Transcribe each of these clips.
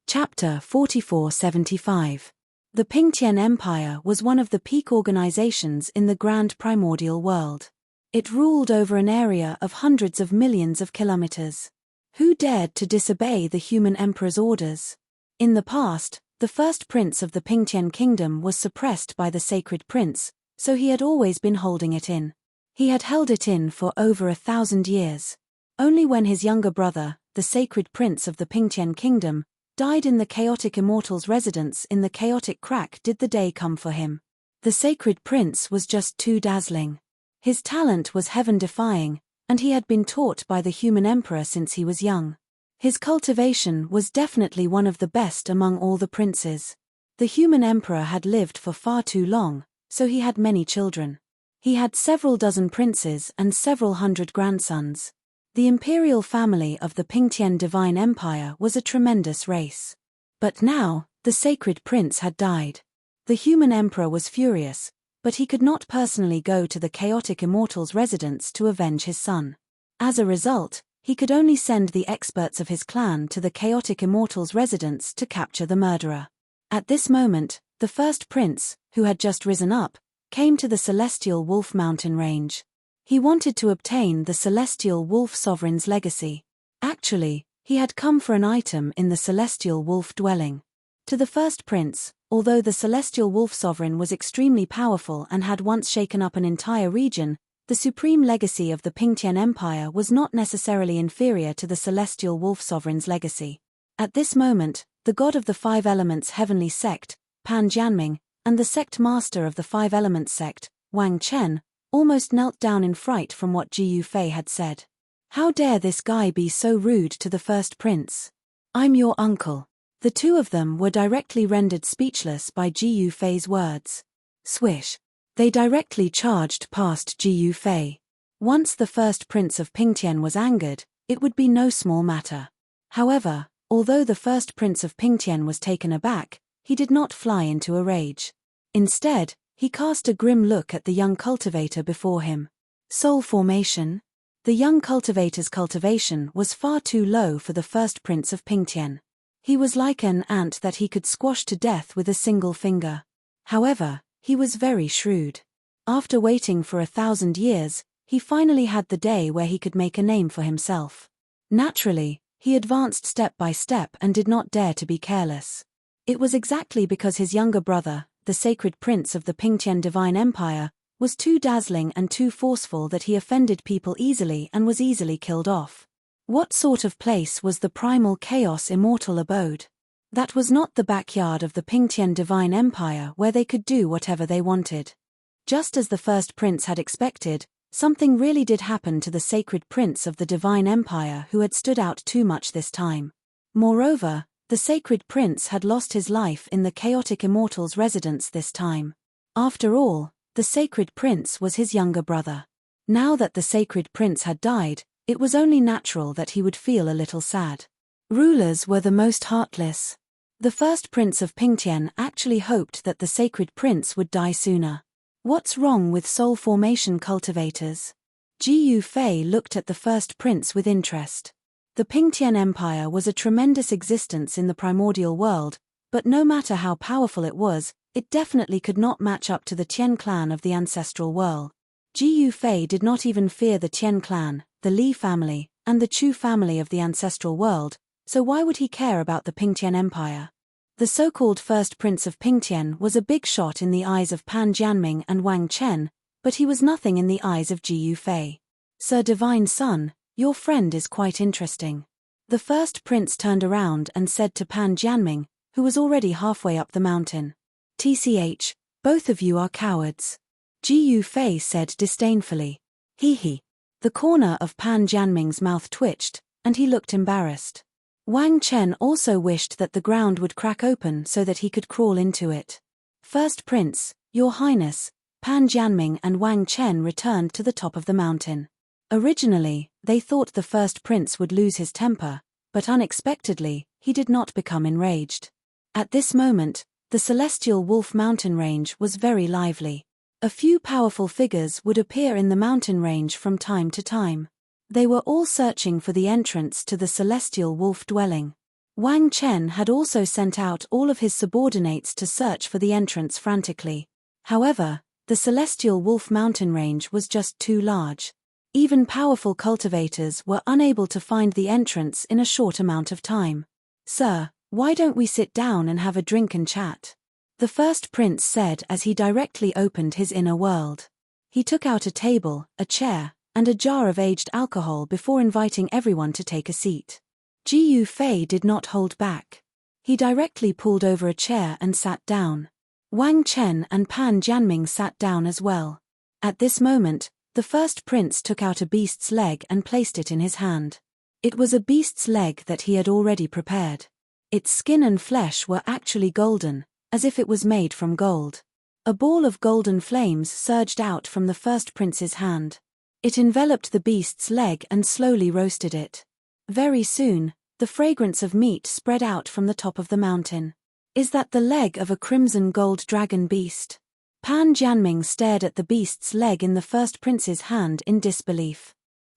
Chapter 4475. The Pingtian Empire was one of the peak organizations in the grand primordial world. It ruled over an area of hundreds of millions of kilometers. Who dared to disobey the human emperor's orders? In the past, the first prince of the Pingtian kingdom was suppressed by the sacred prince, so he had always been holding it in. He had held it in for over 1,000 years. Only when his younger brother, the sacred prince of the Pingtian kingdom, died in the chaotic immortal's residence in the chaotic crack did the day come for him. The sacred prince was just too dazzling. His talent was heaven-defying, and he had been taught by the human emperor since he was young. His cultivation was definitely one of the best among all the princes. The human emperor had lived for far too long, so he had many children. He had several dozen princes and several hundred grandsons. The imperial family of the Pingtian divine empire was a tremendous race. But now, the sacred prince had died. The human emperor was furious, but he could not personally go to the chaotic immortal's residence to avenge his son. As a result, he could only send the experts of his clan to the chaotic immortal's residence to capture the murderer. At this moment, the first prince, who had just risen up, came to the celestial wolf mountain range. He wanted to obtain the celestial wolf sovereign's legacy. Actually, he had come for an item in the celestial wolf dwelling. To the first prince, although the celestial wolf sovereign was extremely powerful and had once shaken up an entire region, the supreme legacy of the Pingtian Empire was not necessarily inferior to the celestial wolf sovereign's legacy. At this moment, the god of the five elements heavenly sect, Pan Jianming, and the sect master of the five elements sect, Wang Chen, almost knelt down in fright from what Ji Yufei had said. How dare this guy be so rude to the first prince? I'm your uncle. The two of them were directly rendered speechless by Ji Yufei's words. Swish. They directly charged past Ji Yufei. Once the first prince of Pingtian was angered, it would be no small matter. However, although the first prince of Pingtian was taken aback, he did not fly into a rage. Instead, he cast a grim look at the young cultivator before him. Soul formation? The young cultivator's cultivation was far too low for the first prince of Pingtian. He was like an ant that he could squash to death with a single finger. However, he was very shrewd. After waiting for 1,000 years, he finally had the day where he could make a name for himself. Naturally, he advanced step by step and did not dare to be careless. It was exactly because his younger brother, the sacred prince of the Pingtian divine empire, was too dazzling and too forceful that he offended people easily and was easily killed off. What sort of place was the primal chaos immortal abode? That was not the backyard of the Pingtian divine empire where they could do whatever they wanted. Just as the first prince had expected, something really did happen to the sacred prince of the divine empire who had stood out too much this time. Moreover, the sacred prince had lost his life in the chaotic immortal's residence this time. After all, the sacred prince was his younger brother. Now that the sacred prince had died, it was only natural that he would feel a little sad. Rulers were the most heartless. The first prince of Pingtian actually hoped that the sacred prince would die sooner. What's wrong with soul formation cultivators? Ji Yufei looked at the first prince with interest. The Pingtian Empire was a tremendous existence in the primordial world, but no matter how powerful it was, it definitely could not match up to the Tian clan of the ancestral world. Ji Yufei did not even fear the Tian clan, the Li family, and the Chu family of the ancestral world, so why would he care about the Pingtian Empire? The so-called first prince of Pingtian was a big shot in the eyes of Pan Jianming and Wang Chen, but he was nothing in the eyes of Ji Yufei. Sir Divine Son, your friend is quite interesting. The first prince turned around and said to Pan Jianming, who was already halfway up the mountain. TCH, both of you are cowards. Ji Yufei said disdainfully. Hee. The corner of Pan Jianming's mouth twitched, and he looked embarrassed. Wang Chen also wished that the ground would crack open so that he could crawl into it. First Prince, Your Highness, Pan Jianming and Wang Chen returned to the top of the mountain. Originally, they thought the first prince would lose his temper, but unexpectedly, he did not become enraged. At this moment, the celestial wolf mountain range was very lively. A few powerful figures would appear in the mountain range from time to time. They were all searching for the entrance to the celestial wolf dwelling. Wang Chen had also sent out all of his subordinates to search for the entrance frantically. However, the celestial Wolf Mountain range was just too large. Even powerful cultivators were unable to find the entrance in a short amount of time. "Sir, why don't we sit down and have a drink and chat?" the first prince said as he directly opened his inner world. He took out a table, a chair, and a jar of aged alcohol before inviting everyone to take a seat. Ji Yufei did not hold back. He directly pulled over a chair and sat down. Wang Chen and Pan Jianming sat down as well. At this moment, the first prince took out a beast's leg and placed it in his hand. It was a beast's leg that he had already prepared. Its skin and flesh were actually golden, as if it was made from gold. A ball of golden flames surged out from the first prince's hand. It enveloped the beast's leg and slowly roasted it. Very soon, the fragrance of meat spread out from the top of the mountain. "Is that the leg of a crimson gold dragon beast?" Pan Jianming stared at the beast's leg in the first prince's hand in disbelief.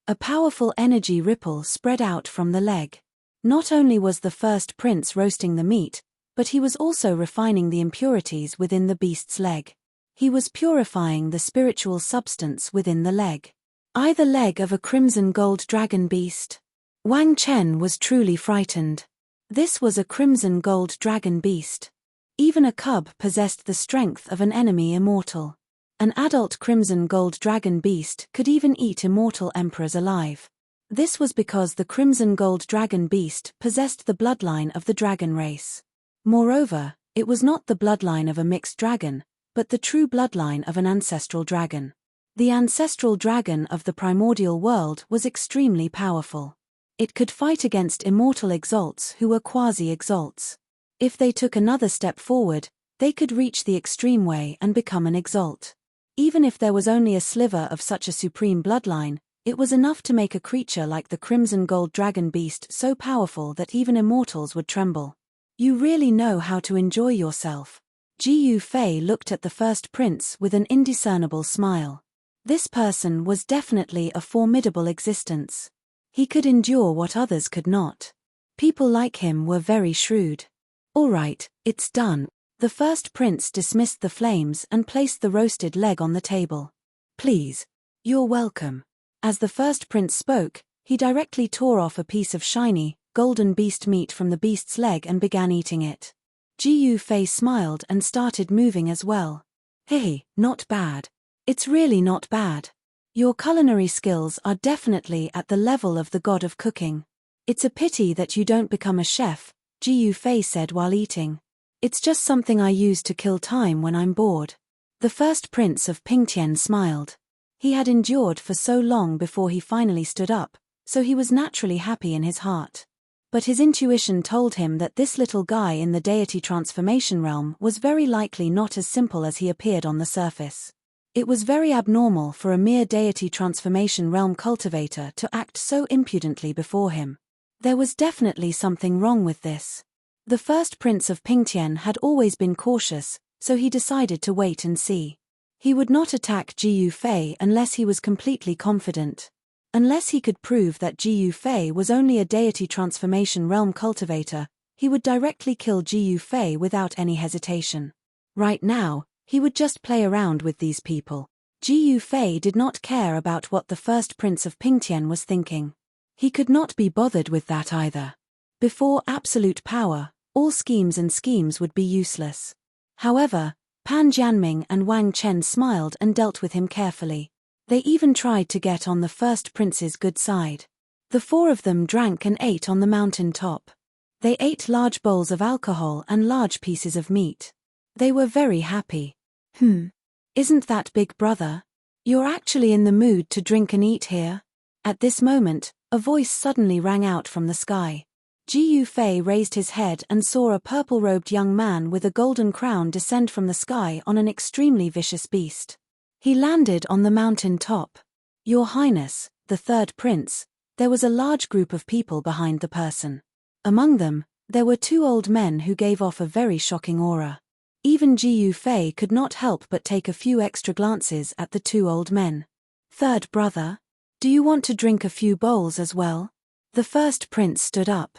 A powerful energy ripple spread out from the leg. Not only was the first prince roasting the meat, but he was also refining the impurities within the beast's leg. He was purifying the spiritual substance within the leg. The leg of a crimson gold dragon beast. Wang Chen was truly frightened. This was a crimson gold dragon beast. Even a cub possessed the strength of an enemy immortal. An adult crimson gold dragon beast could even eat immortal emperors alive. This was because the crimson gold dragon beast possessed the bloodline of the dragon race. Moreover, it was not the bloodline of a mixed dragon, but the true bloodline of an ancestral dragon. The ancestral dragon of the primordial world was extremely powerful. It could fight against immortal exalts who were quasi-exalts. If they took another step forward, they could reach the extreme way and become an exalt. Even if there was only a sliver of such a supreme bloodline, it was enough to make a creature like the crimson gold dragon beast so powerful that even immortals would tremble. "You really know how to enjoy yourself." Ji Yufei looked at the first prince with an indiscernible smile. This person was definitely a formidable existence. He could endure what others could not. People like him were very shrewd. "All right, it's done." The first prince dismissed the flames and placed the roasted leg on the table. "Please. You're welcome." As the first prince spoke, he directly tore off a piece of shiny, golden beast meat from the beast's leg and began eating it. Ji Yufei smiled and started moving as well. "Hey, not bad. It's really not bad. Your culinary skills are definitely at the level of the god of cooking. It's a pity that you don't become a chef," Ji Yufei said while eating. "It's just something I use to kill time when I'm bored." The first prince of Pingtian smiled. He had endured for so long before he finally stood up, so he was naturally happy in his heart. But his intuition told him that this little guy in the deity transformation realm was very likely not as simple as he appeared on the surface. It was very abnormal for a mere deity transformation realm cultivator to act so impudently before him. There was definitely something wrong with this. The first prince of Pingtian had always been cautious, so he decided to wait and see. He would not attack Ji Yufei unless he was completely confident. Unless he could prove that Ji Yufei was only a deity transformation realm cultivator, he would directly kill Ji Yufei without any hesitation. Right now, he would just play around with these people. Ji Yufei did not care about what the first prince of Pingtian was thinking. He could not be bothered with that either. Before absolute power, all schemes would be useless. However, Pan Jianming and Wang Chen smiled and dealt with him carefully. They even tried to get on the first prince's good side. The four of them drank and ate on the mountain top. They ate large bowls of alcohol and large pieces of meat. They were very happy. Isn't that big brother? You're actually in the mood to drink and eat here?" At this moment, a voice suddenly rang out from the sky. Ji Yufei raised his head and saw a purple-robed young man with a golden crown descend from the sky on an extremely vicious beast. He landed on the mountain top. "Your Highness, the third prince," there was a large group of people behind the person. Among them, there were two old men who gave off a very shocking aura. Even Ji Yufei could not help but take a few extra glances at the two old men. "Third brother? Do you want to drink a few bowls as well?" The first prince stood up.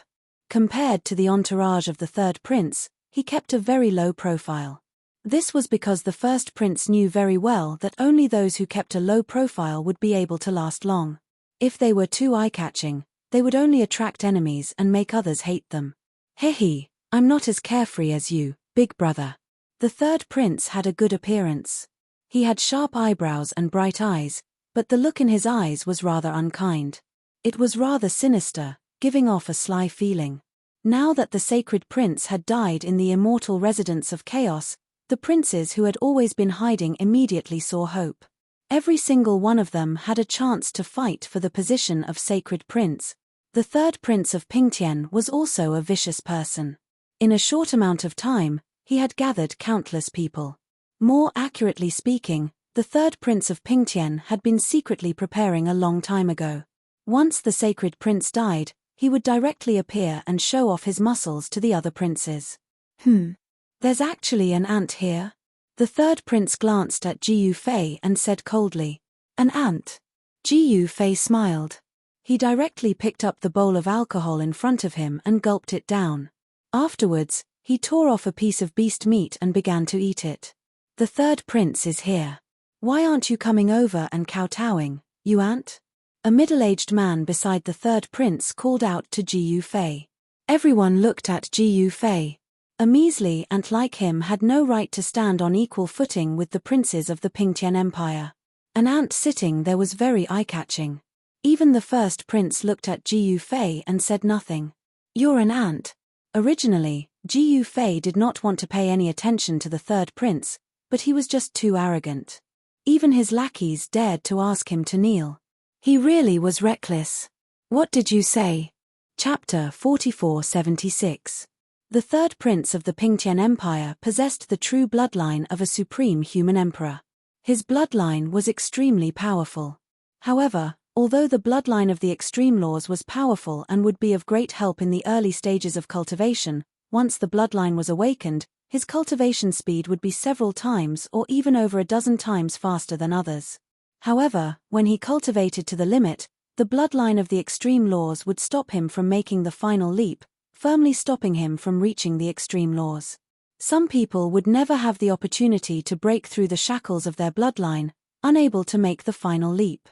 Compared to the entourage of the third prince, he kept a very low profile. This was because the first prince knew very well that only those who kept a low profile would be able to last long. If they were too eye-catching, they would only attract enemies and make others hate them. Hehe, I'm not as carefree as you, big brother. The third prince had a good appearance. He had sharp eyebrows and bright eyes, but the look in his eyes was rather unkind. It was rather sinister, giving off a sly feeling. Now that the sacred prince had died in the immortal residence of chaos, the princes who had always been hiding immediately saw hope. Every single one of them had a chance to fight for the position of sacred prince. The third prince of Pingtian was also a vicious person. In a short amount of time, he had gathered countless people. More accurately speaking, the third prince of Pingtian had been secretly preparing a long time ago. Once the sacred prince died, he would directly appear and show off his muscles to the other princes. There's actually an ant here? The third prince glanced at Jiu Fei and said coldly. An ant? Jiu Fei smiled. He directly picked up the bowl of alcohol in front of him and gulped it down. Afterwards, he tore off a piece of beast meat and began to eat it. The third prince is here. Why aren't you coming over and kowtowing, you ant? A middle-aged man beside the third prince called out to Jiu Fei. Everyone looked at Jiu Fei. A measly ant like him had no right to stand on equal footing with the princes of the Pingtian Empire. An ant sitting there was very eye-catching. Even the first prince looked at Jiu Fei and said nothing. You're an ant. Originally, Jiu Fei did not want to pay any attention to the third prince, but he was just too arrogant. Even his lackeys dared to ask him to kneel. He really was reckless. What did you say? Chapter 4476. The third prince of the Pingtian Empire possessed the true bloodline of a supreme human emperor. His bloodline was extremely powerful. However, although the bloodline of the extreme laws was powerful and would be of great help in the early stages of cultivation, once the bloodline was awakened, his cultivation speed would be several times or even over a dozen times faster than others. However, when he cultivated to the limit, the bloodline of the extreme laws would stop him from making the final leap, firmly stopping him from reaching the extreme laws. Some people would never have the opportunity to break through the shackles of their bloodline, unable to make the final leap.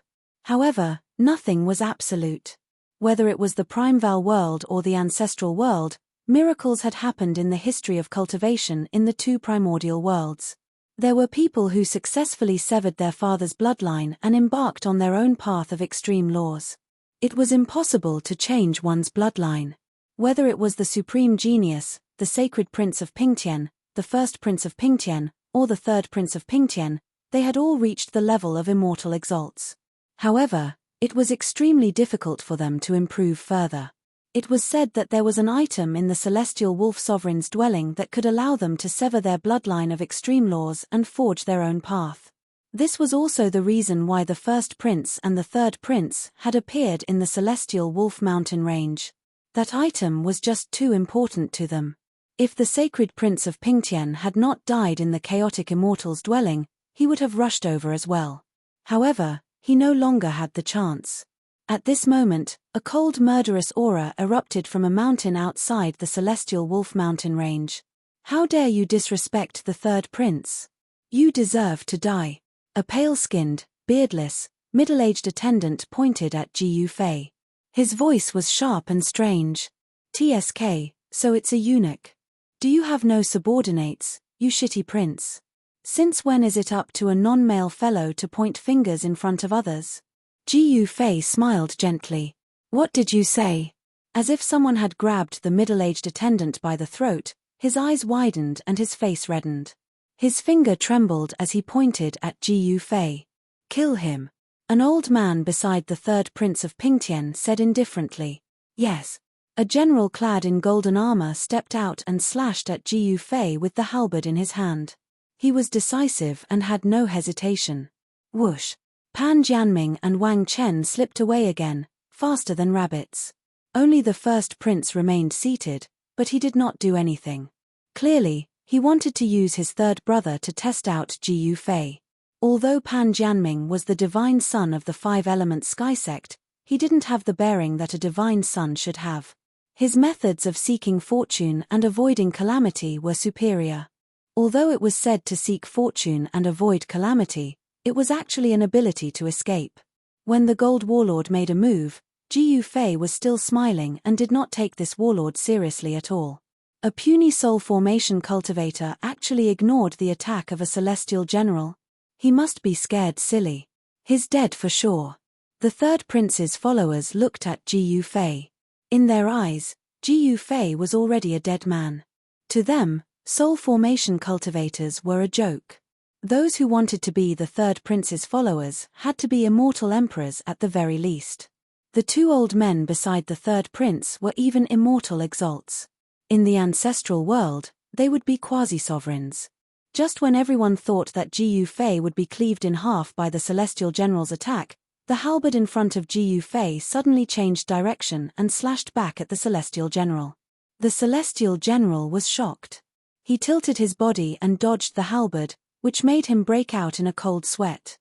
However, nothing was absolute. Whether it was the Primeval world or the ancestral world, miracles had happened in the history of cultivation in the two primordial worlds. There were people who successfully severed their father's bloodline and embarked on their own path of extreme laws. It was impossible to change one's bloodline. Whether it was the supreme genius, the sacred prince of Pingtian, the first prince of Pingtian, or the third prince of Pingtian, they had all reached the level of immortal exalts. However, it was extremely difficult for them to improve further. It was said that there was an item in the celestial wolf sovereign's dwelling that could allow them to sever their bloodline of extreme laws and forge their own path. This was also the reason why the first prince and the third prince had appeared in the celestial wolf mountain range. That item was just too important to them. If the sacred prince of Pingtian had not died in the chaotic immortal's dwelling, he would have rushed over as well. However, he no longer had the chance. At this moment, a cold murderous aura erupted from a mountain outside the celestial wolf mountain range. How dare you disrespect the third prince? You deserve to die. A pale-skinned, beardless, middle-aged attendant pointed at Jiu Fei. His voice was sharp and strange. TSK, so it's a eunuch. Do you have no subordinates, you shitty prince? Since when is it up to a non-male fellow to point fingers in front of others? Jiu Fei smiled gently. What did you say? As if someone had grabbed the middle-aged attendant by the throat, his eyes widened and his face reddened. His finger trembled as he pointed at Jiu Fei. Kill him. An old man beside the third prince of Pingtian said indifferently. Yes. A general clad in golden armor stepped out and slashed at Jiu Fei with the halberd in his hand. He was decisive and had no hesitation. Whoosh. Pan Jianming and Wang Chen slipped away again, faster than rabbits. Only the first prince remained seated, but he did not do anything. Clearly, he wanted to use his third brother to test out Jiu Fei. Although Pan Jianming was the divine son of the five-element sky sect, he didn't have the bearing that a divine son should have. His methods of seeking fortune and avoiding calamity were superior. Although it was said to seek fortune and avoid calamity, it was actually an ability to escape. When the Gold Warlord made a move, Jiyu Fei was still smiling and did not take this warlord seriously at all. A puny soul formation cultivator actually ignored the attack of a celestial general. He must be scared silly. He's dead for sure. The third prince's followers looked at Jiyu Fei. In their eyes, Jiyu Fei was already a dead man. To them, soul formation cultivators were a joke. Those who wanted to be the third prince's followers had to be immortal emperors at the very least. The two old men beside the third prince were even immortal exalts. In the ancestral world, they would be quasi-sovereigns. Just when everyone thought that Jiyu Fei would be cleaved in half by the celestial general's attack, the halberd in front of Jiyu Fei suddenly changed direction and slashed back at the celestial general. The celestial general was shocked. He tilted his body and dodged the halberd, which made him break out in a cold sweat.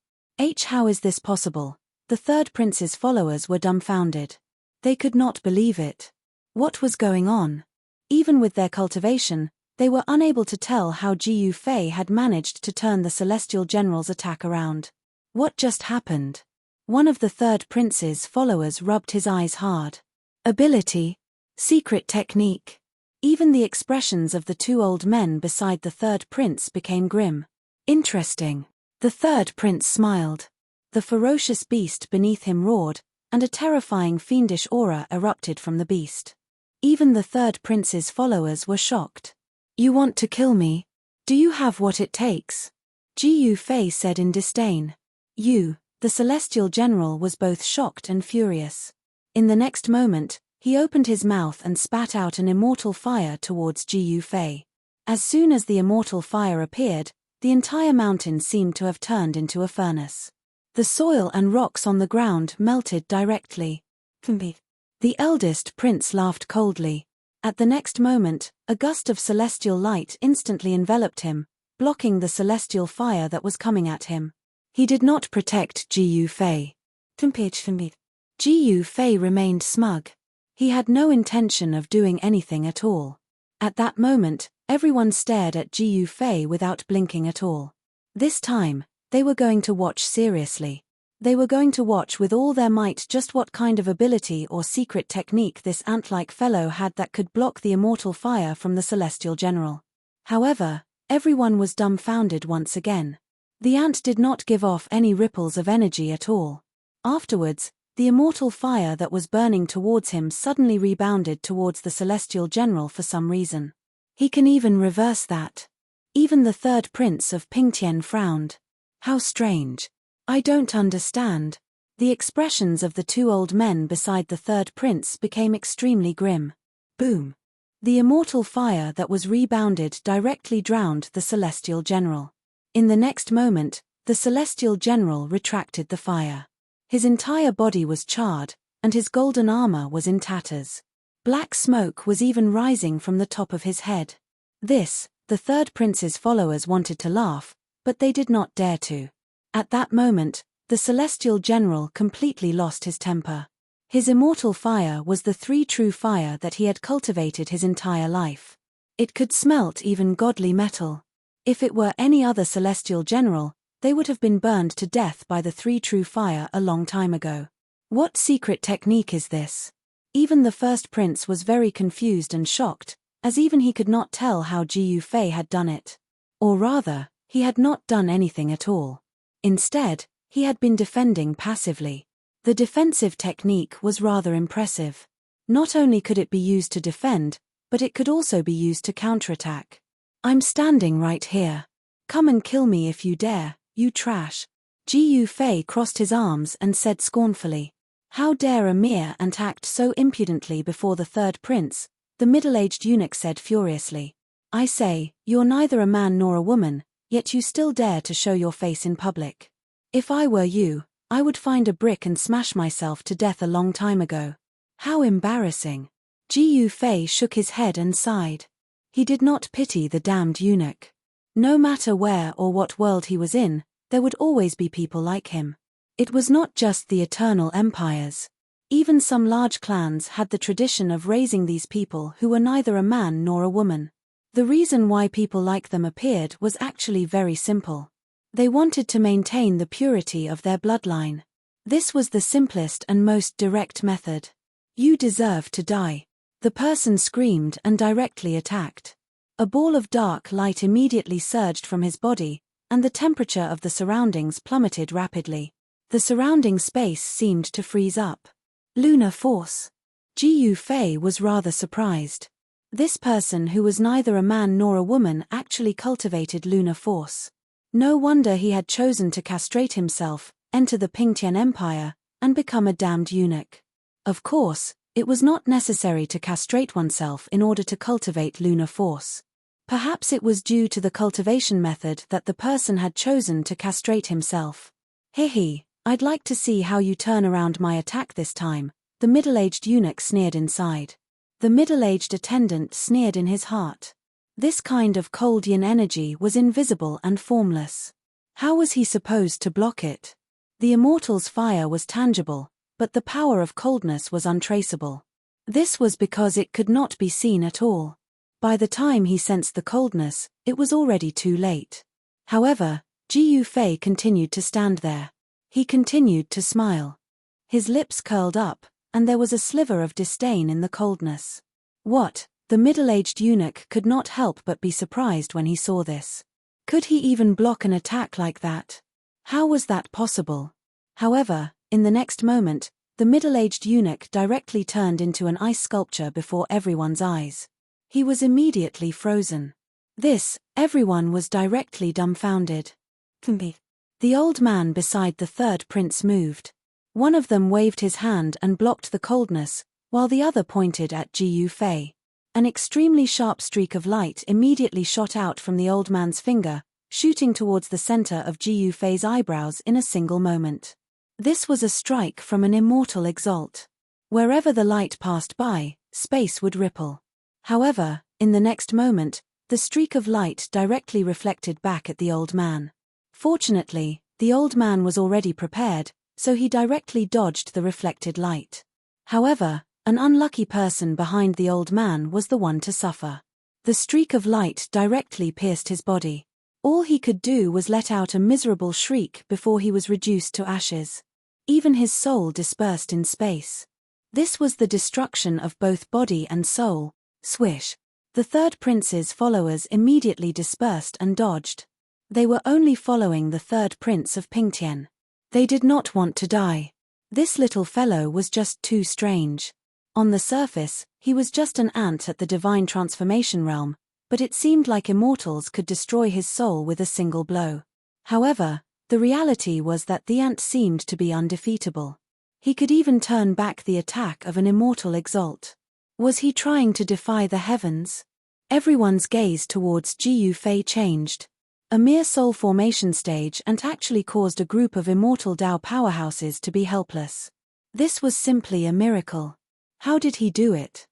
How is this possible? The third prince's followers were dumbfounded. They could not believe it. What was going on? Even with their cultivation, they were unable to tell how Jiyu Fei had managed to turn the celestial general's attack around. What just happened? One of the third prince's followers rubbed his eyes hard. Ability. Secret technique. Even the expressions of the two old men beside the third prince became grim. Interesting. The third prince smiled. The ferocious beast beneath him roared, and a terrifying fiendish aura erupted from the beast. Even the third prince's followers were shocked. You want to kill me? Do you have what it takes? Jiyu Fei said in disdain. The celestial general was both shocked and furious. In the next moment, he opened his mouth and spat out an immortal fire towards Jiyu Fei. As soon as the immortal fire appeared, the entire mountain seemed to have turned into a furnace. The soil and rocks on the ground melted directly. The eldest prince laughed coldly. At the next moment, a gust of celestial light instantly enveloped him, blocking the celestial fire that was coming at him. He did not protect Jiyu Fei. Jiyu Fei remained smug. He had no intention of doing anything at all. At that moment, everyone stared at Jiyu Fei without blinking at all. This time, they were going to watch seriously. They were going to watch with all their might just what kind of ability or secret technique this ant-like fellow had that could block the immortal fire from the celestial general. However, everyone was dumbfounded once again. The ant did not give off any ripples of energy at all. Afterwards, the immortal fire that was burning towards him suddenly rebounded towards the celestial general for some reason. He can even reverse that. Even the third prince of Pingtian frowned. How strange. I don't understand. The expressions of the two old men beside the third prince became extremely grim. Boom. The immortal fire that was rebounded directly drowned the celestial general. In the next moment, the celestial general retracted the fire. His entire body was charred, and his golden armor was in tatters. Black smoke was even rising from the top of his head. The third prince's followers wanted to laugh, but they did not dare to. At that moment, the celestial general completely lost his temper. His immortal fire was the true fire that he had cultivated his entire life. It could smelt even godly metal. If it were any other celestial general, they would have been burned to death by the true fire a long time ago. What secret technique is this? Even the first prince was very confused and shocked, as even he could not tell how Jiyu Fei had done it. Or rather, he had not done anything at all. Instead, he had been defending passively. The defensive technique was rather impressive. Not only could it be used to defend, but it could also be used to counterattack. I'm standing right here. Come and kill me if you dare, you trash. Jiyu Fei crossed his arms and said scornfully. How dare a mere ant act so impudently before the third prince? The middle-aged eunuch said furiously. I say, you're neither a man nor a woman, yet you still dare to show your face in public. If I were you, I would find a brick and smash myself to death a long time ago. How embarrassing. Jiyu Fei shook his head and sighed. He did not pity the damned eunuch. No matter where or what world he was in, there would always be people like him. It was not just the eternal empires. Even some large clans had the tradition of raising these people who were neither a man nor a woman. The reason why people like them appeared was actually very simple. They wanted to maintain the purity of their bloodline. This was the simplest and most direct method. You deserve to die. The person screamed and directly attacked. A ball of dark light immediately surged from his body, and the temperature of the surroundings plummeted rapidly. The surrounding space seemed to freeze up. Lunar force. Jiyu Fei was rather surprised. This person who was neither a man nor a woman actually cultivated lunar force. No wonder he had chosen to castrate himself, enter the Pingtian Empire, and become a damned eunuch. Of course, it was not necessary to castrate oneself in order to cultivate lunar force. Perhaps it was due to the cultivation method that the person had chosen to castrate himself. Hehe, I'd like to see how you turn around my attack this time, the middle-aged eunuch sneered inside. The middle-aged attendant sneered in his heart. This kind of cold yin energy was invisible and formless. How was he supposed to block it? The immortal's fire was tangible, but the power of coldness was untraceable. This was because it could not be seen at all. By the time he sensed the coldness, it was already too late. However, Jiyu Fei continued to stand there. He continued to smile. His lips curled up, and there was a sliver of disdain in the coldness. What? The middle-aged eunuch could not help but be surprised when he saw this. Could he even block an attack like that? How was that possible? However, in the next moment, the middle-aged eunuch directly turned into an ice sculpture before everyone's eyes. He was immediately frozen. Everyone was directly dumbfounded. The old man beside the third prince moved. One of them waved his hand and blocked the coldness, while the other pointed at Jiyu Fei. An extremely sharp streak of light immediately shot out from the old man's finger, shooting towards the center of Jiyu Fei's eyebrows in a single moment. This was a strike from an immortal exalt. Wherever the light passed by, space would ripple. However, in the next moment, the streak of light directly reflected back at the old man. Fortunately, the old man was already prepared, so he directly dodged the reflected light. However, an unlucky person behind the old man was the one to suffer. The streak of light directly pierced his body. All he could do was let out a miserable shriek before he was reduced to ashes. Even his soul dispersed in space. This was the destruction of both body and soul. Swish. The third prince's followers immediately dispersed and dodged. They were only following the third prince of Pingtian. They did not want to die. This little fellow was just too strange. On the surface, he was just an ant at the divine transformation realm, but it seemed like immortals could destroy his soul with a single blow. However, the reality was that the ant seemed to be undefeatable. He could even turn back the attack of an immortal exalt. Was he trying to defy the heavens? Everyone's gaze towards Jiyu Fei changed. A mere soul formation stage and actually caused a group of immortal Dao powerhouses to be helpless. This was simply a miracle. How did he do it?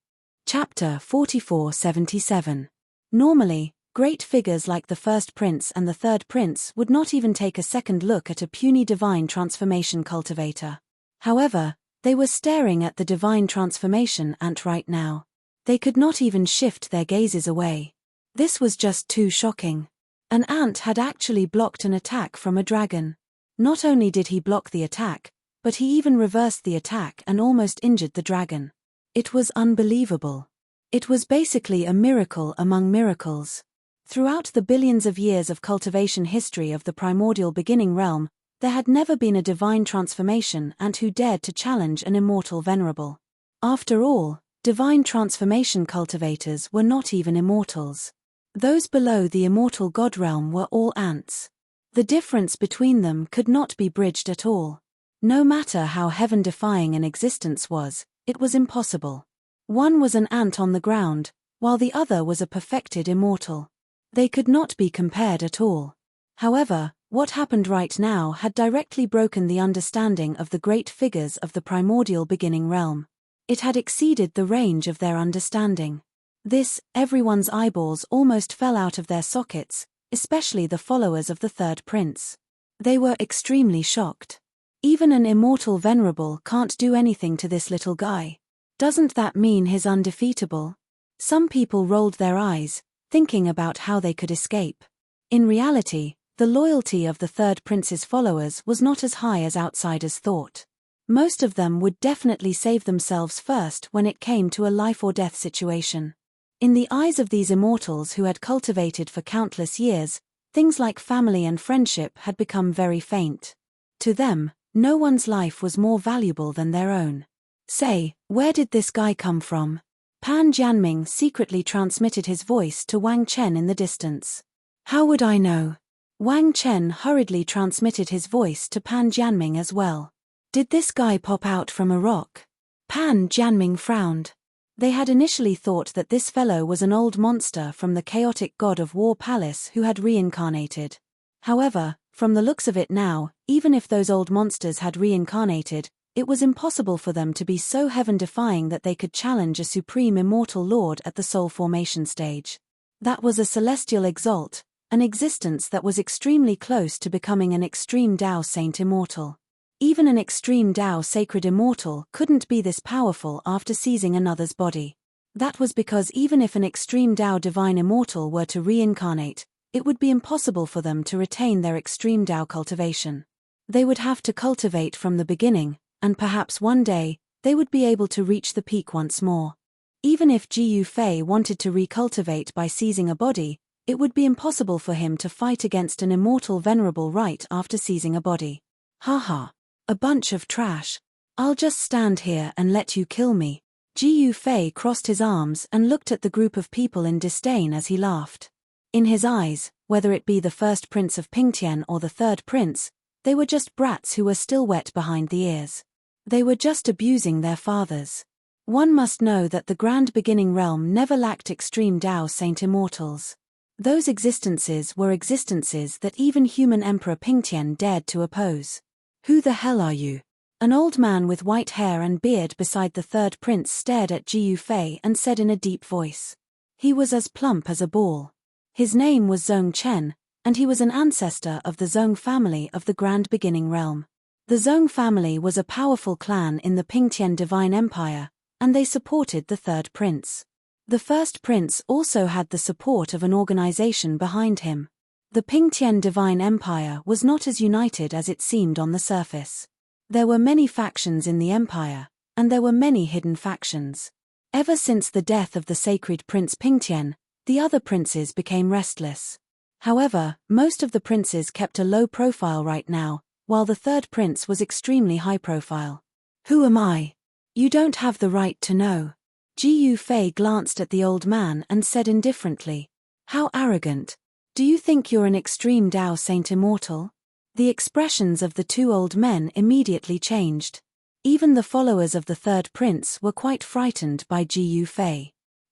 Chapter 4477. Normally, great figures like the first prince and the third prince would not even take a second look at a puny divine transformation cultivator. However, they were staring at the divine transformation ant right now. They could not even shift their gazes away. This was just too shocking. An ant had actually blocked an attack from a dragon. Not only did he block the attack, but he even reversed the attack and almost injured the dragon. It was unbelievable. It was basically a miracle among miracles. Throughout the billions of years of cultivation history of the primordial beginning realm, there had never been a divine transformation ant who dared to challenge an immortal venerable. After all, divine transformation cultivators were not even immortals. Those below the immortal god realm were all ants. The difference between them could not be bridged at all. No matter how heaven-defying an existence was, it was impossible. One was an ant on the ground, while the other was a perfected immortal. They could not be compared at all. However, what happened right now had directly broken the understanding of the great figures of the primordial beginning realm. It had exceeded the range of their understanding. Everyone's eyeballs almost fell out of their sockets, especially the followers of the third prince. They were extremely shocked. Even an immortal venerable can't do anything to this little guy. Doesn't that mean he's undefeatable? Some people rolled their eyes, thinking about how they could escape. In reality, the loyalty of the third prince's followers was not as high as outsiders thought. Most of them would definitely save themselves first when it came to a life-or-death situation. In the eyes of these immortals who had cultivated for countless years, things like family and friendship had become very faint. To them, no one's life was more valuable than their own. Say, where did this guy come from? Pan Jianming secretly transmitted his voice to Wang Chen in the distance. How would I know? Wang Chen hurriedly transmitted his voice to Pan Jianming as well. Did this guy pop out from a rock? Pan Jianming frowned. They had initially thought that this fellow was an old monster from the chaotic god of war palace who had reincarnated. However, from the looks of it now, even if those old monsters had reincarnated, it was impossible for them to be so heaven-defying that they could challenge a supreme immortal lord at the soul formation stage. That was a celestial exalt, an existence that was extremely close to becoming an extreme Tao saint immortal. Even an extreme Tao sacred immortal couldn't be this powerful after seizing another's body. That was because even if an extreme Tao divine immortal were to reincarnate, it would be impossible for them to retain their extreme Tao cultivation. They would have to cultivate from the beginning, and perhaps one day, they would be able to reach the peak once more. Even if Ji Yufei wanted to recultivate by seizing a body, it would be impossible for him to fight against an immortal venerable right after seizing a body. Haha. A bunch of trash. I'll just stand here and let you kill me. Ji Yufei crossed his arms and looked at the group of people in disdain as he laughed. In his eyes, whether it be the first prince of Pingtian or the third prince, they were just brats who were still wet behind the ears. They were just abusing their fathers. One must know that the Grand Beginning Realm never lacked extreme Tao Saint Immortals. Those existences were existences that even human Emperor Pingtian dared to oppose. Who the hell are you? An old man with white hair and beard beside the third prince stared at Ji Yufei and said in a deep voice. He was as plump as a ball. His name was Zhong Chen, and he was an ancestor of the Zhong family of the Grand Beginning Realm. The Zhong family was a powerful clan in the Pingtian Divine Empire, and they supported the third prince. The first prince also had the support of an organization behind him. The Pingtian Divine Empire was not as united as it seemed on the surface. There were many factions in the empire, and there were many hidden factions. Ever since the death of the sacred Prince Pingtian, the other princes became restless. However, most of the princes kept a low profile right now, while the third prince was extremely high profile. Who am I? You don't have the right to know. Ji Yufei glanced at the old man and said indifferently. How arrogant. Do you think you're an extreme Tao Saint Immortal? The expressions of the two old men immediately changed. Even the followers of the third prince were quite frightened by Ji Yufei.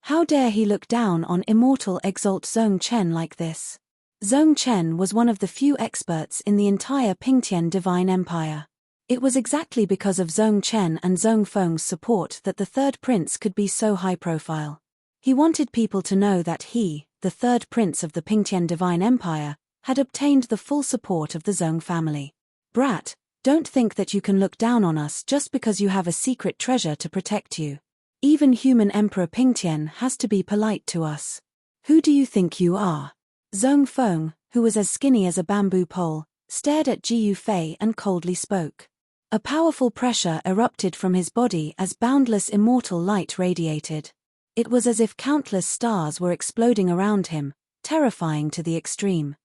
How dare he look down on immortal exalt Zhong Chen like this? Zhong Chen was one of the few experts in the entire Pingtian Divine Empire. It was exactly because of Zhong Chen and Zhong Feng's support that the third prince could be so high profile. He wanted people to know that he, the third prince of the Pingtian Divine Empire, had obtained the full support of the Zhong family. Brat, don't think that you can look down on us just because you have a secret treasure to protect you. Even human Emperor Pingtian has to be polite to us. Who do you think you are? Zhong Feng, who was as skinny as a bamboo pole, stared at Ji Yufei and coldly spoke. A powerful pressure erupted from his body as boundless immortal light radiated. It was as if countless stars were exploding around him, terrifying to the extreme.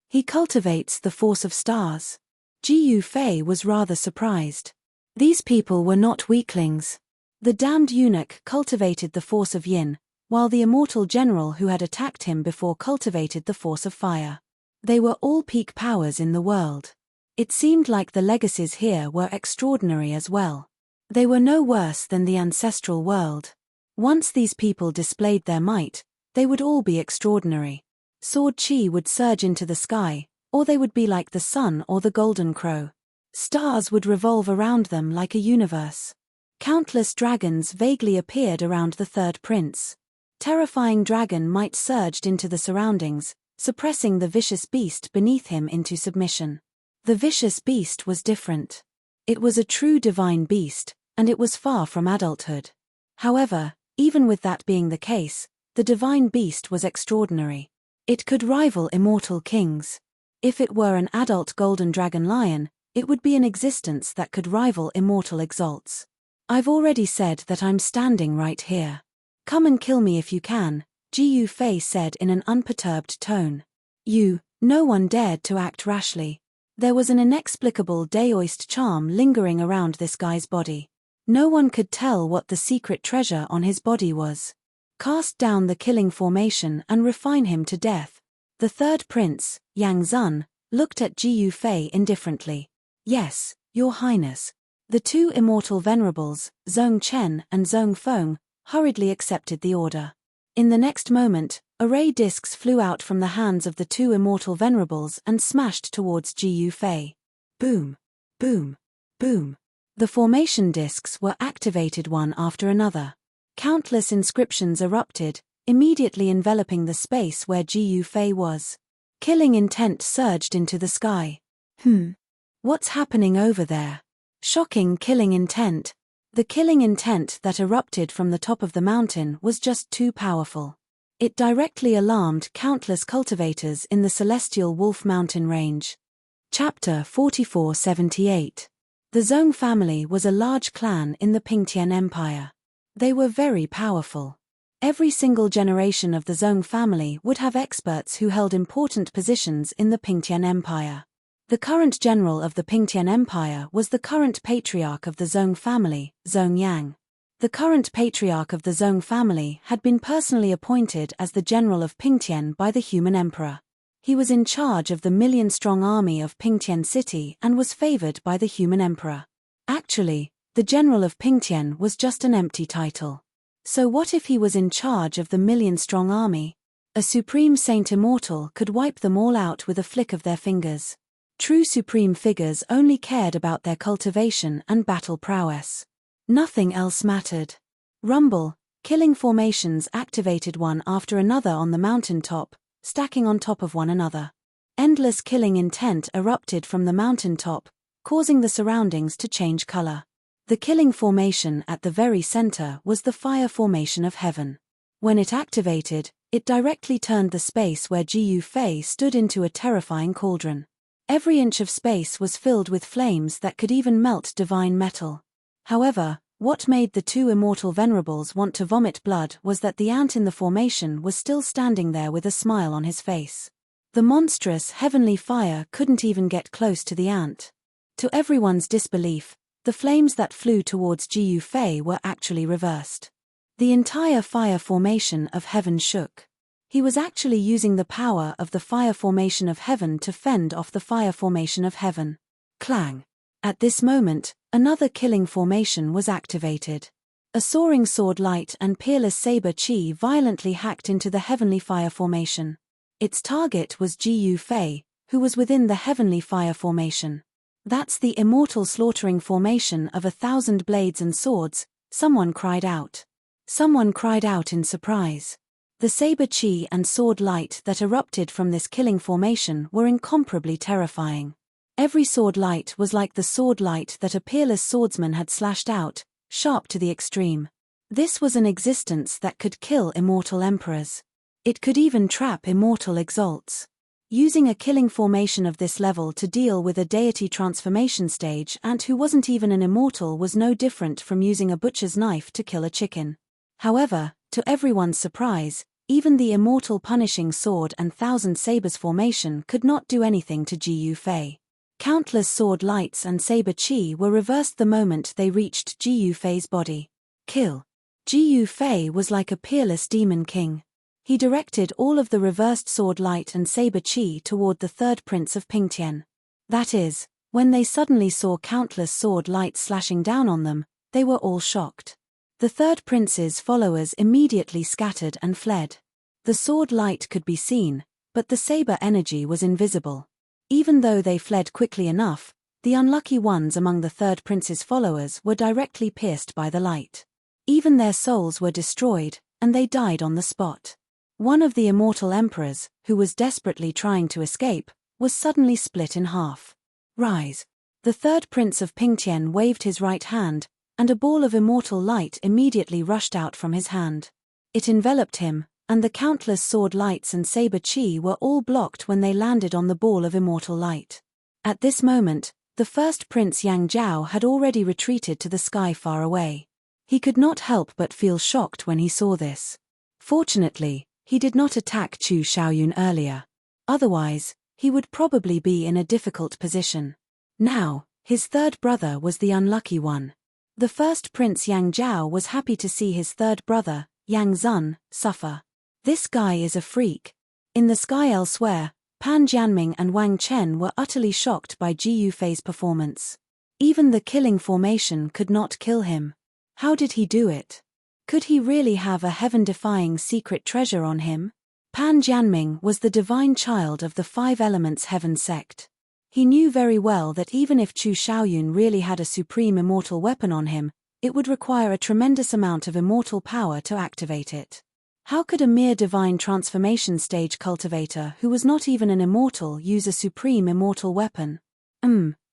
He cultivates the force of stars. Ji Yufei was rather surprised. These people were not weaklings. The damned eunuch cultivated the force of yin, while the immortal general who had attacked him before cultivated the force of fire. They were all peak powers in the world. It seemed like the legacies here were extraordinary as well. They were no worse than the ancestral world. Once these people displayed their might, they would all be extraordinary. Sword chi would surge into the sky, or they would be like the sun or the golden crow. Stars would revolve around them like a universe. Countless dragons vaguely appeared around the third prince. Terrifying dragon might surged into the surroundings, suppressing the vicious beast beneath him into submission. The vicious beast was different. It was a true divine beast, and it was far from adulthood. However, even with that being the case, the divine beast was extraordinary. It could rival immortal kings. If it were an adult golden dragon lion, it would be an existence that could rival immortal exalts. I've already said that I'm standing right here. Come and kill me if you can, Jiu Fei said in an unperturbed tone. No one dared to act rashly. There was an inexplicable daoist charm lingering around this guy's body. No one could tell what the secret treasure on his body was. Cast down the killing formation and refine him to death. The third prince, Yang Zun, looked at Jiu Fei indifferently. Yes, your highness. The two immortal venerables, Zhong Chen and Zhong Feng, hurriedly accepted the order. In the next moment, array discs flew out from the hands of the two immortal venerables and smashed towards Jiu Fei. Boom! Boom! Boom! The formation discs were activated one after another. Countless inscriptions erupted, immediately enveloping the space where Jiu Fei was. Killing intent surged into the sky. What's happening over there? Shocking killing intent. The killing intent that erupted from the top of the mountain was just too powerful. It directly alarmed countless cultivators in the celestial Wolf Mountain range. Chapter 4478. The Zhong family was a large clan in the Pingtian Empire. They were very powerful. Every single generation of the Zhong family would have experts who held important positions in the Pingtian Empire. The current general of the Pingtian Empire was the current patriarch of the Zhong family, Zhong Yang. The current patriarch of the Zhong family had been personally appointed as the general of Pingtian by the human emperor. He was in charge of the million-strong army of Pingtian City and was favored by the human emperor. Actually, the general of Pingtian was just an empty title. So what if he was in charge of the million-strong army? A supreme saint immortal could wipe them all out with a flick of their fingers. True supreme figures only cared about their cultivation and battle prowess. Nothing else mattered. Rumble, killing formations activated one after another on the mountain top, stacking on top of one another. Endless killing intent erupted from the mountain top, causing the surroundings to change color. The killing formation at the very center was the fire formation of heaven. When it activated, it directly turned the space where Jiu Fei stood into a terrifying cauldron. Every inch of space was filled with flames that could even melt divine metal. However, what made the two immortal venerables want to vomit blood was that the ant in the formation was still standing there with a smile on his face. The monstrous heavenly fire couldn't even get close to the ant. To everyone's disbelief, the flames that flew towards Jiu Fei were actually reversed. The entire fire formation of heaven shook. He was actually using the power of the fire formation of heaven to fend off the fire formation of heaven. Clang! At this moment, another killing formation was activated. A soaring sword light and peerless saber chi violently hacked into the heavenly fire formation. Its target was Jiu Fei, who was within the heavenly fire formation. That's the immortal slaughtering formation of 1,000 blades and swords, someone cried out. Someone cried out in surprise. The saber chi and sword light that erupted from this killing formation were incomparably terrifying. Every sword light was like the sword light that a peerless swordsman had slashed out, sharp to the extreme. This was an existence that could kill immortal emperors. It could even trap immortal exalts. Using a killing formation of this level to deal with a deity transformation stage ant who wasn't even an immortal was no different from using a butcher's knife to kill a chicken. However, to everyone's surprise, even the immortal punishing sword and 1,000 sabers formation could not do anything to Jiu Fei. Countless sword lights and saber chi were reversed the moment they reached Jiu Fei's body. Kill. Jiu Fei was like a peerless demon king. He directed all of the reversed sword light and saber chi toward the third prince of Pingtian. That is, when they suddenly saw countless sword lights slashing down on them, they were all shocked. The third prince's followers immediately scattered and fled. The sword light could be seen, but the saber energy was invisible. Even though they fled quickly enough, the unlucky ones among the third prince's followers were directly pierced by the light. Even their souls were destroyed, and they died on the spot. One of the immortal emperors, who was desperately trying to escape, was suddenly split in half. Rise. The third prince of Pingtian waved his right hand, and a ball of immortal light immediately rushed out from his hand. It enveloped him, and the countless sword lights and saber chi were all blocked when they landed on the ball of immortal light. At this moment, the first prince Yang Jiao had already retreated to the sky far away. He could not help but feel shocked when he saw this. Fortunately, he did not attack Chu Xiaoyun earlier. Otherwise, he would probably be in a difficult position. Now, his third brother was the unlucky one. The first prince Yang Jiao was happy to see his third brother, Yang Zun, suffer. This guy is a freak. In the sky elsewhere, Pan Jianming and Wang Chen were utterly shocked by Ji Yufei's performance. Even the killing formation could not kill him. How did he do it? Could he really have a heaven-defying secret treasure on him? Pan Jianming was the divine child of the Five Elements Heaven sect. He knew very well that even if Chu Xiaoyun really had a supreme immortal weapon on him, it would require a tremendous amount of immortal power to activate it. How could a mere divine transformation stage cultivator who was not even an immortal use a supreme immortal weapon?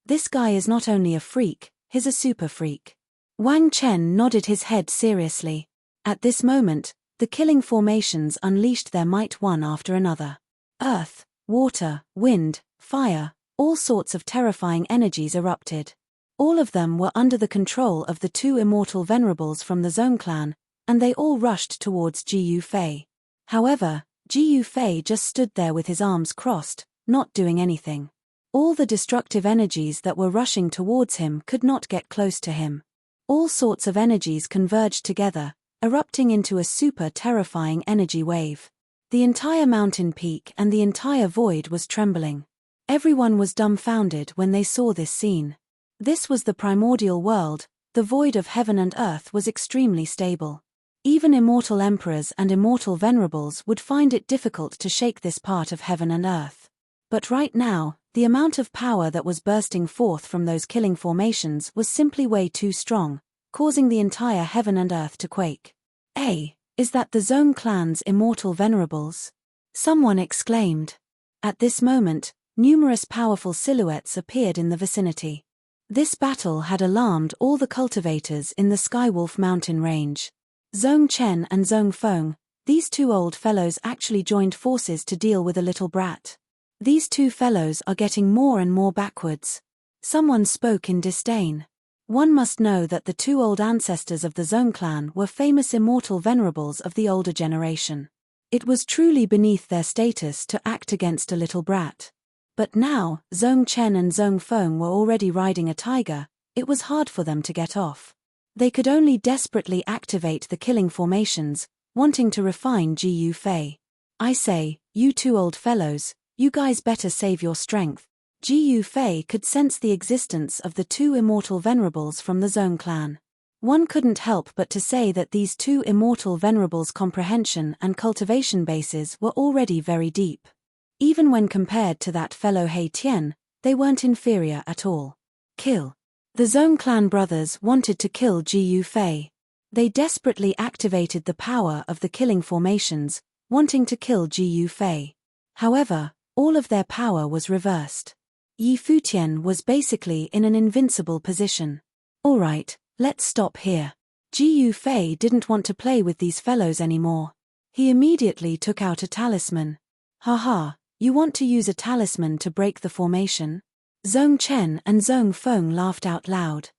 This guy is not only a freak, he's a super freak. Wang Chen nodded his head seriously. At this moment, the killing formations unleashed their might one after another. Earth, water, wind, fire, all sorts of terrifying energies erupted. All of them were under the control of the two immortal venerables from the Zhong clan, and they all rushed towards Ji Yufei. However, Ji Yufei just stood there with his arms crossed, not doing anything. All the destructive energies that were rushing towards him could not get close to him. All sorts of energies converged together, erupting into a super terrifying energy wave. The entire mountain peak and the entire void was trembling. Everyone was dumbfounded when they saw this scene. This was the primordial world. The void of heaven and earth was extremely stable. Even immortal emperors and immortal venerables would find it difficult to shake this part of heaven and earth. But right now, the amount of power that was bursting forth from those killing formations was simply way too strong, causing the entire heaven and earth to quake. Is that the Zhong clan's immortal venerables? Someone exclaimed. At this moment, numerous powerful silhouettes appeared in the vicinity. This battle had alarmed all the cultivators in the Skywolf mountain range. Zhong Chen and Zhong Feng, these two old fellows actually joined forces to deal with a little brat. These two fellows are getting more and more backwards. Someone spoke in disdain. One must know that the two old ancestors of the Zhong clan were famous immortal venerables of the older generation. It was truly beneath their status to act against a little brat. But now, Zhong Chen and Zhong Feng were already riding a tiger. It was hard for them to get off. They could only desperately activate the killing formations, wanting to refine Ji Yufei. I say, you two old fellows, you guys better save your strength. Ji Yufei could sense the existence of the two immortal venerables from the Zhong clan. One couldn't help but to say that these two immortal venerables' comprehension and cultivation bases were already very deep. Even when compared to that fellow He Tian, they weren't inferior at all. Kill. The Zhong clan brothers wanted to kill Ji Yufei. They desperately activated the power of the killing formations, wanting to kill Ji Yufei. However, all of their power was reversed. Yi Futian was basically in an invincible position. Alright, let's stop here. Ji Yufei didn't want to play with these fellows anymore. He immediately took out a talisman. Haha. You want to use a talisman to break the formation? Zhong Chen and Zhong Feng laughed out loud.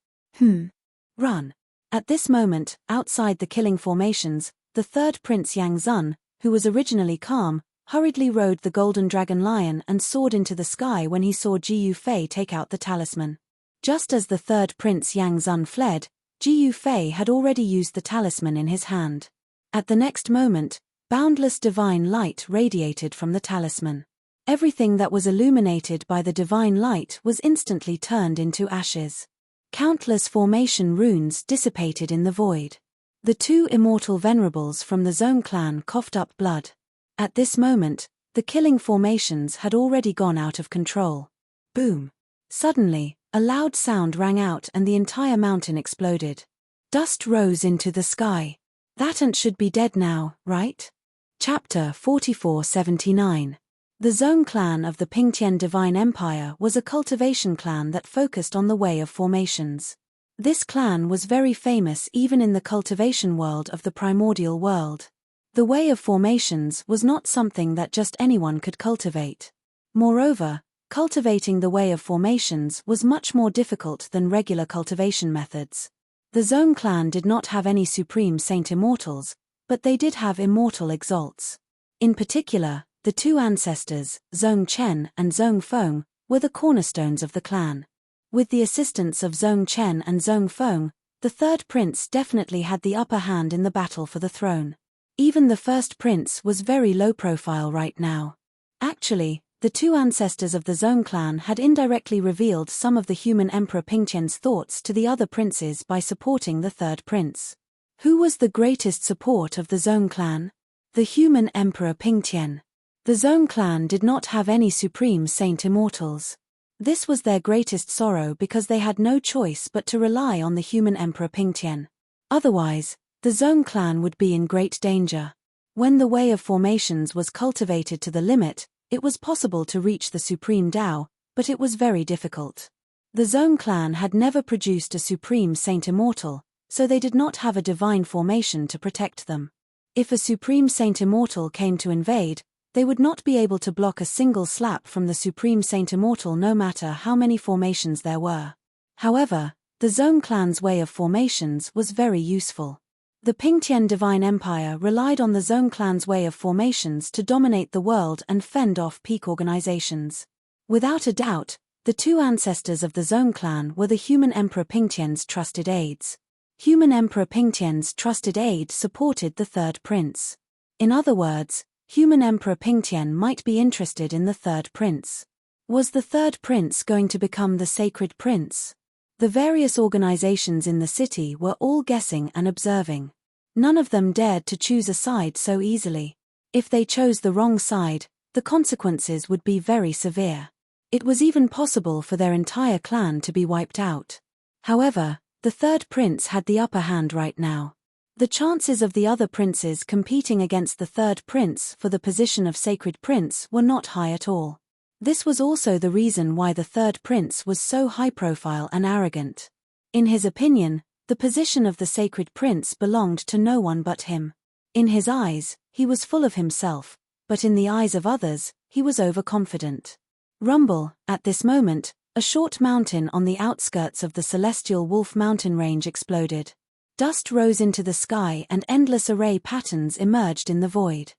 Run. At this moment, outside the killing formations, the third prince Yang Zun, who was originally calm, hurriedly rode the golden dragon lion and soared into the sky when he saw Ji Yufei take out the talisman. Just as the third prince Yang Zun fled, Ji Yufei had already used the talisman in his hand. At the next moment, boundless divine light radiated from the talisman. Everything that was illuminated by the divine light was instantly turned into ashes. Countless formation runes dissipated in the void. The two immortal venerables from the Zhong clan coughed up blood. At this moment, the killing formations had already gone out of control. Boom! Suddenly, a loud sound rang out and the entire mountain exploded. Dust rose into the sky. That ant should be dead now, right? Chapter 4479. The Zong clan of the Pingtian Divine Empire was a cultivation clan that focused on the way of formations. This clan was very famous even in the cultivation world of the primordial world. The way of formations was not something that just anyone could cultivate. Moreover, cultivating the way of formations was much more difficult than regular cultivation methods. The Zong clan did not have any supreme saint immortals, but they did have immortal exalts. In particular, the two ancestors, Zong Chen and Zong Feng, were the cornerstones of the clan. With the assistance of Zong Chen and Zong Feng, the third prince definitely had the upper hand in the battle for the throne. Even the first prince was very low profile right now. Actually, the two ancestors of the Zong clan had indirectly revealed some of the human Emperor Pingtian's thoughts to the other princes by supporting the third prince. Who was the greatest support of the Zong clan? The human Emperor Pingtian. The Zong clan did not have any supreme saint immortals. This was their greatest sorrow because they had no choice but to rely on the human Emperor Pingtian. Otherwise, the Zong clan would be in great danger. When the way of formations was cultivated to the limit, it was possible to reach the supreme Tao, but it was very difficult. The Zong clan had never produced a supreme saint immortal, so they did not have a divine formation to protect them. If a supreme saint immortal came to invade, they would not be able to block a single slap from the supreme saint immortal no matter how many formations there were. However, the Zong clan's way of formations was very useful. The Pingtian Divine Empire relied on the Zong clan's way of formations to dominate the world and fend off peak organizations. Without a doubt, the two ancestors of the Zong clan were the human Emperor Pingtian's trusted aides. Human Emperor Pingtian's trusted aide supported the third prince. In other words, human Emperor Pingtian might be interested in the third prince. Was the third prince going to become the sacred prince? The various organizations in the city were all guessing and observing. None of them dared to choose a side so easily. If they chose the wrong side, the consequences would be very severe. It was even possible for their entire clan to be wiped out. However, the third prince had the upper hand right now. The chances of the other princes competing against the third prince for the position of sacred prince were not high at all. This was also the reason why the third prince was so high-profile and arrogant. In his opinion, the position of the sacred prince belonged to no one but him. In his eyes, he was full of himself, but in the eyes of others, he was overconfident. Rumble, at this moment, a short mountain on the outskirts of the celestial Wolf mountain range exploded. Dust rose into the sky and endless array patterns emerged in the void.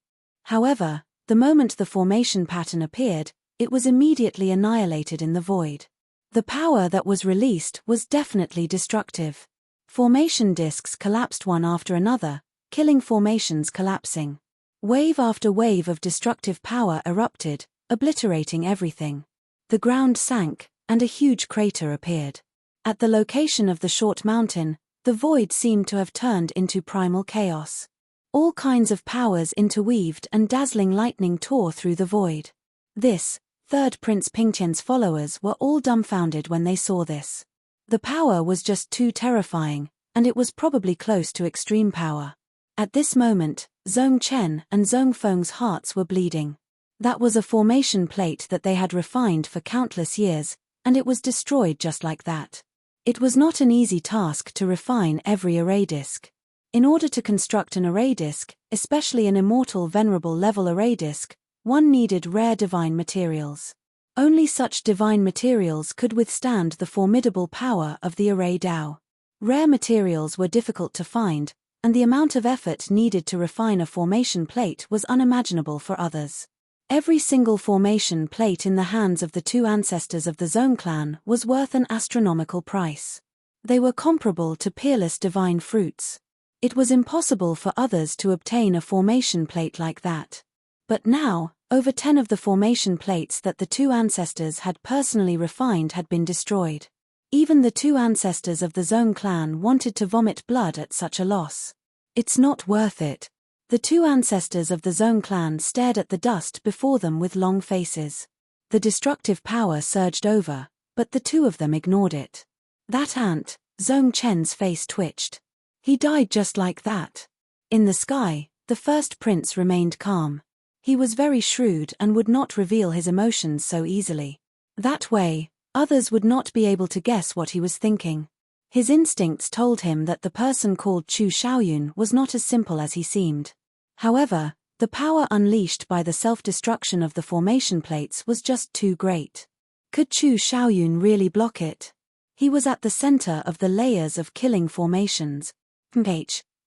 However, the moment the formation pattern appeared, it was immediately annihilated in the void. The power that was released was definitely destructive. Formation disks collapsed one after another, killing formations collapsing. Wave after wave of destructive power erupted, obliterating everything. The ground sank, and a huge crater appeared. At the location of the short mountain, the void seemed to have turned into primal chaos. All kinds of powers interweaved and dazzling lightning tore through the void. This, third Prince Pingtian's followers were all dumbfounded when they saw this. The power was just too terrifying, and it was probably close to extreme power. At this moment, Zong Chen and Zong Feng's hearts were bleeding. That was a formation plate that they had refined for countless years, and it was destroyed just like that. It was not an easy task to refine every array disk. In order to construct an array disk, especially an immortal venerable level array disk, one needed rare divine materials. Only such divine materials could withstand the formidable power of the array Tao. Rare materials were difficult to find, and the amount of effort needed to refine a formation plate was unimaginable for others. Every single formation plate in the hands of the two ancestors of the Zong clan was worth an astronomical price. They were comparable to peerless divine fruits. It was impossible for others to obtain a formation plate like that. But now, over 10 of the formation plates that the two ancestors had personally refined had been destroyed. Even the two ancestors of the Zong clan wanted to vomit blood at such a loss. It's not worth it. The two ancestors of the Zong clan stared at the dust before them with long faces. The destructive power surged over, but the two of them ignored it. That ant, Zong Chen's face twitched. He died just like that. In the sky, the first prince remained calm. He was very shrewd and would not reveal his emotions so easily. That way, others would not be able to guess what he was thinking. His instincts told him that the person called Chu Xiaoyun was not as simple as he seemed. However, the power unleashed by the self-destruction of the formation plates was just too great. Could Chu Xiaoyun really block it? He was at the center of the layers of killing formations.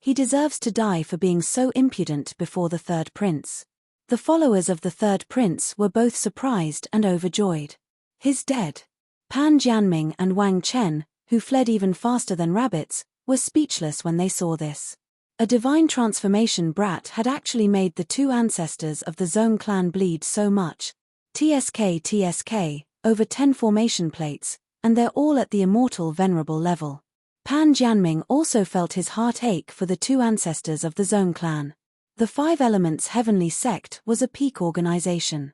He deserves to die for being so impudent before the third prince. The followers of the third prince were both surprised and overjoyed. He's dead. Pan Jianming and Wang Chen, who fled even faster than rabbits, were speechless when they saw this. A divine transformation brat had actually made the two ancestors of the Zhong clan bleed so much. TSK, over 10 formation plates, and they're all at the immortal venerable level. Pan Jianming also felt his heart ache for the two ancestors of the Zhong clan. The Five Elements Heavenly Sect was a peak organization.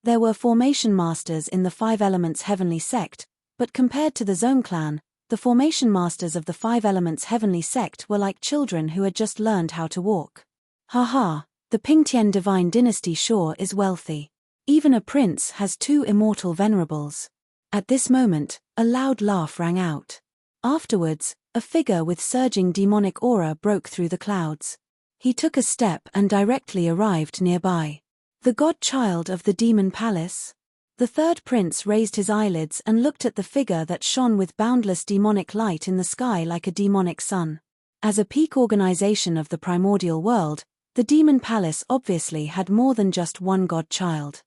There were formation masters in the Five Elements Heavenly Sect, but compared to the Zhong clan, the formation masters of the Five Elements Heavenly Sect were like children who had just learned how to walk. Haha, the Pingtian Divine Dynasty sure is wealthy. Even a prince has 2 immortal venerables. At this moment, a loud laugh rang out. Afterwards, a figure with surging demonic aura broke through the clouds. He took a step and directly arrived nearby. The godchild of the demon palace? The third prince raised his eyelids and looked at the figure that shone with boundless demonic light in the sky like a demonic sun. As a peak organization of the primordial world, the demon palace obviously had more than just one godchild.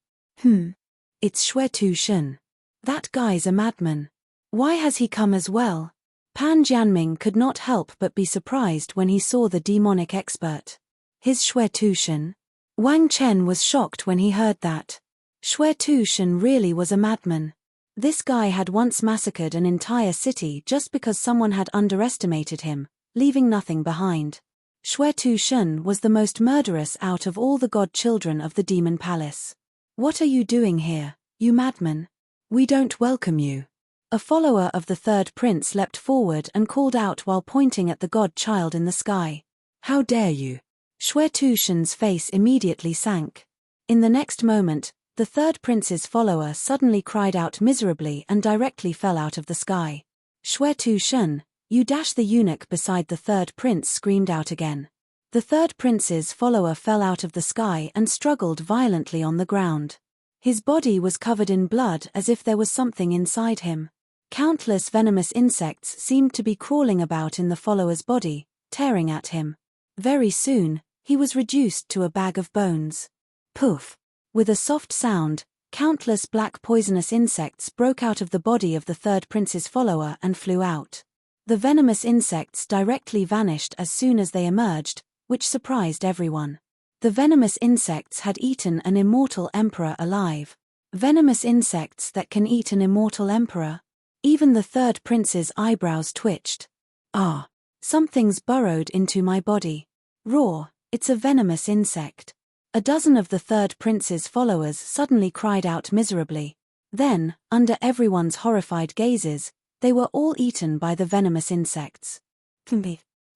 It's Xue Tu Shen. That guy's a madman. Why has he come as well? Pan Jianming could not help but be surprised when he saw the demonic expert. His Xue Tu Shen? Wang Chen was shocked when he heard that. Xue Tu Shen really was a madman. This guy had once massacred an entire city just because someone had underestimated him, leaving nothing behind. Xue Tu Shen was the most murderous out of all the godchildren of the demon palace. What are you doing here, you madman? We don't welcome you. A follower of the third prince leapt forward and called out while pointing at the godchild in the sky. How dare you? Xue Tu Shen's face immediately sank. In the next moment, the third prince's follower suddenly cried out miserably and directly fell out of the sky. Xue Tu Shen, you! The eunuch beside the third prince screamed out again. The third prince's follower fell out of the sky and struggled violently on the ground. His body was covered in blood as if there was something inside him. Countless venomous insects seemed to be crawling about in the follower's body, tearing at him. Very soon, he was reduced to a bag of bones. Poof! With a soft sound, countless black poisonous insects broke out of the body of the third prince's follower and flew out. The venomous insects directly vanished as soon as they emerged, which surprised everyone. The venomous insects had eaten an immortal emperor alive. Venomous insects that can eat an immortal emperor? Even the third prince's eyebrows twitched. Ah! Something's burrowed into my body. Roar, it's a venomous insect. A dozen of the third prince's followers suddenly cried out miserably. Then, under everyone's horrified gazes, they were all eaten by the venomous insects.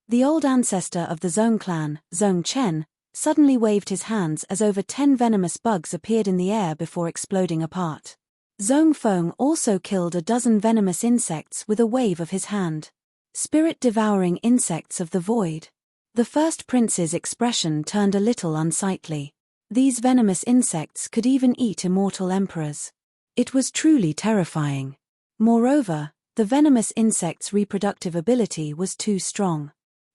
The old ancestor of the Zhong clan, Zhong Chen, suddenly waved his hands as over 10 venomous bugs appeared in the air before exploding apart. Zhong Feng also killed a dozen venomous insects with a wave of his hand. Spirit-devouring insects of the void. The first prince's expression turned a little unsightly. These venomous insects could even eat immortal emperors. It was truly terrifying. Moreover, the venomous insect's reproductive ability was too strong.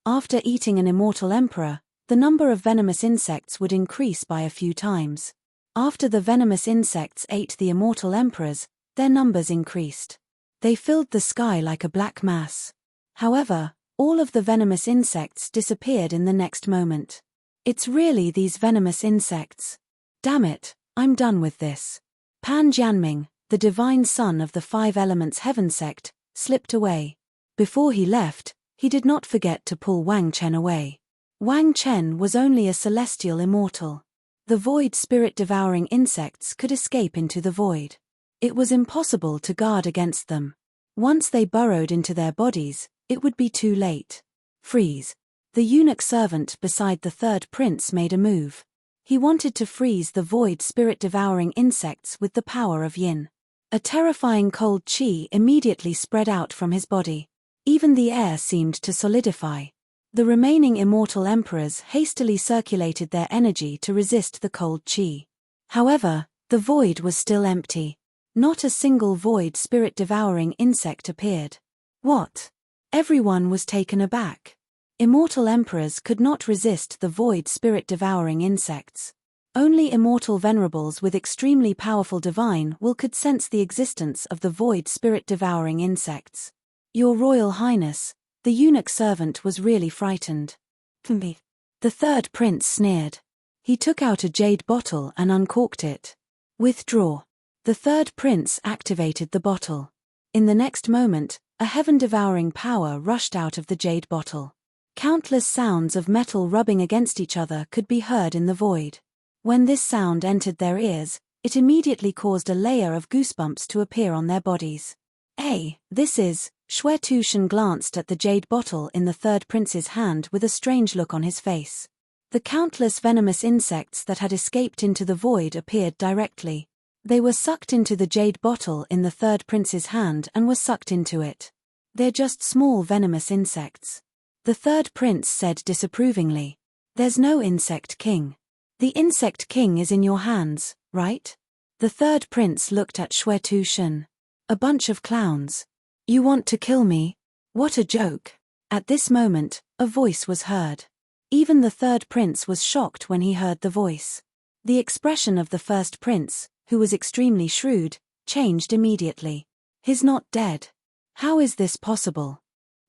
After eating an immortal emperor, the number of venomous insects would increase by a few times. After the venomous insects ate the immortal emperors, their numbers increased. They filled the sky like a black mass. However, all of the venomous insects disappeared in the next moment. It's really these venomous insects. Damn it, I'm done with this. Pan Jianming, the divine son of the Five Elements Heaven sect, slipped away. Before he left, he did not forget to pull Wang Chen away. Wang Chen was only a celestial immortal. The void spirit-devouring insects could escape into the void. It was impossible to guard against them. Once they burrowed into their bodies, it would be too late. Freeze. The eunuch servant beside the third prince made a move. He wanted to freeze the void spirit-devouring insects with the power of yin. A terrifying cold qi immediately spread out from his body. Even the air seemed to solidify. The remaining immortal emperors hastily circulated their energy to resist the cold qi. However, the void was still empty. Not a single void spirit-devouring insect appeared. What? Everyone was taken aback. Immortal emperors could not resist the void spirit-devouring insects. Only immortal venerables with extremely powerful divine will could sense the existence of the void spirit-devouring insects. Your Royal Highness, the eunuch servant was really frightened. The third prince sneered. He took out a jade bottle and uncorked it. Withdraw. The third prince activated the bottle. In the next moment, a heaven-devouring power rushed out of the jade bottle. Countless sounds of metal rubbing against each other could be heard in the void. When this sound entered their ears, it immediately caused a layer of goosebumps to appear on their bodies. This is... Xue Tushan glanced at the jade bottle in the third prince's hand with a strange look on his face. The countless venomous insects that had escaped into the void appeared directly. They were sucked into the jade bottle in the third prince's hand and were sucked into it. They're just small venomous insects. The third prince said disapprovingly. There's no insect king. The insect king is in your hands, right? The third prince looked at Xue Tushan. A bunch of clowns. You want to kill me? What a joke. At this moment, a voice was heard. Even the third prince was shocked when he heard the voice. The expression of the first prince, who was extremely shrewd, changed immediately. He's not dead. How is this possible?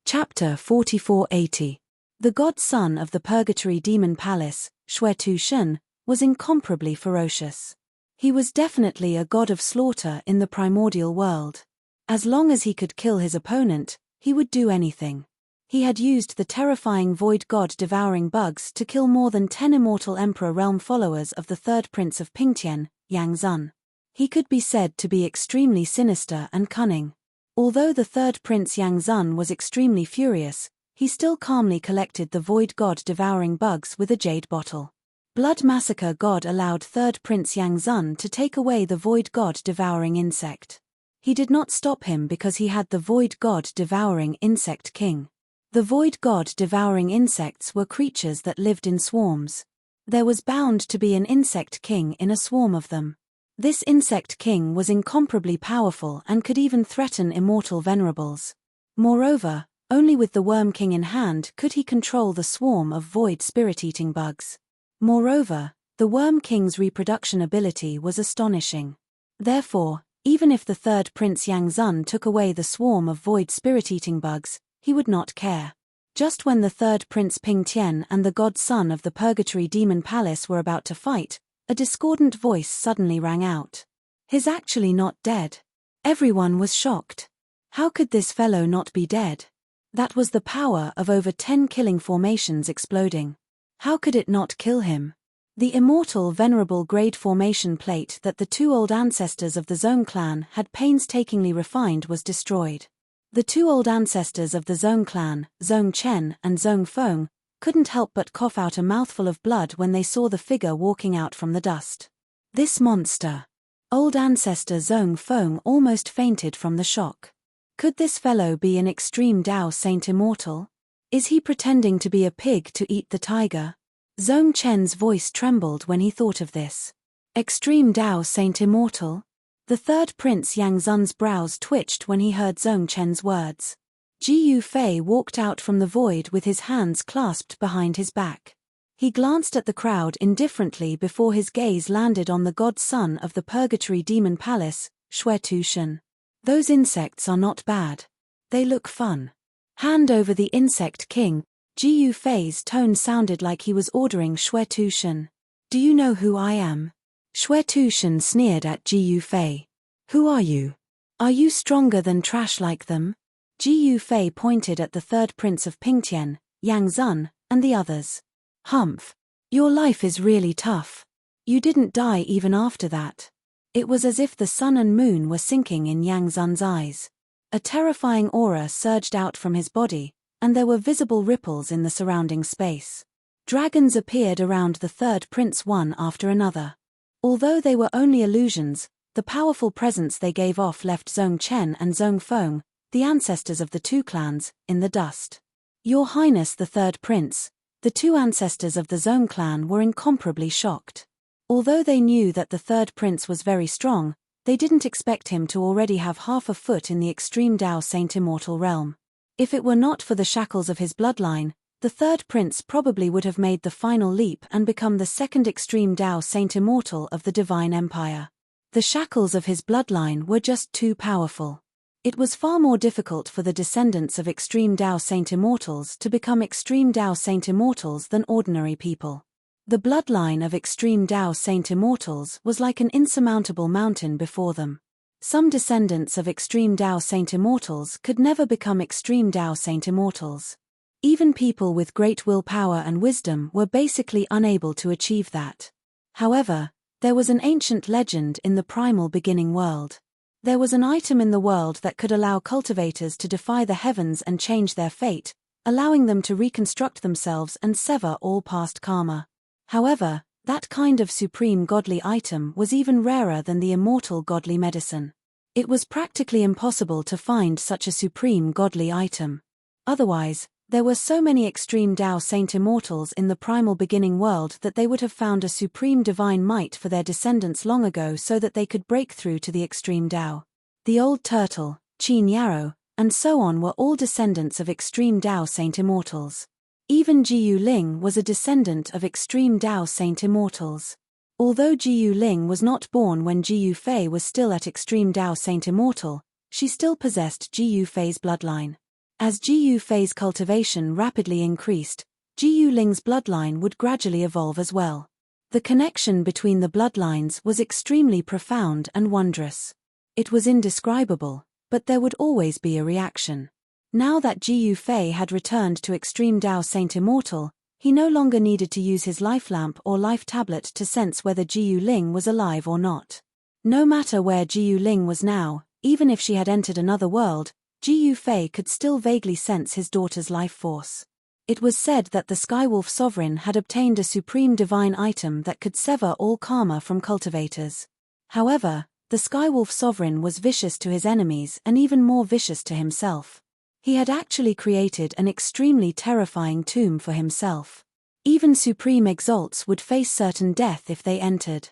Chapter 4480. The god-son of the Purgatory Demon Palace, Xue Tushan, was incomparably ferocious. He was definitely a god of slaughter in the primordial world. As long as he could kill his opponent, he would do anything. He had used the terrifying void god-devouring bugs to kill more than 10 immortal emperor realm followers of the third prince of Pingtian, Yang Zun. He could be said to be extremely sinister and cunning. Although the third prince Yang Zun was extremely furious, he still calmly collected the void god-devouring bugs with a jade bottle. Blood Massacre God allowed third prince Yang Zun to take away the void god-devouring insect. He did not stop him because he had the void god-devouring insect king. The void god-devouring insects were creatures that lived in swarms. There was bound to be an insect king in a swarm of them. This insect king was incomparably powerful and could even threaten immortal venerables. Moreover, only with the worm king in hand could he control the swarm of void spirit-eating bugs. Moreover, the worm king's reproduction ability was astonishing. Therefore, even if the third prince Yang Zun took away the swarm of void spirit-eating bugs, he would not care. Just when the third prince Pingtian and the god-son of the Purgatory Demon Palace were about to fight, a discordant voice suddenly rang out. He's actually not dead. Everyone was shocked. How could this fellow not be dead? That was the power of over 10 killing formations exploding. How could it not kill him? The immortal venerable grade formation plate that the two old ancestors of the Zong clan had painstakingly refined was destroyed. The two old ancestors of the Zong clan, Zong Chen and Zong Feng, couldn't help but cough out a mouthful of blood when they saw the figure walking out from the dust. This monster. Old ancestor Zong Feng almost fainted from the shock. Could this fellow be an extreme Dao Saint immortal? Is he pretending to be a pig to eat the tiger? Zong Chen's voice trembled when he thought of this. Extreme Dao Saint immortal? The third prince Yang Zun's brows twitched when he heard Zong Chen's words. Ji Yufei walked out from the void with his hands clasped behind his back. He glanced at the crowd indifferently before his gaze landed on the god-son of the Purgatory Demon Palace, Xue Tushan. Those insects are not bad. They look fun. Hand over the insect king. Ji Yufei's tone sounded like he was ordering Xue Tushan. Do you know who I am? Xue Tushan sneered at Ji Yufei. Who are you? Are you stronger than trash like them? Ji Yufei pointed at the third prince of Pingtian, Yang Zun, and the others. Humph. Your life is really tough. You didn't die even after that. It was as if the sun and moon were sinking in Yang Zun's eyes. A terrifying aura surged out from his body, and there were visible ripples in the surrounding space. Dragons appeared around the third prince one after another. Although they were only illusions, the powerful presence they gave off left Zhong Chen and Zhong Feng, the ancestors of the two clans, in the dust. Your Highness the third prince, the two ancestors of the Zhong clan were incomparably shocked. Although they knew that the third prince was very strong, they didn't expect him to already have half a foot in the extreme Dao Saint Immortal realm. If it were not for the shackles of his bloodline, the third prince probably would have made the final leap and become the second extreme Dao Saint Immortal of the Divine Empire. The shackles of his bloodline were just too powerful. It was far more difficult for the descendants of extreme Dao Saint Immortals to become extreme Dao Saint Immortals than ordinary people. The bloodline of extreme Dao Saint Immortals was like an insurmountable mountain before them. Some descendants of extreme Dao Saint Immortals could never become extreme Dao Saint Immortals. Even people with great willpower and wisdom were basically unable to achieve that. However, there was an ancient legend in the primal beginning world. There was an item in the world that could allow cultivators to defy the heavens and change their fate, allowing them to reconstruct themselves and sever all past karma. However, that kind of supreme godly item was even rarer than the immortal godly medicine. It was practically impossible to find such a supreme godly item. Otherwise, there were so many extreme Dao Saint Immortals in the primal beginning world that they would have found a supreme divine might for their descendants long ago so that they could break through to the extreme Dao. The Old Turtle, Qin Yarrow, and so on were all descendants of extreme Dao Saint Immortals. Even Jiyu Ling was a descendant of extreme Dao Saint Immortals. Although Jiyu Ling was not born when Jiyu Fei was still at extreme Dao Saint Immortal, she still possessed Jiyu Fei's bloodline. As Jiyu Fei's cultivation rapidly increased, Jiyu Ling's bloodline would gradually evolve as well. The connection between the bloodlines was extremely profound and wondrous. It was indescribable, but there would always be a reaction. Now that Jiyu Fei had returned to extreme Dao Saint Immortal, he no longer needed to use his life lamp or life tablet to sense whether Jiyu Ling was alive or not. No matter where Jiyu Ling was now, even if she had entered another world, Jiyu Fei could still vaguely sense his daughter's life force. It was said that the Skywolf Sovereign had obtained a supreme divine item that could sever all karma from cultivators. However, the Skywolf Sovereign was vicious to his enemies and even more vicious to himself. He had actually created an extremely terrifying tomb for himself. Even supreme exalts would face certain death if they entered.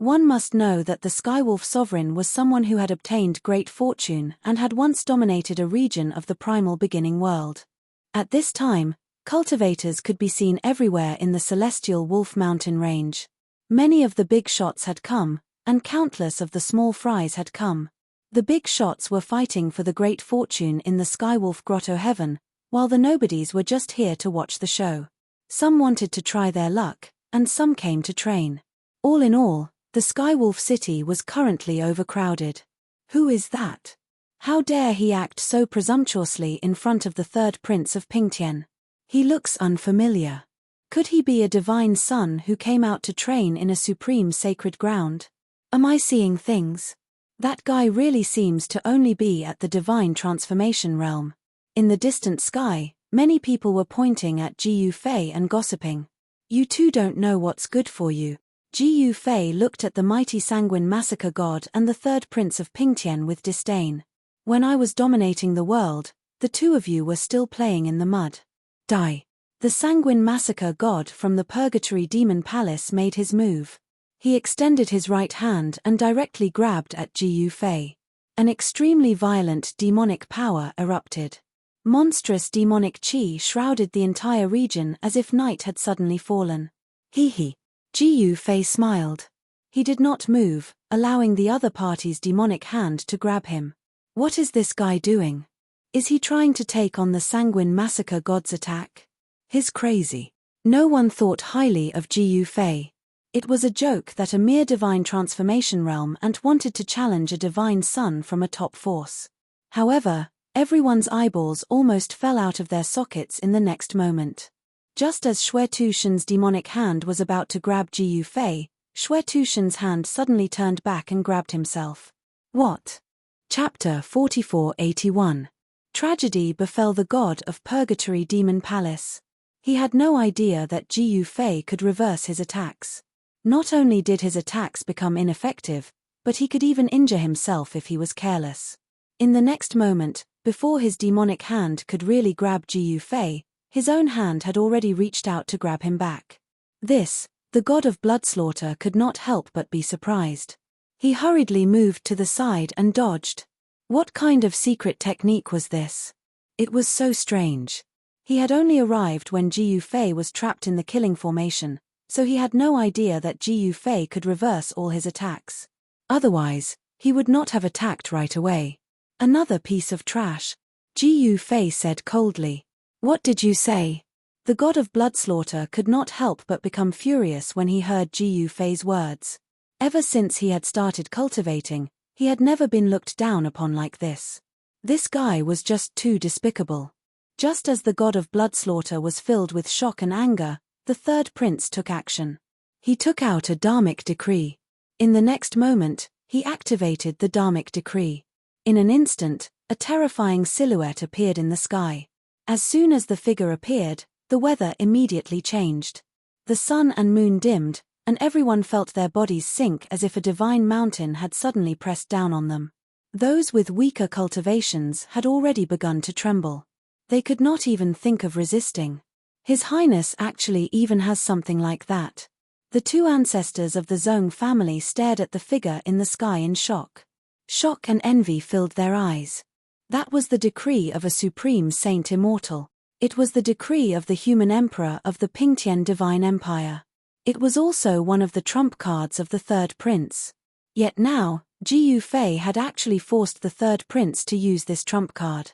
One must know that the Skywolf Sovereign was someone who had obtained great fortune and had once dominated a region of the primal beginning world. At this time, cultivators could be seen everywhere in the celestial Wolf Mountain range. Many of the big shots had come, and countless of the small fries had come. The big shots were fighting for the great fortune in the Skywolf Grotto Heaven, while the nobodies were just here to watch the show. Some wanted to try their luck, and some came to train. All in all, the Skywolf City was currently overcrowded. Who is that? How dare he act so presumptuously in front of the third prince of Pingtian? He looks unfamiliar. Could he be a divine son who came out to train in a supreme sacred ground? Am I seeing things? That guy really seems to only be at the divine transformation realm. In the distant sky, many people were pointing at Jiyu Fei and gossiping. You two don't know what's good for you. Jiyu Fei looked at the mighty sanguine massacre god and the third prince of Pingtian with disdain. When I was dominating the world, the two of you were still playing in the mud. Die. The sanguine massacre god from the Purgatory Demon Palace made his move. He extended his right hand and directly grabbed at Jiyu Fei. An extremely violent demonic power erupted. Monstrous demonic chi shrouded the entire region as if night had suddenly fallen. Hee. Jiyu Fei smiled. He did not move, allowing the other party's demonic hand to grab him. What is this guy doing? Is he trying to take on the sanguine massacre god's attack? He's crazy. No one thought highly of Jiyu Fei. It was a joke that a mere divine transformation realm and wanted to challenge a divine son from a top force. However, everyone's eyeballs almost fell out of their sockets in the next moment. Just as Xue Tushen's demonic hand was about to grab Jiyu Fei, Xue Tushen's hand suddenly turned back and grabbed himself. What? Chapter 4481. Tragedy befell the god of Purgatory Demon Palace. He had no idea that Ji Yufei could reverse his attacks. Not only did his attacks become ineffective, but he could even injure himself if he was careless. In the next moment, before his demonic hand could really grab Ji Yufei, his own hand had already reached out to grab him back. This, the god of bloodslaughter could not help but be surprised. He hurriedly moved to the side and dodged. What kind of secret technique was this? It was so strange. He had only arrived when Ji Yufei was trapped in the killing formation, so he had no idea that Ji Yufei could reverse all his attacks. Otherwise, he would not have attacked right away. Another piece of trash, Ji Yufei said coldly. What did you say? The god of bloodslaughter could not help but become furious when he heard Ji Yufei's words. Ever since he had started cultivating, he had never been looked down upon like this. This guy was just too despicable. Just as the god of bloodslaughter was filled with shock and anger, the third prince took action. He took out a dharmic decree. In the next moment, he activated the dharmic decree. In an instant, a terrifying silhouette appeared in the sky. As soon as the figure appeared, the weather immediately changed. The sun and moon dimmed, and everyone felt their bodies sink as if a divine mountain had suddenly pressed down on them. Those with weaker cultivations had already begun to tremble. They could not even think of resisting. His Highness actually even has something like that. The two ancestors of the Zhong family stared at the figure in the sky in shock. Shock and envy filled their eyes. That was the decree of a supreme saint immortal. It was the decree of the human emperor of the Pingtian divine empire. It was also one of the trump cards of the third prince. Yet now, Ji Yufei had actually forced the third prince to use this trump card.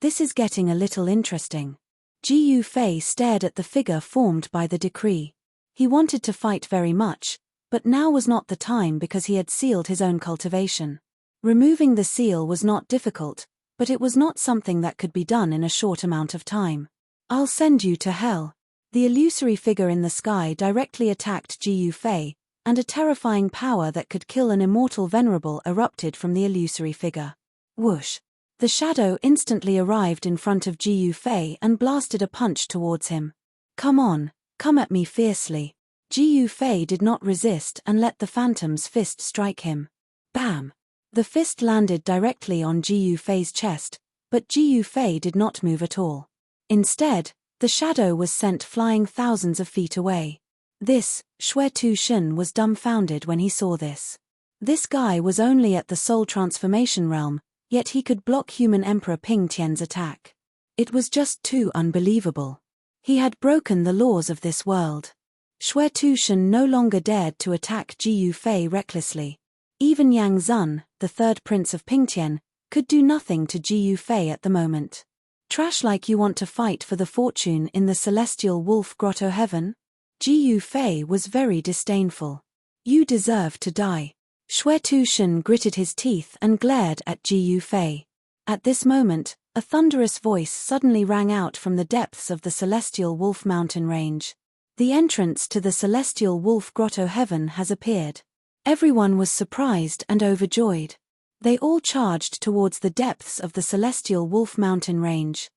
This is getting a little interesting. Ji Yufei stared at the figure formed by the decree. He wanted to fight very much, but now was not the time because he had sealed his own cultivation. Removing the seal was not difficult, but it was not something that could be done in a short amount of time. I'll send you to hell. The illusory figure in the sky directly attacked Ji Yufei, and a terrifying power that could kill an immortal venerable erupted from the illusory figure. Whoosh! The shadow instantly arrived in front of Ji Yufei and blasted a punch towards him. Come on, come at me fiercely. Ji Yufei did not resist and let the phantom's fist strike him. Bam! The fist landed directly on Ji Yufei's chest, but Ji Yufei did not move at all. Instead, the shadow was sent flying thousands of feet away. This, Xue Tushen was dumbfounded when he saw this. This guy was only at the soul transformation realm, yet he could block human Emperor Ping Tian's attack. It was just too unbelievable. He had broken the laws of this world. Xue Tushen no longer dared to attack Ji Yufei recklessly. Even Yang Zun, the third prince of Pingtian, could do nothing to Ji Yufei at the moment. Trash like you want to fight for the fortune in the celestial wolf grotto heaven? Ji Yufei was very disdainful. You deserve to die. Xue Tushen gritted his teeth and glared at Ji Yufei. At this moment, a thunderous voice suddenly rang out from the depths of the celestial wolf mountain range. The entrance to the celestial wolf grotto heaven has appeared. Everyone was surprised and overjoyed. They all charged towards the depths of the celestial wolf mountain range.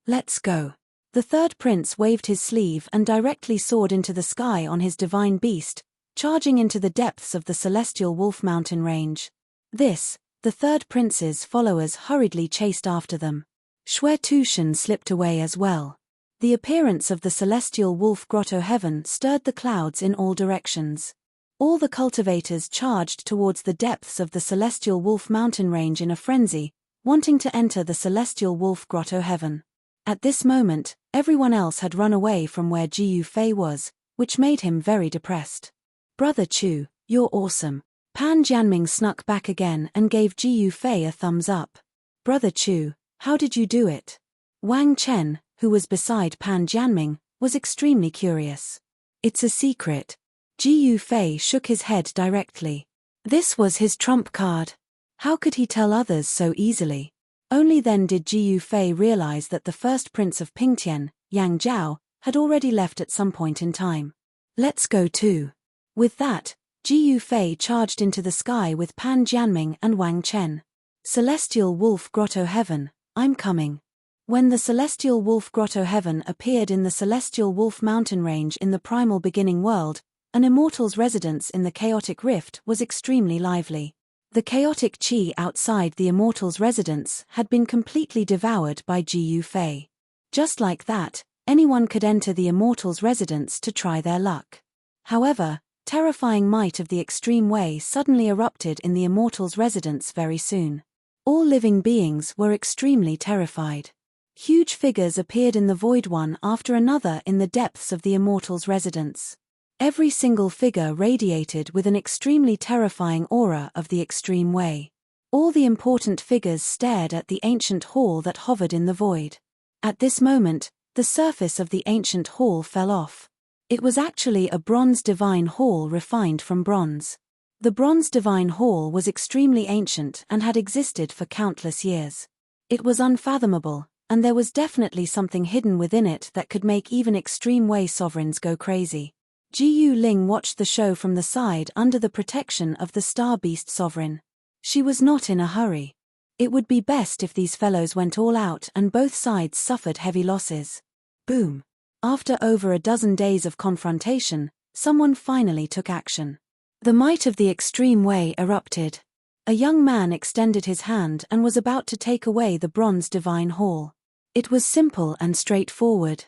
Let's go. The third prince waved his sleeve and directly soared into the sky on his divine beast, charging into the depths of the celestial wolf mountain range. This, the third prince's followers hurriedly chased after them. Xue Tushen slipped away as well. The appearance of the celestial wolf grotto heaven stirred the clouds in all directions. All the cultivators charged towards the depths of the celestial wolf mountain range in a frenzy, wanting to enter the celestial wolf grotto heaven. At this moment, everyone else had run away from where Ji Yufei was, which made him very depressed. Brother Chu, you're awesome. Pan Jianming snuck back again and gave Ji Yufei a thumbs up. Brother Chu, how did you do it? Wang Chen, who was beside Pan Jianming, was extremely curious. It's a secret. Ji Yufei shook his head directly. This was his trump card. How could he tell others so easily? Only then did Ji Yufei realize that the first prince of Pingtian, Yang Zhao, had already left at some point in time. Let's go too. With that, Ji Yufei charged into the sky with Pan Jianming and Wang Chen. Celestial Wolf Grotto Heaven, I'm coming. When the celestial wolf grotto heaven appeared in the celestial wolf mountain range in the primal beginning world, an immortal's residence in the chaotic rift was extremely lively. The chaotic chi outside the immortal's residence had been completely devoured by Gu Fei. Just like that, anyone could enter the immortal's residence to try their luck. However, terrifying might of the extreme way suddenly erupted in the immortal's residence very soon. All living beings were extremely terrified. Huge figures appeared in the void one after another in the depths of the immortal's residence. Every single figure radiated with an extremely terrifying aura of the extreme way. All the important figures stared at the ancient hall that hovered in the void. At this moment, the surface of the ancient hall fell off. It was actually a bronze divine hall refined from bronze. The bronze divine hall was extremely ancient and had existed for countless years. It was unfathomable, and there was definitely something hidden within it that could make even extreme way sovereigns go crazy. Jiyu Ling watched the show from the side under the protection of the Star Beast Sovereign. She was not in a hurry. It would be best if these fellows went all out and both sides suffered heavy losses. Boom. After over a dozen days of confrontation, someone finally took action. The might of the extreme way erupted. A young man extended his hand and was about to take away the bronze divine hall. It was simple and straightforward.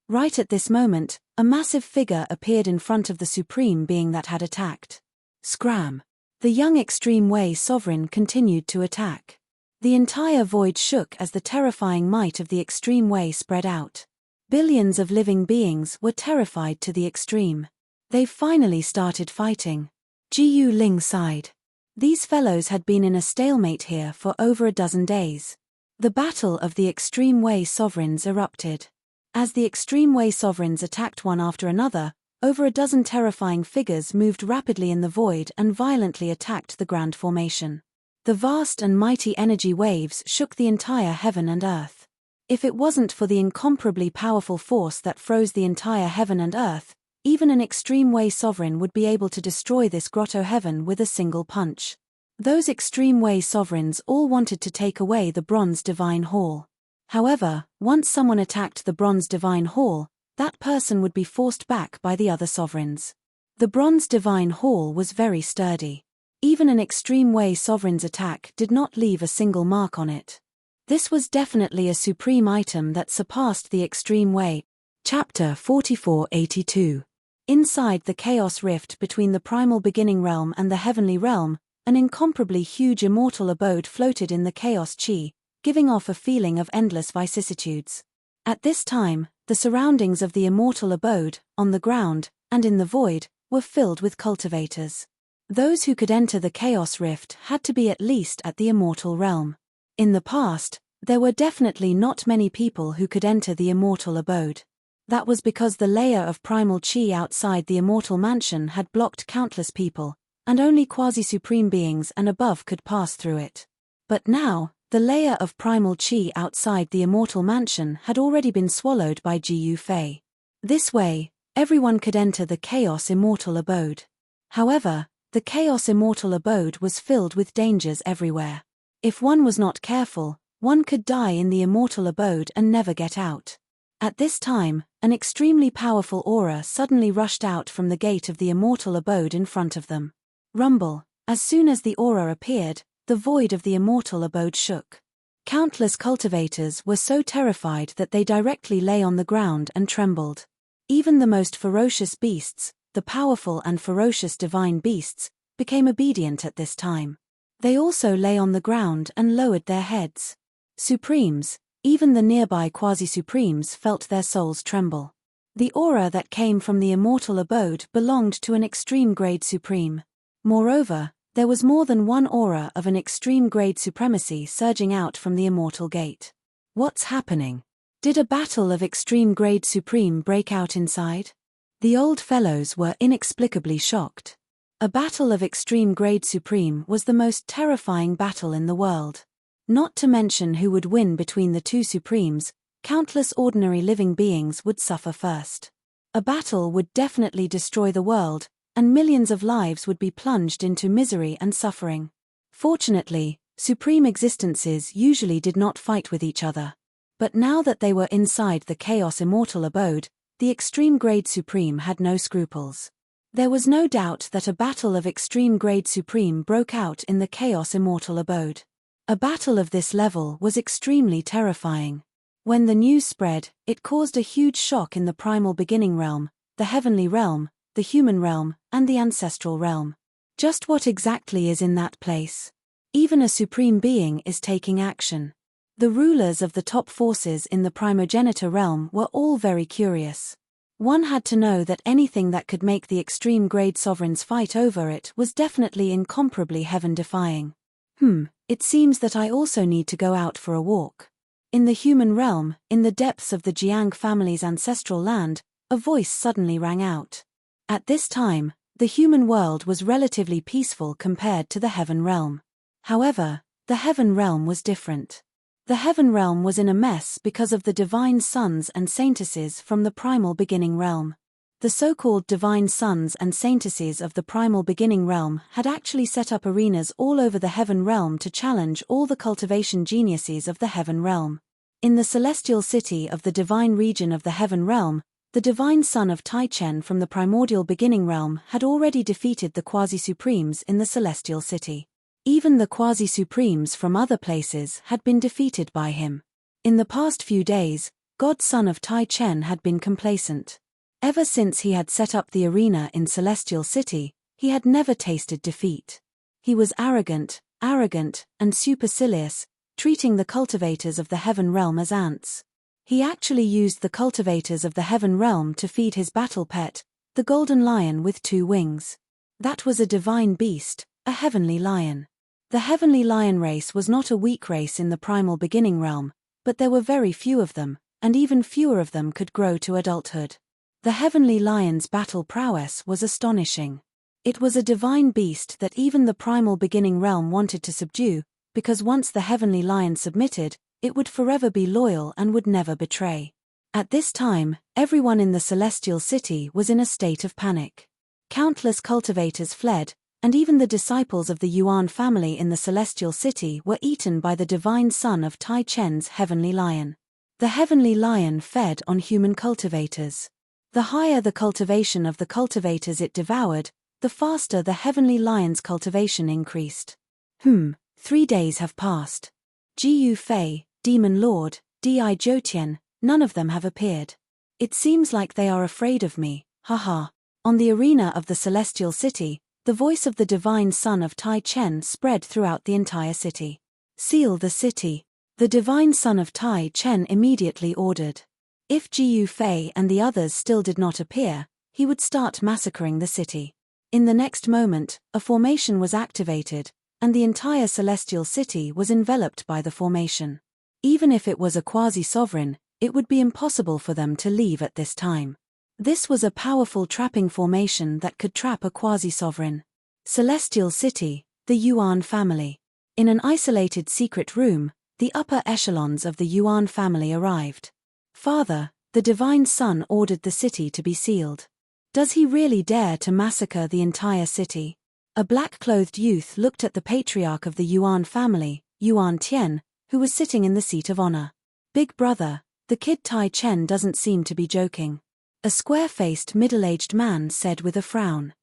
Right at this moment, a massive figure appeared in front of the supreme being that had attacked. Scram! The young extreme way sovereign continued to attack. The entire void shook as the terrifying might of the extreme way spread out. Billions of living beings were terrified to the extreme. They finally started fighting. Jiyu Ling sighed. These fellows had been in a stalemate here for over a dozen days. The battle of the extreme way sovereigns erupted. As the extreme way sovereigns attacked one after another, over a dozen terrifying figures moved rapidly in the void and violently attacked the grand formation. The vast and mighty energy waves shook the entire heaven and earth. If it wasn't for the incomparably powerful force that froze the entire heaven and earth, even an extreme way sovereign would be able to destroy this grotto heaven with a single punch. Those extreme way sovereigns all wanted to take away the bronze divine hall. However, once someone attacked the bronze divine hall, that person would be forced back by the other sovereigns. The bronze divine hall was very sturdy. Even an extreme way sovereign's attack did not leave a single mark on it. This was definitely a supreme item that surpassed the extreme way. Chapter 4482. Inside the chaos rift between the primal beginning realm and the heavenly realm, an incomparably huge immortal abode floated in the chaos chi, giving off a feeling of endless vicissitudes. At this time, the surroundings of the immortal abode, on the ground, and in the void, were filled with cultivators. Those who could enter the chaos rift had to be at least at the immortal realm. In the past, there were definitely not many people who could enter the immortal abode. That was because the layer of primal chi outside the immortal mansion had blocked countless people, and only quasi-supreme beings and above could pass through it. But now, the layer of primal chi outside the immortal mansion had already been swallowed by Gu Fei. This way, everyone could enter the chaos immortal abode. However, the chaos immortal abode was filled with dangers everywhere. If one was not careful, one could die in the immortal abode and never get out. At this time, an extremely powerful aura suddenly rushed out from the gate of the immortal abode in front of them. Rumble. As soon as the aura appeared, the void of the immortal abode shook. Countless cultivators were so terrified that they directly lay on the ground and trembled. Even the most ferocious beasts, the powerful and ferocious divine beasts, became obedient at this time. They also lay on the ground and lowered their heads. Supremes, even the nearby quasi-supremes, felt their souls tremble. The aura that came from the immortal abode belonged to an extreme grade supreme. Moreover, there was more than one aura of an extreme grade supremacy surging out from the immortal gate. What's happening? Did a battle of extreme grade supreme break out inside? The old fellows were inexplicably shocked. A battle of extreme grade supreme was the most terrifying battle in the world. Not to mention who would win between the two supremes, countless ordinary living beings would suffer first. A battle would definitely destroy the world, and millions of lives would be plunged into misery and suffering. Fortunately, Supreme existences usually did not fight with each other. But now that they were inside the Chaos Immortal abode, the Extreme Grade Supreme had no scruples. There was no doubt that a battle of Extreme Grade Supreme broke out in the Chaos Immortal abode. A battle of this level was extremely terrifying. When the news spread, it caused a huge shock in the Primal Beginning Realm, the Heavenly Realm, the Human Realm, and the Ancestral Realm. Just what exactly is in that place? Even a Supreme Being is taking action. The rulers of the top forces in the Primogenitor Realm were all very curious. One had to know that anything that could make the extreme grade sovereigns fight over it was definitely incomparably heaven-defying. It seems that I also need to go out for a walk. In the human realm, in the depths of the Jiang family's ancestral land, a voice suddenly rang out. At this time, the human world was relatively peaceful compared to the heaven realm. However, the heaven realm was different. The heaven realm was in a mess because of the divine sons and saintesses from the primal beginning realm. The so-called divine sons and saintesses of the primal beginning realm had actually set up arenas all over the heaven realm to challenge all the cultivation geniuses of the heaven realm. In the celestial city of the divine region of the heaven realm, the divine son of Tai-Chen from the primordial beginning realm had already defeated the quasi-supremes in the celestial city. Even the quasi-supremes from other places had been defeated by him. In the past few days, godson of Tai-Chen had been complacent. Ever since he had set up the arena in Celestial City, he had never tasted defeat. He was arrogant, and supercilious, treating the cultivators of the heaven realm as ants. He actually used the cultivators of the heaven realm to feed his battle pet, the golden lion with 2 wings. That was a divine beast, a heavenly lion. The heavenly lion race was not a weak race in the primal beginning realm, but there were very few of them, and even fewer of them could grow to adulthood. The heavenly lion's battle prowess was astonishing. It was a divine beast that even the primal beginning realm wanted to subdue, because once the heavenly lion submitted, it would forever be loyal and would never betray. At this time, everyone in the celestial city was in a state of panic. Countless cultivators fled, and even the disciples of the Yuan family in the celestial city were eaten by the divine son of Tai-Chen's heavenly lion. The heavenly lion fed on human cultivators. The higher the cultivation of the cultivators it devoured, the faster the heavenly lion's cultivation increased. 3 days have passed. Jiyu Fei, Demon Lord, Di Jotian, none of them have appeared. It seems like they are afraid of me, haha. On the arena of the celestial city, the voice of the divine son of Tai-Chen spread throughout the entire city. Seal the city. The divine son of Tai-Chen immediately ordered. If Jiyu Fei and the others still did not appear, he would start massacring the city. In the next moment, a formation was activated, and the entire celestial city was enveloped by the formation. Even if it was a quasi-sovereign, it would be impossible for them to leave at this time. This was a powerful trapping formation that could trap a quasi-sovereign. Celestial City, the Yuan family. In an isolated secret room, the upper echelons of the Yuan family arrived. Father, the divine son ordered the city to be sealed. Does he really dare to massacre the entire city? A black-clothed youth looked at the patriarch of the Yuan family, Yuan Tian, who was sitting in the seat of honor. Big brother, the kid Tai-Chen doesn't seem to be joking. A square-faced middle-aged man said with a frown.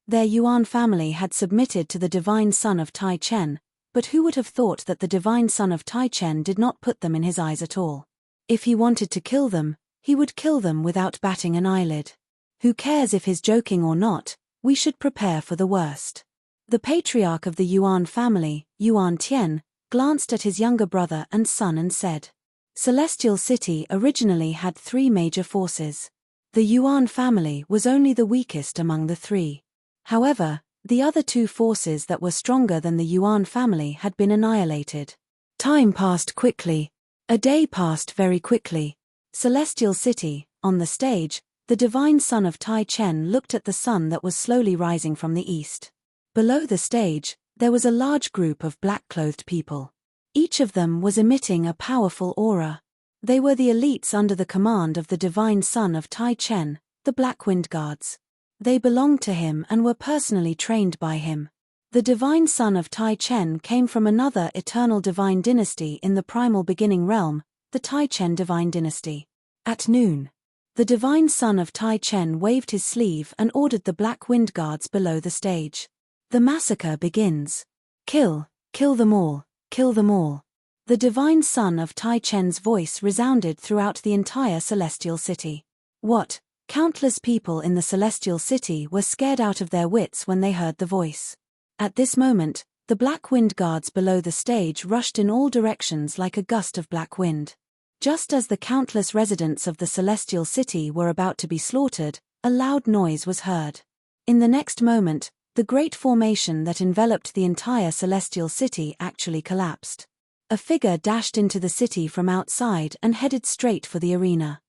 Their Yuan family had submitted to the divine son of Tai-Chen, but who would have thought that the divine son of Tai-Chen did not put them in his eyes at all? If he wanted to kill them, he would kill them without batting an eyelid. Who cares if he's joking or not? We should prepare for the worst. The patriarch of the Yuan family, Yuan Tian, glanced at his younger brother and son and said, Celestial City originally had 3 major forces. The Yuan family was only the weakest among the 3. However, the other 2 forces that were stronger than the Yuan family had been annihilated. Time passed quickly. A day passed very quickly. Celestial City, on the stage, the divine son of Tai-Chen looked at the sun that was slowly rising from the east. Below the stage, there was a large group of black-clothed people. Each of them was emitting a powerful aura. They were the elites under the command of the divine son of Tai-Chen, the Black Wind Guards. They belonged to him and were personally trained by him. The divine son of Tai Chen came from another eternal divine dynasty in the primal beginning realm, the Tai Chen divine dynasty. At noon, the divine son of Tai Chen waved his sleeve and ordered the black wind guards below the stage. The massacre begins. Kill, kill them all, kill them all. The divine son of Tai Chen's voice resounded throughout the entire celestial city. What? Countless people in the celestial city were scared out of their wits when they heard the voice. At this moment, the black wind guards below the stage rushed in all directions like a gust of black wind. Just as the countless residents of the celestial city were about to be slaughtered, a loud noise was heard. In the next moment, the great formation that enveloped the entire celestial city actually collapsed. A figure dashed into the city from outside and headed straight for the arena.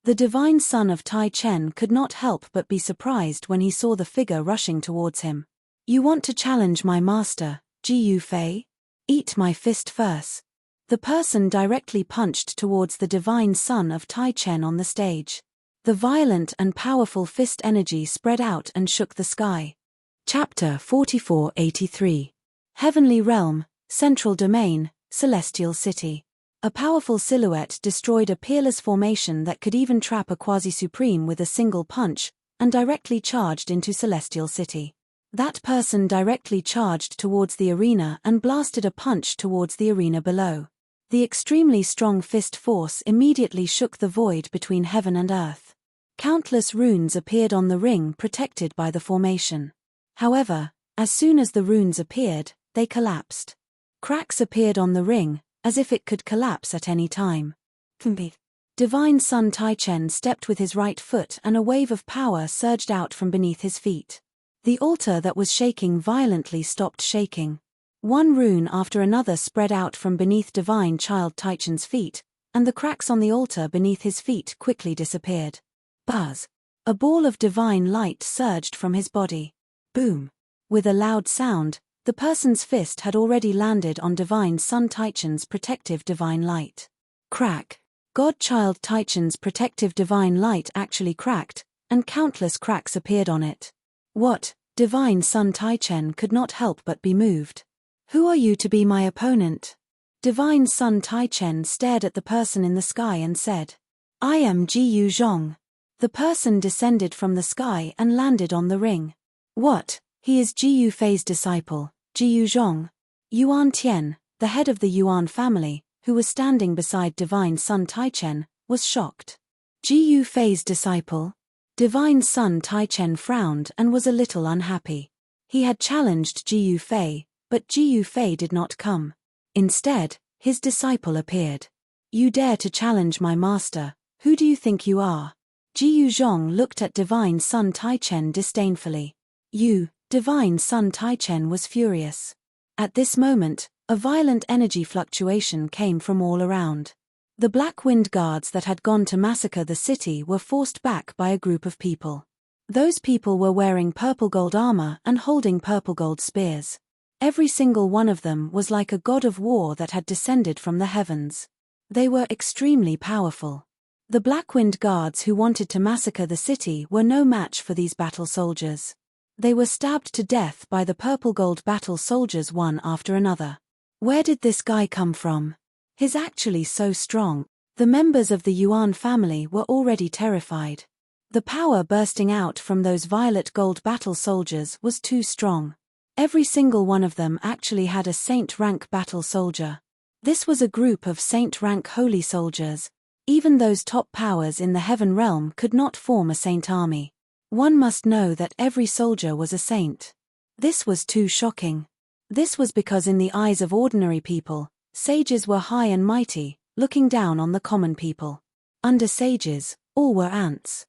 The divine son of Tai Chen could not help but be surprised when he saw the figure rushing towards him. You want to challenge my master, Ji Yu Fei? Eat my fist first. The person directly punched towards the divine son of Tai Chen on the stage. The violent and powerful fist energy spread out and shook the sky. Chapter 4483. Heavenly Realm, Central Domain, Celestial City. A powerful silhouette destroyed a peerless formation that could even trap a quasi-supreme with a single punch, and directly charged into Celestial City. That person directly charged towards the arena and blasted a punch towards the arena below. The extremely strong fist force immediately shook the void between heaven and earth. Countless runes appeared on the ring protected by the formation. However, as soon as the runes appeared, they collapsed. Cracks appeared on the ring, as if it could collapse at any time. Divine Son Tai Chen stepped with his right foot and a wave of power surged out from beneath his feet. The altar that was shaking violently stopped shaking. One rune after another spread out from beneath Divine Child Tai Chen's feet, and the cracks on the altar beneath his feet quickly disappeared. Buzz! A ball of divine light surged from his body. Boom! With a loud sound, the person's fist had already landed on Divine Son Tai Chen's protective divine light. Crack! Godchild Tai Chen's protective divine light actually cracked, and countless cracks appeared on it. What? Divine Son Tai Chen could not help but be moved. Who are you to be my opponent? Divine Son Tai Chen stared at the person in the sky and said, I am Ji Yu Zhong. The person descended from the sky and landed on the ring. What? He is Ji Yu Fei's disciple, Ji Yu Zhong. Yuan Tian, the head of the Yuan family, who was standing beside Divine Son Tai Chen, was shocked. Ji Yu Fei's disciple? Divine Son Tai Chen frowned and was a little unhappy. He had challenged Ji Yu Fei, but Ji Yu Fei did not come. Instead, his disciple appeared. You dare to challenge my master, who do you think you are? Ji Yu Zhong looked at Divine Son Tai Chen disdainfully. You, Divine Son Tai Chen was furious. At this moment, a violent energy fluctuation came from all around. The black wind guards that had gone to massacre the city were forced back by a group of people. Those people were wearing purple gold armor and holding purple gold spears. Every single one of them was like a god of war that had descended from the heavens. They were extremely powerful. The black wind guards who wanted to massacre the city were no match for these battle soldiers. They were stabbed to death by the purple gold battle soldiers one after another. Where did this guy come from? He's actually so strong. The members of the Yuan family were already terrified. The power bursting out from those violet gold battle soldiers was too strong. Every single one of them actually had a saint rank battle soldier. This was a group of saint rank holy soldiers. Even those top powers in the heaven realm could not form a saint army. One must know that every soldier was a saint. This was too shocking. This was because in the eyes of ordinary people, sages were high and mighty, looking down on the common people. Under sages, all were ants.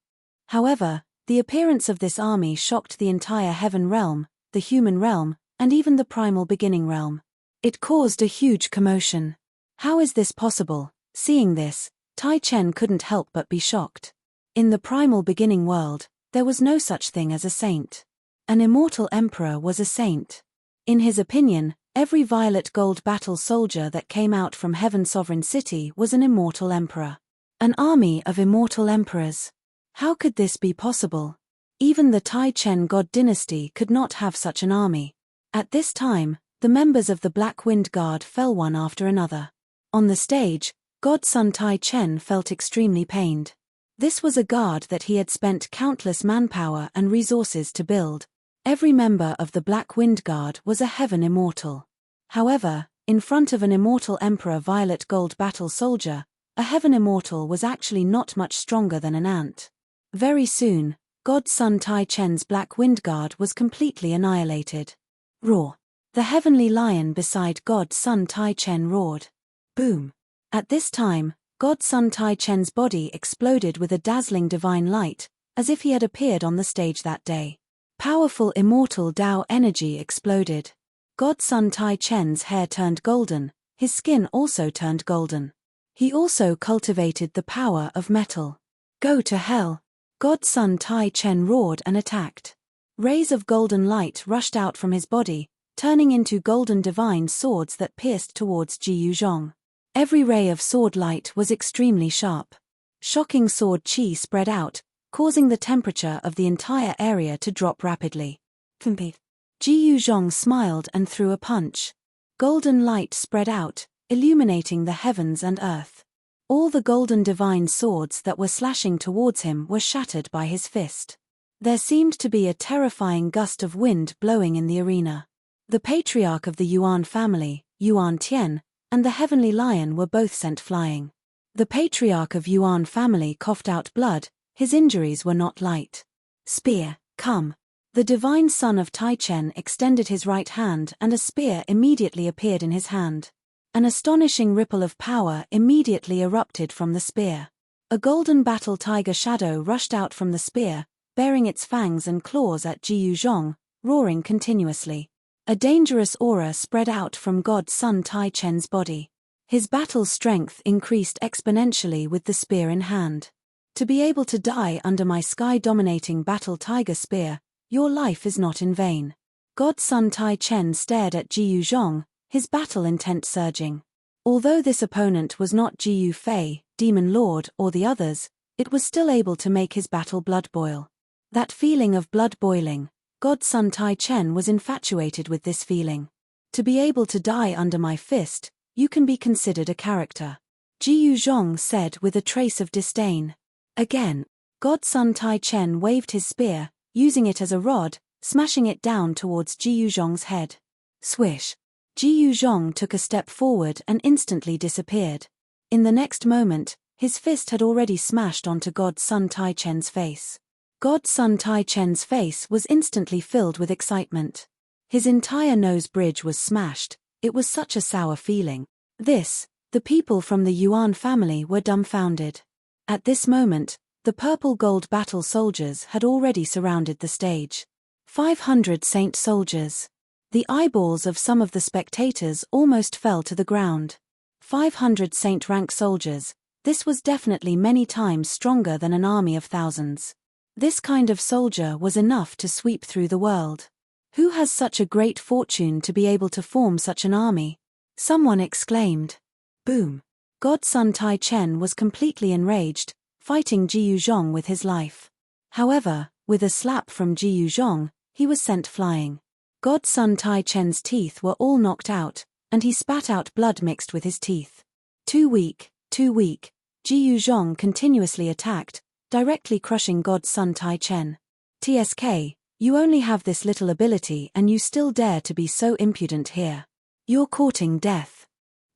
However, the appearance of this army shocked the entire heaven realm, the human realm, and even the primal beginning realm. It caused a huge commotion. How is this possible? Seeing this, Tai Chen couldn't help but be shocked. In the primal beginning world, there was no such thing as a saint. An immortal emperor was a saint. In his opinion, every violet gold battle soldier that came out from Heaven Sovereign City was an immortal emperor. An army of immortal emperors. How could this be possible? Even the Tai Chen God dynasty could not have such an army. At this time, the members of the Black Wind Guard fell one after another. On the stage, Godson Tai Chen felt extremely pained. This was a guard that he had spent countless manpower and resources to build. Every member of the Black Wind Guard was a heaven immortal. However, in front of an immortal Emperor Violet Gold battle soldier, a heaven immortal was actually not much stronger than an ant. Very soon, Godson Tai Chen's Black Wind Guard was completely annihilated. Roar! The heavenly lion beside Godson Tai Chen roared. Boom! At this time, Godson Tai Chen's body exploded with a dazzling divine light, as if he had appeared on the stage that day. Powerful immortal Tao energy exploded. Godson Tai Chen's hair turned golden, his skin also turned golden. He also cultivated the power of metal. Go to hell! Godson Tai Chen roared and attacked. Rays of golden light rushed out from his body, turning into golden divine swords that pierced towards Ji Yuzhong. Every ray of sword light was extremely sharp. Shocking sword chi spread out, causing the temperature of the entire area to drop rapidly. Ji Yuzhong smiled and threw a punch. Golden light spread out, illuminating the heavens and earth. All the golden divine swords that were slashing towards him were shattered by his fist. There seemed to be a terrifying gust of wind blowing in the arena. The patriarch of the Yuan family, Yuan Tian, and the heavenly lion were both sent flying. The patriarch of Yuan family coughed out blood, his injuries were not light. Spear, come! The divine son of Tai Chen extended his right hand and a spear immediately appeared in his hand. An astonishing ripple of power immediately erupted from the spear. A golden battle tiger shadow rushed out from the spear, bearing its fangs and claws at Ji Yuzhong, roaring continuously. A dangerous aura spread out from Godson Tai Chen's body. His battle strength increased exponentially with the spear in hand. To be able to die under my sky-dominating battle tiger spear, your life is not in vain. Godson Tai Chen stared at Ji Yuzhong, his battle intent surging. Although this opponent was not Ji Yufei, Demon Lord, or the others, it was still able to make his battle blood boil. That feeling of blood boiling, Godson Tai Chen was infatuated with this feeling. To be able to die under my fist, you can be considered a character. Ji Yuzhong said with a trace of disdain. Again, Godson Tai Chen waved his spear, using it as a rod, smashing it down towards Ji Yuzhong's head. Swish! Ji Yuzhong took a step forward and instantly disappeared. In the next moment, his fist had already smashed onto Godson Tai Chen's face. Godson Tai Chen's face was instantly filled with excitement. His entire nose bridge was smashed. It was such a sour feeling. The people from the Yuan family were dumbfounded. At this moment, the purple gold battle soldiers had already surrounded the stage. 500 saint soldiers. The eyeballs of some of the spectators almost fell to the ground. 500 saint rank soldiers, this was definitely many times stronger than an army of thousands. This kind of soldier was enough to sweep through the world. Who has such a great fortune to be able to form such an army? Someone exclaimed. Boom! Godson Tai Chen was completely enraged, fighting Ji Yuzhong with his life. However, with a slap from Ji Yuzhong, he was sent flying. Godson Tai Chen's teeth were all knocked out, and he spat out blood mixed with his teeth. Too weak, Ji Yuzhong continuously attacked, directly crushing Godson Tai Chen. TSK, you only have this little ability and you still dare to be so impudent here. You're courting death.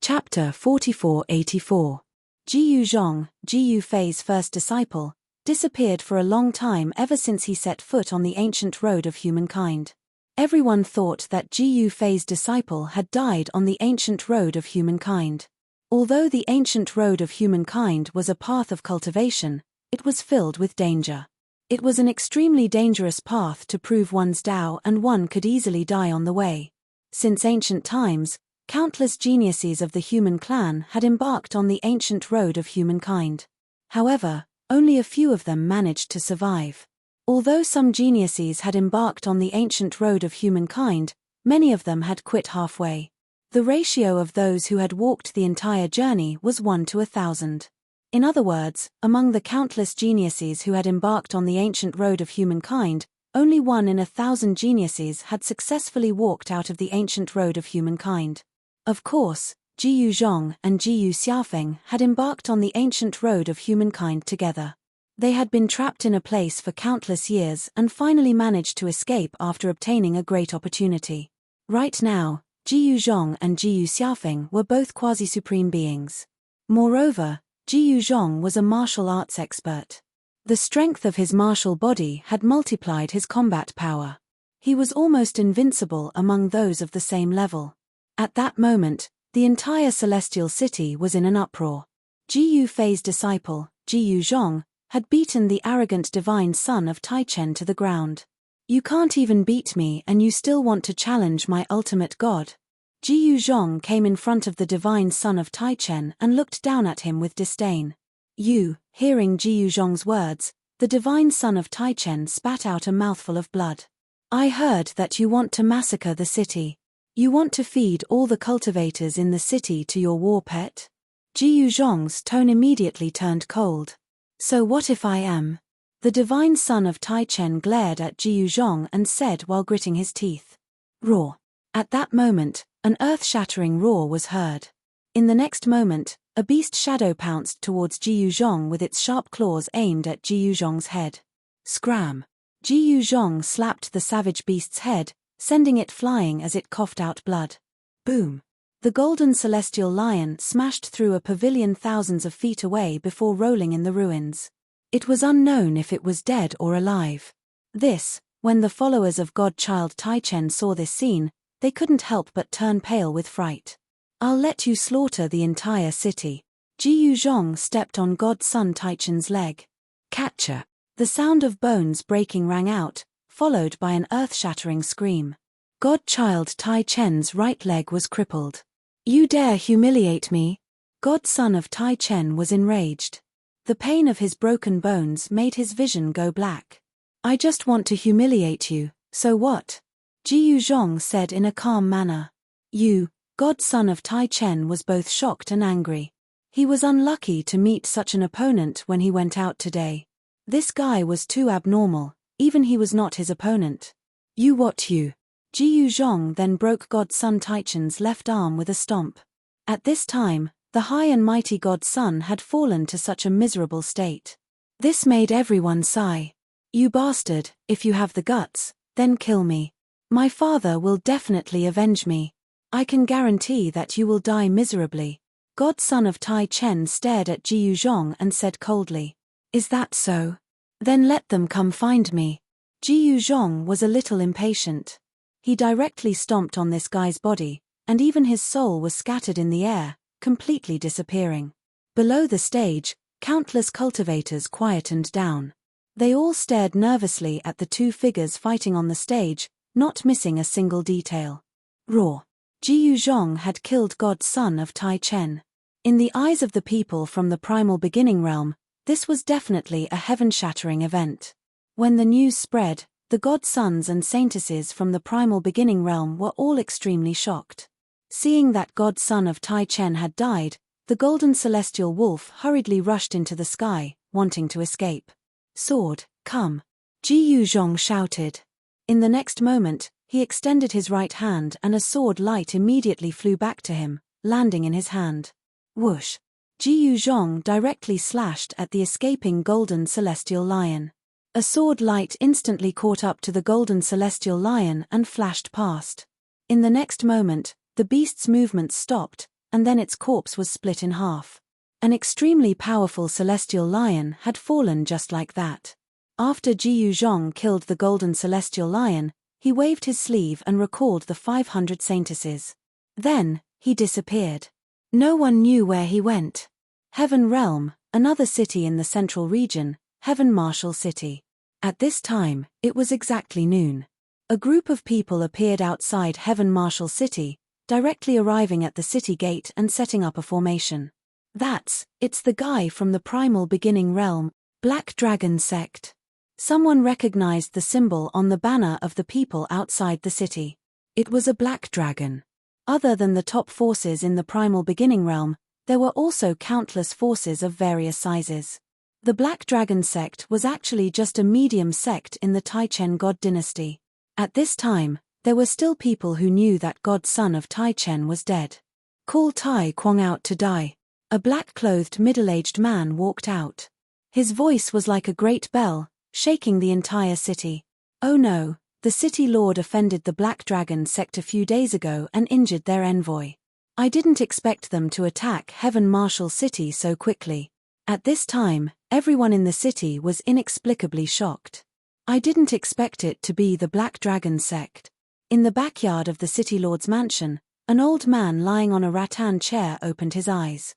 Chapter 4484. Ji Yuzhong, Ji Yufei's first disciple, disappeared for a long time ever since he set foot on the ancient road of humankind. Everyone thought that Ji Yufei's disciple had died on the ancient road of humankind. Although the ancient road of humankind was a path of cultivation, it was filled with danger. It was an extremely dangerous path to prove one's Tao, and one could easily die on the way. Since ancient times, countless geniuses of the human clan had embarked on the ancient road of humankind. However, only a few of them managed to survive. Although some geniuses had embarked on the ancient road of humankind, many of them had quit halfway. The ratio of those who had walked the entire journey was 1 to 1,000. In other words, among the countless geniuses who had embarked on the ancient road of humankind, Only 1 in 1,000 geniuses had successfully walked out of the ancient road of humankind. Of course, Jiyu Zhong and Jiyu Xiaofeng had embarked on the ancient road of humankind together. They had been trapped in a place for countless years and finally managed to escape after obtaining a great opportunity. Right now, Jiyu Zhong and Jiyu Xiaofeng were both quasi-supreme beings. Moreover, Jiyu Zhong was a martial arts expert. The strength of his martial body had multiplied his combat power. He was almost invincible among those of the same level. At that moment, the entire celestial city was in an uproar. Jiyu Fei's disciple, Jiyu Zhong, had beaten the arrogant divine son of Taichen to the ground. You can't even beat me and you still want to challenge my ultimate god. Jiyu Zhong came in front of the divine son of Taichen and looked down at him with disdain. Hearing Jiyu Zhong's words, the divine son of Taichen spat out a mouthful of blood. I heard that you want to massacre the city. You want to feed all the cultivators in the city to your war pet? Jiyu Zhong's tone immediately turned cold. So what if I am? The divine son of Taichen glared at Jiyu Zhong and said while gritting his teeth. Roar. At that moment, an earth-shattering roar was heard. In the next moment, a beast shadow pounced towards Jiyu Zhong with its sharp claws aimed at Jiyu Zhong's head. Scram! Jiyu Zhong slapped the savage beast's head, sending it flying as it coughed out blood. Boom! The golden celestial lion smashed through a pavilion thousands of feet away before rolling in the ruins. It was unknown if it was dead or alive. When the followers of God-child Taichen saw this scene, they couldn't help but turn pale with fright. I'll let you slaughter the entire city. Jiyu Zhong stepped on godson Taichen's leg. Catcher! The sound of bones breaking rang out, followed by an earth-shattering scream. Godchild Taichen's right leg was crippled. You dare humiliate me? Godson of Taichen was enraged. The pain of his broken bones made his vision go black. I just want to humiliate you, so what? Jiyu Zhong said in a calm manner. You, godson of Taichen, was both shocked and angry. He was unlucky to meet such an opponent when he went out today. This guy was too abnormal, even he was not his opponent. You what you? Jiyu Zhong then broke godson Taichen's left arm with a stomp. At this time, the high and mighty godson had fallen to such a miserable state. This made everyone sigh. You bastard, if you have the guts, then kill me. My father will definitely avenge me. I can guarantee that you will die miserably. Godson of Taichen stared at Jiyu Zhong and said coldly. Is that so? Then let them come find me. Jiyu Zhong was a little impatient. He directly stomped on this guy's body, and even his soul was scattered in the air, completely disappearing. Below the stage, countless cultivators quietened down. They all stared nervously at the two figures fighting on the stage, not missing a single detail. Roar! Jiyu Zhong had killed godson of Taichen. In the eyes of the people from the primal beginning realm, this was definitely a heaven-shattering event. When the news spread, the godsons and saintesses from the primal beginning realm were all extremely shocked. Seeing that godson of Taichen had died, the golden celestial wolf hurriedly rushed into the sky, wanting to escape. Sword, come! Jiyu Zhong shouted. In the next moment, he extended his right hand and a sword light immediately flew back to him, landing in his hand. Whoosh! Jiyu Zhong directly slashed at the escaping golden celestial lion. A sword light instantly caught up to the golden celestial lion and flashed past. In the next moment, the beast's movements stopped, and then its corpse was split in half. An extremely powerful celestial lion had fallen just like that. After Jiyu Zhong killed the golden celestial lion, he waved his sleeve and recalled the 500 saintesses. Then, he disappeared. No one knew where he went. Heaven Realm, another city in the central region, Heaven Martial City. At this time, it was exactly noon. A group of people appeared outside Heaven Martial City, directly arriving at the city gate and setting up a formation. It's the guy from the primal beginning realm, Black Dragon Sect. Someone recognized the symbol on the banner of the people outside the city. It was a black dragon. Other than the top forces in the primal beginning realm, there were also countless forces of various sizes. The Black Dragon sect was actually just a medium sect in the Tai-Chen God dynasty. At this time, there were still people who knew that God's son of Tai-Chen was dead. Call Tai Kwong out to die. A black-clothed middle-aged man walked out. His voice was like a great bell, shaking the entire city. Oh no, the city lord offended the Black Dragon sect a few days ago and injured their envoy. I didn't expect them to attack Heaven Marshal City so quickly. At this time, everyone in the city was inexplicably shocked. I didn't expect it to be the Black Dragon sect. In the backyard of the city lord's mansion, an old man lying on a rattan chair opened his eyes.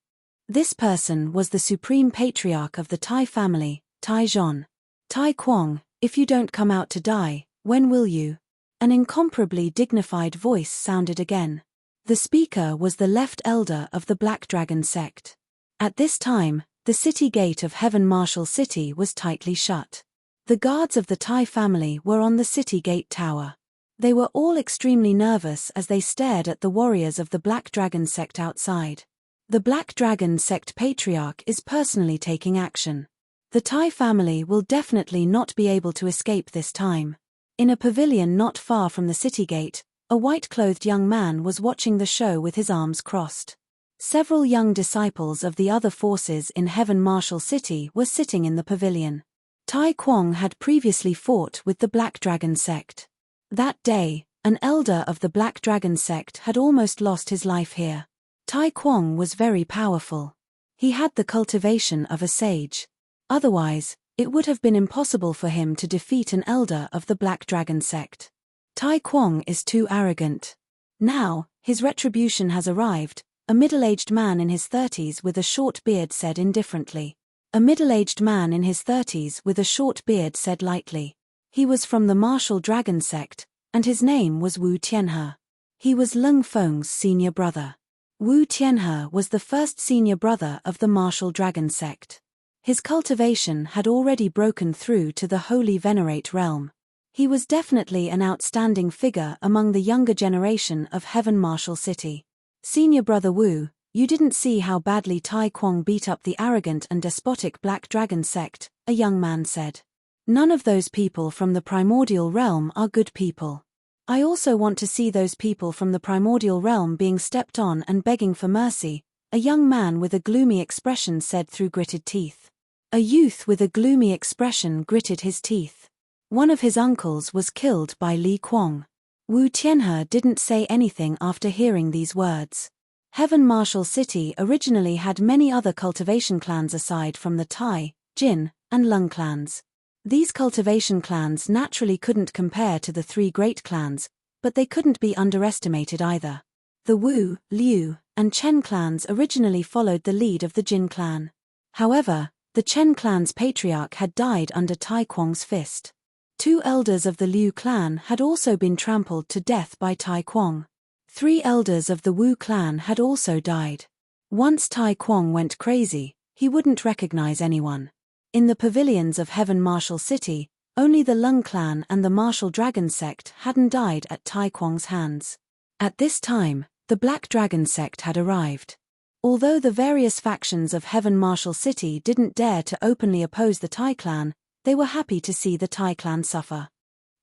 This person was the supreme patriarch of the Tai family, Tai Zhon. Tai Kwong, if you don't come out to die, when will you? An incomparably dignified voice sounded again. The speaker was the left elder of the Black Dragon sect. At this time, the city gate of Heaven Marshal City was tightly shut. The guards of the Tai family were on the city gate tower. They were all extremely nervous as they stared at the warriors of the Black Dragon sect outside. The Black Dragon sect patriarch is personally taking action. The Tai family will definitely not be able to escape this time. In a pavilion not far from the city gate, a white-clothed young man was watching the show with his arms crossed. Several young disciples of the other forces in Heaven Marshal City were sitting in the pavilion. Tai Kwong had previously fought with the Black Dragon sect. That day, an elder of the Black Dragon sect had almost lost his life here. Tai Kwong was very powerful. He had the cultivation of a sage. Otherwise, it would have been impossible for him to defeat an elder of the Black Dragon sect. Tai Kwong is too arrogant. Now, his retribution has arrived, a middle-aged man in his 30s with a short beard said indifferently. A middle-aged man in his 30s with a short beard said lightly. He was from the Martial Dragon sect, and his name was Wu Tianhe. He was Lung Feng's senior brother. Wu Tianhe was the first senior brother of the Martial Dragon sect. His cultivation had already broken through to the Holy Venerate realm. He was definitely an outstanding figure among the younger generation of Heaven Marshal City. Senior brother Wu, you didn't see how badly Tai Kwong beat up the arrogant and despotic Black Dragon sect, a young man said. None of those people from the primordial realm are good people. I also want to see those people from the primordial realm being stepped on and begging for mercy, a young man with a gloomy expression said through gritted teeth. A youth with a gloomy expression gritted his teeth. One of his uncles was killed by Li Kwong. Wu Tianhe didn't say anything after hearing these words. Heaven Marshal City originally had many other cultivation clans aside from the Tai, Jin, and Lung clans. These cultivation clans naturally couldn't compare to the three great clans, but they couldn't be underestimated either. The Wu, Liu, and Chen clans originally followed the lead of the Jin clan. However, the Chen clan's patriarch had died under Tai Kwong's fist. Two elders of the Liu clan had also been trampled to death by Tai Kwong. 3 elders of the Wu clan had also died. Once Tai Kwong went crazy, he wouldn't recognize anyone. In the pavilions of Heaven Marshal City, only the Lung clan and the Martial Dragon sect hadn't died at Tai Kwong's hands. At this time, the Black Dragon sect had arrived. Although the various factions of Heaven Marshal City didn't dare to openly oppose the Tai clan, they were happy to see the Tai clan suffer.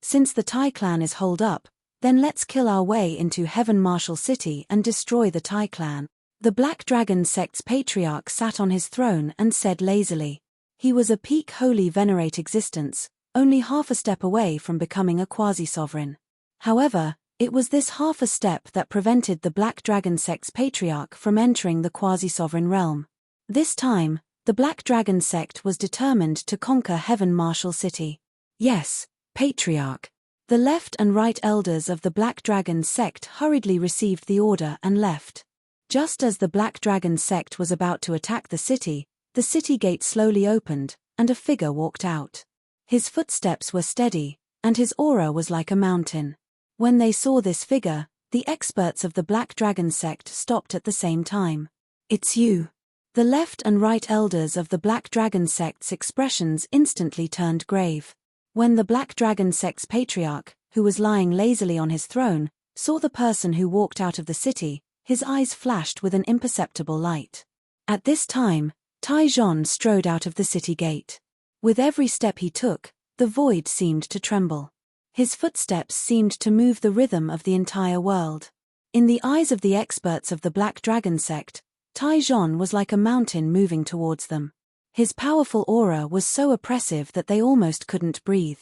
Since the Tai clan is holed up, then let's kill our way into Heaven Marshal City and destroy the Tai clan. The Black Dragon sect's patriarch sat on his throne and said lazily. He was a peak holy venerate existence, only half a step away from becoming a quasi-sovereign. However, it was this half a step that prevented the Black Dragon sect's patriarch from entering the quasi-sovereign realm. This time, the Black Dragon sect was determined to conquer Heaven Marshal City. Yes, patriarch. The left and right elders of the Black Dragon sect hurriedly received the order and left. Just as the Black Dragon sect was about to attack the city gate slowly opened, and a figure walked out. His footsteps were steady, and his aura was like a mountain. When they saw this figure, the experts of the Black Dragon sect stopped at the same time. It's you. The left and right elders of the Black Dragon sect's expressions instantly turned grave. When the Black Dragon sect's patriarch, who was lying lazily on his throne, saw the person who walked out of the city, his eyes flashed with an imperceptible light. At this time, Taijon strode out of the city gate. With every step he took, the void seemed to tremble. His footsteps seemed to move the rhythm of the entire world. In the eyes of the experts of the Black Dragon sect, Taijon was like a mountain moving towards them. His powerful aura was so oppressive that they almost couldn't breathe.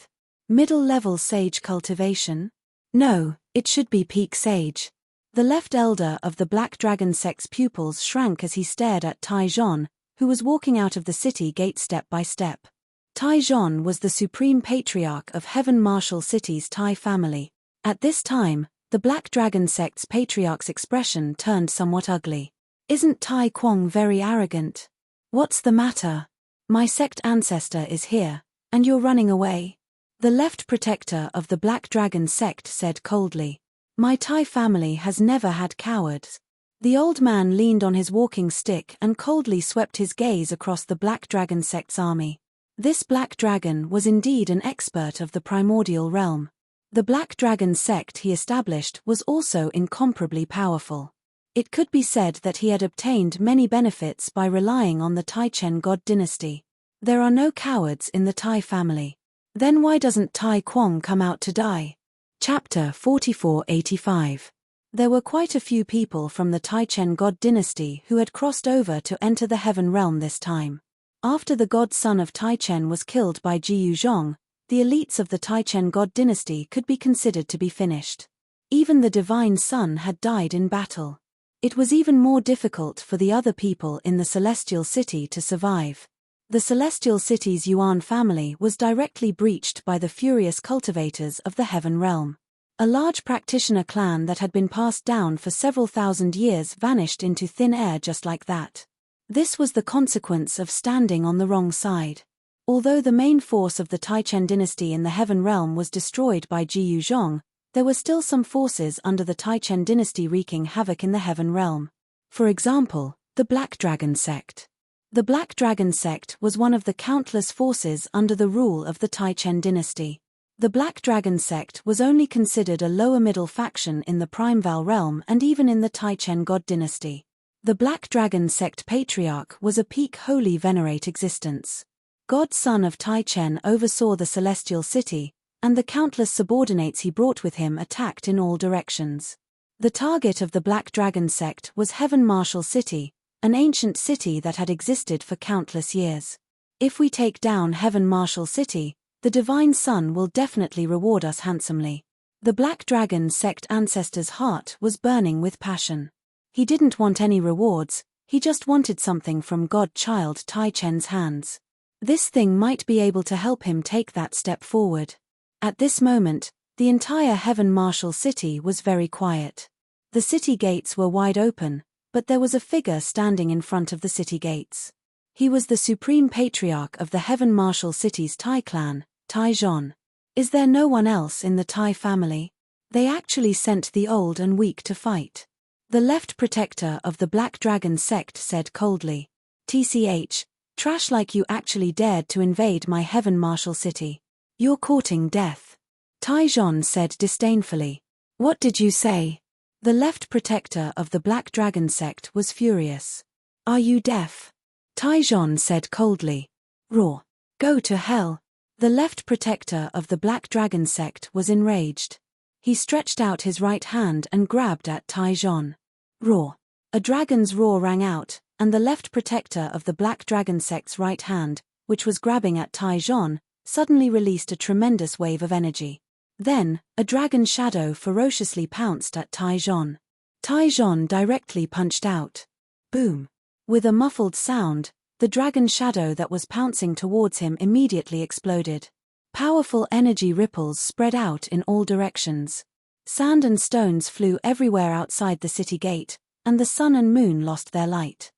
Middle-level sage cultivation? No, it should be peak sage. The left elder of the Black Dragon sect's pupils shrank as he stared at Taijon, who was walking out of the city gate step by step. Taijon was the supreme patriarch of Heaven Martial City's Tai family. At this time, the Black Dragon sect's patriarch's expression turned somewhat ugly. Isn't Tai Kwong very arrogant? What's the matter? My sect ancestor is here, and you're running away? The left protector of the Black Dragon sect said coldly. My Tai family has never had cowards. The old man leaned on his walking stick and coldly swept his gaze across the Black Dragon sect's army. This Black Dragon was indeed an expert of the primordial realm. The Black Dragon sect he established was also incomparably powerful. It could be said that he had obtained many benefits by relying on the Taichen god dynasty. There are no cowards in the Tai family. Then why doesn't Tai Kwong come out to die? Chapter 4485. There were quite a few people from the Taichen god dynasty who had crossed over to enter the heaven realm this time. After the godson of Taichen was killed by Jiyu Zhong, the elites of the Taichen god dynasty could be considered to be finished. Even the divine son had died in battle. It was even more difficult for the other people in the Celestial City to survive. The Celestial City's Yuan family was directly breached by the furious cultivators of the Heaven Realm. A large practitioner clan that had been passed down for several thousand years vanished into thin air just like that. This was the consequence of standing on the wrong side. Although the main force of the Taichen dynasty in the Heaven Realm was destroyed by Jiyu Zhong, there were still some forces under the Taichen dynasty wreaking havoc in the Heaven Realm. For example, the Black Dragon sect. The Black Dragon sect was one of the countless forces under the rule of the Taichen dynasty. The Black Dragon sect was only considered a lower middle faction in the Primeval realm and even in the Taichen god dynasty. The Black Dragon sect patriarch was a peak holy venerate existence. Godson of Taichen oversaw the Celestial City, and the countless subordinates he brought with him attacked in all directions. The target of the Black Dragon sect was Heaven Martial City, an ancient city that had existed for countless years. If we take down Heaven Martial City, the Divine Sun will definitely reward us handsomely. The Black Dragon sect ancestor's heart was burning with passion. He didn't want any rewards, he just wanted something from God-child Taichen's hands. This thing might be able to help him take that step forward. At this moment, the entire Heaven Martial City was very quiet. The city gates were wide open, but there was a figure standing in front of the city gates. He was the supreme patriarch of the Heaven Martial City's Tai clan, Taijon. Is there no one else in the Tai family? They actually sent the old and weak to fight. The left protector of the Black Dragon sect said coldly. TCH, trash like you actually dared to invade my Heaven Martial City. You're courting death. Taijon said disdainfully. What did you say? The left protector of the Black Dragon sect was furious. Are you deaf? Taijon said coldly. Raw. Go to hell. The left protector of the Black Dragon sect was enraged. He stretched out his right hand and grabbed at Taijon. Roar. A dragon's roar rang out, and the left protector of the Black Dragon sect's right hand, which was grabbing at Taijon, suddenly released a tremendous wave of energy. Then, a dragon shadow ferociously pounced at Taijon. Taijon directly punched out. Boom. With a muffled sound, the dragon shadow that was pouncing towards him immediately exploded. Powerful energy ripples spread out in all directions. Sand and stones flew everywhere outside the city gate, and the sun and moon lost their light.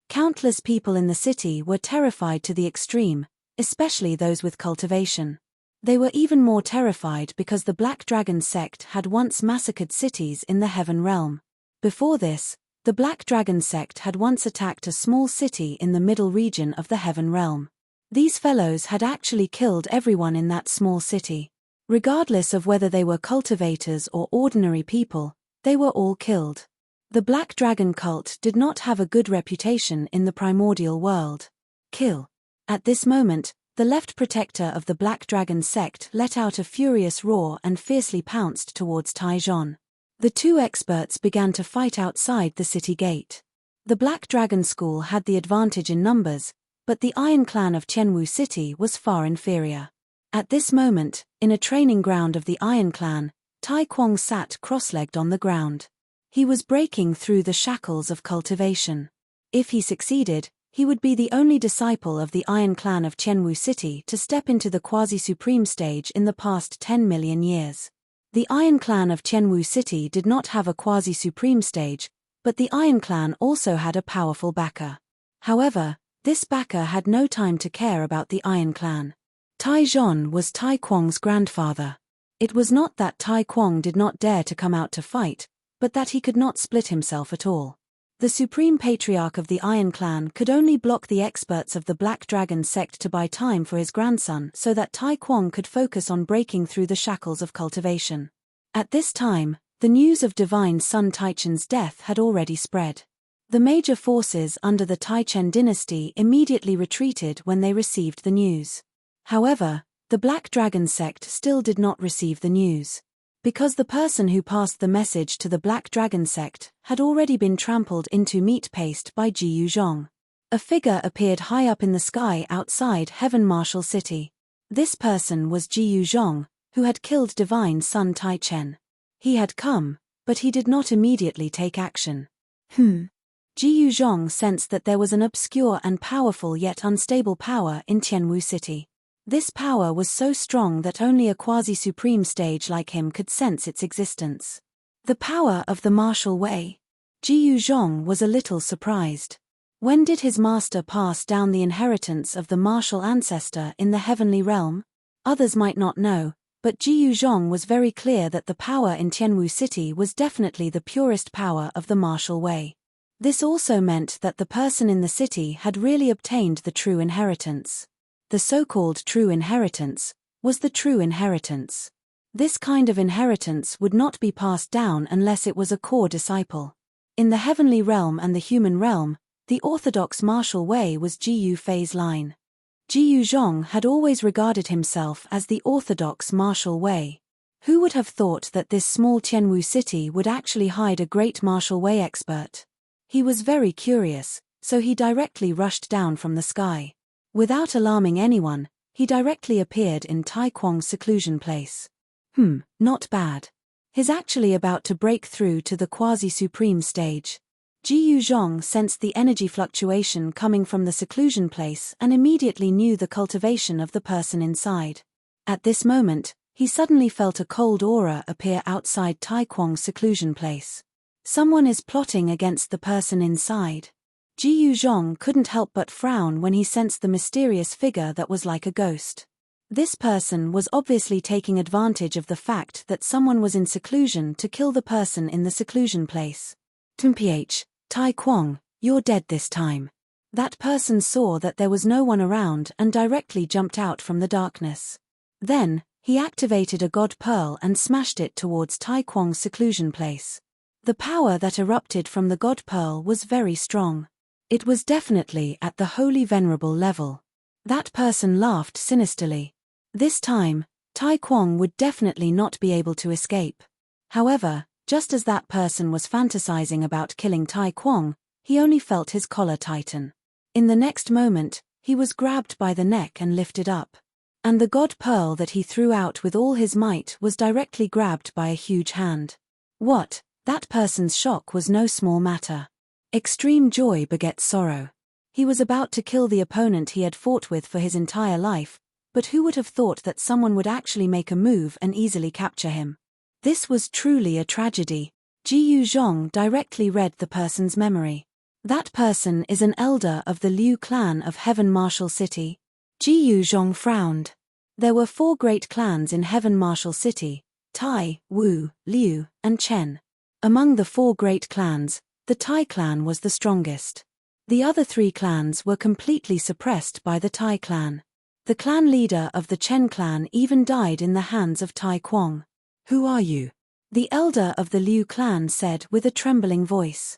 Countless people in the city were terrified to the extreme, especially those with cultivation. They were even more terrified because the Black Dragon sect had once massacred cities in the Heaven Realm. Before this, the Black Dragon sect had once attacked a small city in the middle region of the Heaven Realm. These fellows had actually killed everyone in that small city. Regardless of whether they were cultivators or ordinary people, they were all killed. The Black Dragon cult did not have a good reputation in the primordial world. Kill. At this moment, the left protector of the Black Dragon sect let out a furious roar and fiercely pounced towards Taizhong. The two experts began to fight outside the city gate. The Black Dragon School had the advantage in numbers, but the Iron Clan of Qianwu City was far inferior. At this moment, in a training ground of the Iron Clan, Tai Kuang sat cross-legged on the ground. He was breaking through the shackles of cultivation. If he succeeded, he would be the only disciple of the Iron Clan of Qianwu City to step into the quasi-supreme stage in the past 10 million years. The Iron Clan of Qianwu City did not have a quasi-supreme stage, but the Iron Clan also had a powerful backer. However, this backer had no time to care about the Iron Clan. Taizhong was Tai Kuang's grandfather. It was not that Tai Kuang did not dare to come out to fight, but that he could not split himself at all. The Supreme Patriarch of the Iron Clan could only block the experts of the Black Dragon sect to buy time for his grandson so that Tai Kuang could focus on breaking through the shackles of cultivation. At this time, the news of divine son Taichen's death had already spread. The major forces under the Taichen dynasty immediately retreated when they received the news. However, the Black Dragon sect still did not receive the news. Because the person who passed the message to the Black Dragon sect had already been trampled into meat paste by Ji Yuzhong. A figure appeared high up in the sky outside Heaven Martial City. This person was Ji Yuzhong, who had killed divine son Taichen. He had come, but he did not immediately take action. Ji Yuzhong sensed that there was an obscure and powerful yet unstable power in Qianwu City. This power was so strong that only a quasi-supreme stage like him could sense its existence. The power of the martial way. Ji Yuzhong was a little surprised. When did his master pass down the inheritance of the martial ancestor in the heavenly realm? Others might not know, but Ji Yuzhong was very clear that the power in Qianwu City was definitely the purest power of the martial way. This also meant that the person in the city had really obtained the true inheritance. The so-called true inheritance was the true inheritance. This kind of inheritance would not be passed down unless it was a core disciple. In the heavenly realm and the human realm, the orthodox martial way was Ji Yufei's line. Ji Yuzhong had always regarded himself as the orthodox martial way. Who would have thought that this small Qianwu city would actually hide a great martial way expert? He was very curious, so he directly rushed down from the sky. Without alarming anyone, he directly appeared in Tai Kuang's seclusion place. Not bad. He's actually about to break through to the quasi-supreme stage. Ji Yuzhong sensed the energy fluctuation coming from the seclusion place and immediately knew the cultivation of the person inside. At this moment, he suddenly felt a cold aura appear outside Tai Kuang's seclusion place. Someone is plotting against the person inside. Ji Yuzhong couldn't help but frown when he sensed the mysterious figure that was like a ghost. This person was obviously taking advantage of the fact that someone was in seclusion to kill the person in the seclusion place. "Mph, Tai Kuang, you're dead this time." That person saw that there was no one around and directly jumped out from the darkness. Then, he activated a God Pearl and smashed it towards Tai Kuang's seclusion place. The power that erupted from the God Pearl was very strong. It was definitely at the holy venerable level. That person laughed sinisterly. This time, Tai Kuang would definitely not be able to escape. However, just as that person was fantasizing about killing Tai Kuang, he only felt his collar tighten. In the next moment, he was grabbed by the neck and lifted up. And the God Pearl that he threw out with all his might was directly grabbed by a huge hand. What? That person's shock was no small matter. Extreme joy begets sorrow. He was about to kill the opponent he had fought with for his entire life, but who would have thought that someone would actually make a move and easily capture him? This was truly a tragedy. Ji Yuzhong directly read the person's memory. That person is an elder of the Liu clan of Heaven Martial City. Ji Yuzhong frowned. There were 4 great clans in Heaven Martial City: Tai, Wu, Liu, and Chen. Among the 4 great clans, the Tai clan was the strongest. The other 3 clans were completely suppressed by the Tai clan. The clan leader of the Chen clan even died in the hands of Tai Kuang. "Who are you?" the elder of the Liu clan said with a trembling voice.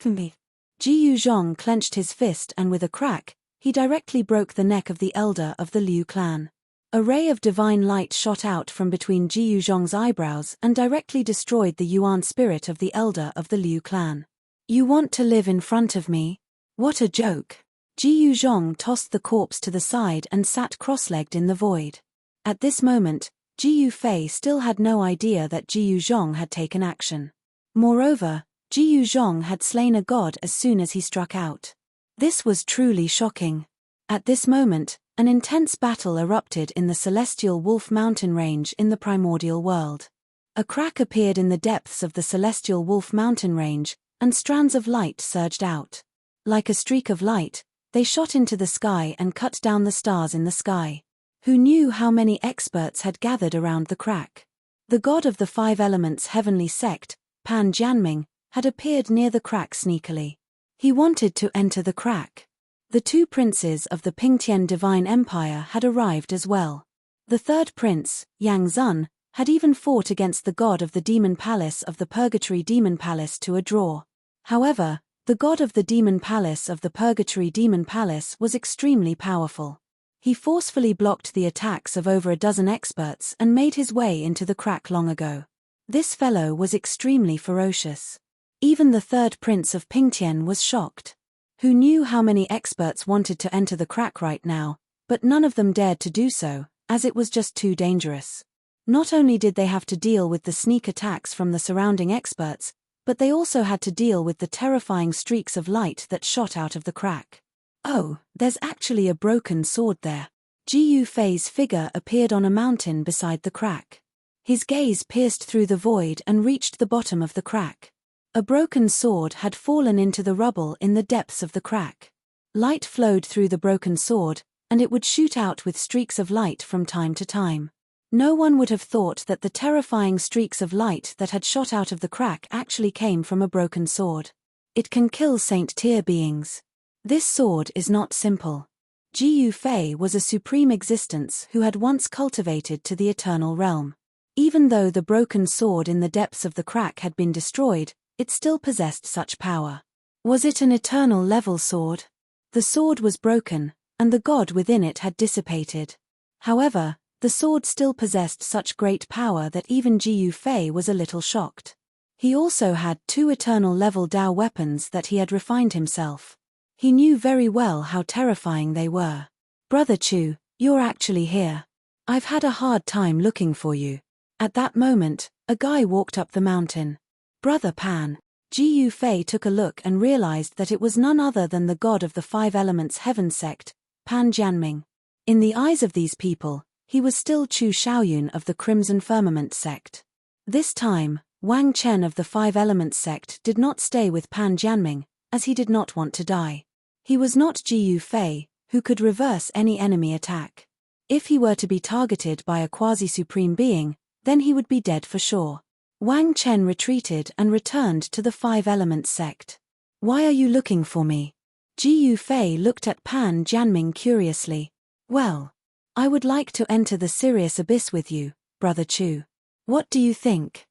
Me. Ji Yuzhong clenched his fist and with a crack, he directly broke the neck of the elder of the Liu clan. A ray of divine light shot out from between Ji Yuzhong's eyebrows and directly destroyed the Yuan spirit of the elder of the Liu clan. You want to live in front of me? What a joke. Ji Yuzhong tossed the corpse to the side and sat cross-legged in the void. At this moment, Ji Yufei still had no idea that Ji Yuzhong had taken action. Moreover, Ji Yuzhong had slain a god as soon as he struck out. This was truly shocking. At this moment, an intense battle erupted in the celestial Wolf Mountain range in the primordial world. A crack appeared in the depths of the celestial Wolf Mountain range, and strands of light surged out. Like a streak of light, they shot into the sky and cut down the stars in the sky. Who knew how many experts had gathered around the crack? The god of the five elements heavenly sect, Pan Jianming, had appeared near the crack sneakily. He wanted to enter the crack. The two princes of the Pingtian divine empire had arrived as well. The third prince, Yang Zun, had even fought against the god of the demon palace of the purgatory demon palace to a draw. However, the god of the demon palace of the purgatory demon palace was extremely powerful. He forcefully blocked the attacks of over a dozen experts and made his way into the crack long ago. This fellow was extremely ferocious. Even the third prince of Pingtian was shocked. Who knew how many experts wanted to enter the crack right now, but none of them dared to do so, as it was just too dangerous. Not only did they have to deal with the sneak attacks from the surrounding experts, but they also had to deal with the terrifying streaks of light that shot out of the crack. Oh, there's actually a broken sword there. Ji Yufei's figure appeared on a mountain beside the crack. His gaze pierced through the void and reached the bottom of the crack. A broken sword had fallen into the rubble in the depths of the crack. Light flowed through the broken sword, and it would shoot out with streaks of light from time to time. No one would have thought that the terrifying streaks of light that had shot out of the crack actually came from a broken sword. It can kill saint-tier beings. This sword is not simple. Ji Yufei was a supreme existence who had once cultivated to the eternal realm. Even though the broken sword in the depths of the crack had been destroyed, it still possessed such power. Was it an eternal level sword? The sword was broken, and the god within it had dissipated. However, the sword still possessed such great power that even Ji Yufei was a little shocked. He also had two eternal level Dao weapons that he had refined himself. He knew very well how terrifying they were. Brother Chu, you're actually here. I've had a hard time looking for you. At that moment, a guy walked up the mountain. Brother Pan. Ji Yufei took a look and realized that it was none other than the god of the five elements heaven sect, Pan Jianming. In the eyes of these people, he was still Chu Shaoyun of the Crimson Firmament sect. This time, Wang Chen of the five elements sect did not stay with Pan Jianming, as he did not want to die. He was not Ji Yufei, who could reverse any enemy attack. If he were to be targeted by a quasi-supreme being, then he would be dead for sure. Wang Chen retreated and returned to the Five Elements sect. Why are you looking for me? Ji Yufei looked at Pan Jianming curiously. Well, I would like to enter the Sirius Abyss with you, Brother Chu. What do you think?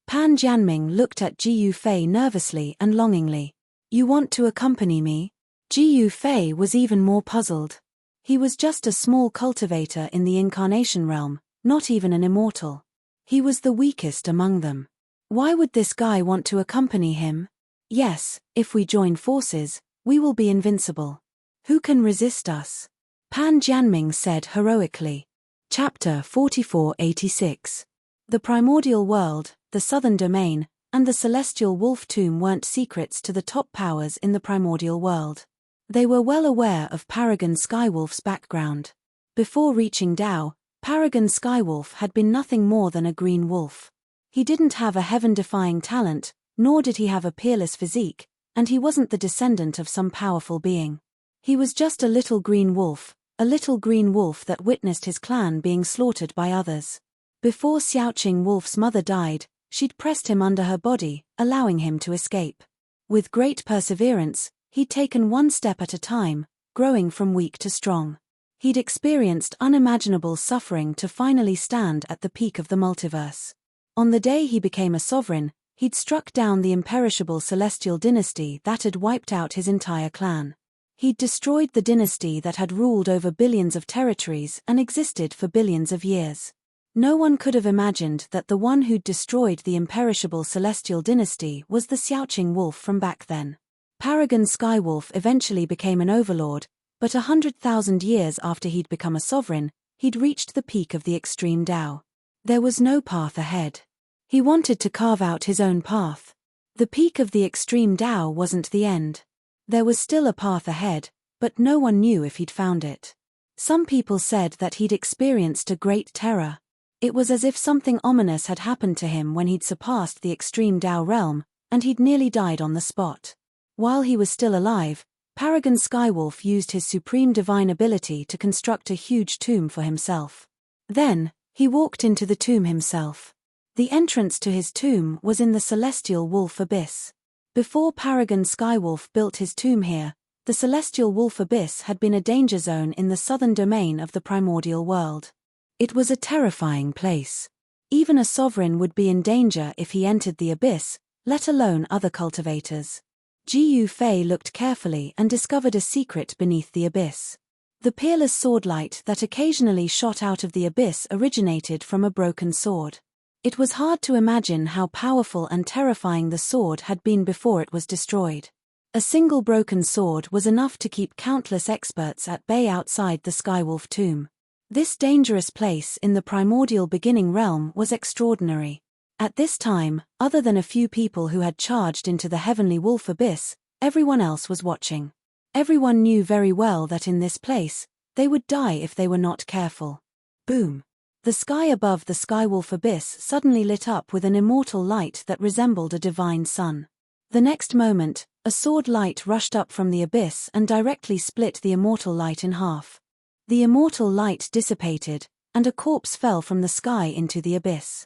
Pan Jianming looked at Ji Yufei nervously and longingly. You want to accompany me? Ji Yufei was even more puzzled. He was just a small cultivator in the incarnation realm, not even an immortal. He was the weakest among them. Why would this guy want to accompany him? Yes, if we join forces, we will be invincible. Who can resist us? Pan Jianming said heroically. Chapter 4486. The primordial world, the southern domain, and the celestial wolf tomb weren't secrets to the top powers in the primordial world. They were well aware of Paragon Skywolf's background. Before reaching Dao, Paragon Skywolf had been nothing more than a green wolf. He didn't have a heaven-defying talent, nor did he have a peerless physique, and he wasn't the descendant of some powerful being. He was just a little green wolf that witnessed his clan being slaughtered by others. Before Xiaoqing Wolf's mother died, she'd pressed him under her body, allowing him to escape. With great perseverance, he'd taken one step at a time, growing from weak to strong. He'd experienced unimaginable suffering to finally stand at the peak of the multiverse. On the day he became a sovereign, he'd struck down the imperishable celestial dynasty that had wiped out his entire clan. He'd destroyed the dynasty that had ruled over billions of territories and existed for billions of years. No one could have imagined that the one who'd destroyed the imperishable celestial dynasty was the Xiaoqing wolf from back then. Paragon Skywolf eventually became an overlord, but 100,000 years after he'd become a sovereign, he'd reached the peak of the extreme Tao. There was no path ahead. He wanted to carve out his own path. The peak of the extreme Tao wasn't the end. There was still a path ahead, but no one knew if he'd found it. Some people said that he'd experienced a great terror. It was as if something ominous had happened to him when he'd surpassed the extreme Tao realm, and he'd nearly died on the spot. While he was still alive, Paragon Skywolf used his supreme divine ability to construct a huge tomb for himself. Then, he walked into the tomb himself. The entrance to his tomb was in the celestial wolf abyss. Before Paragon Skywolf built his tomb here, the celestial wolf abyss had been a danger zone in the southern domain of the primordial world. It was a terrifying place. Even a sovereign would be in danger if he entered the abyss, let alone other cultivators. Jiyu Fei looked carefully and discovered a secret beneath the abyss. The peerless swordlight that occasionally shot out of the abyss originated from a broken sword. It was hard to imagine how powerful and terrifying the sword had been before it was destroyed. A single broken sword was enough to keep countless experts at bay outside the Skywolf tomb. This dangerous place in the primordial beginning realm was extraordinary. At this time, other than a few people who had charged into the heavenly wolf abyss, everyone else was watching. Everyone knew very well that in this place, they would die if they were not careful. Boom! The sky above the Skywolf abyss suddenly lit up with an immortal light that resembled a divine sun. The next moment, a sword light rushed up from the abyss and directly split the immortal light in half. The immortal light dissipated, and a corpse fell from the sky into the abyss.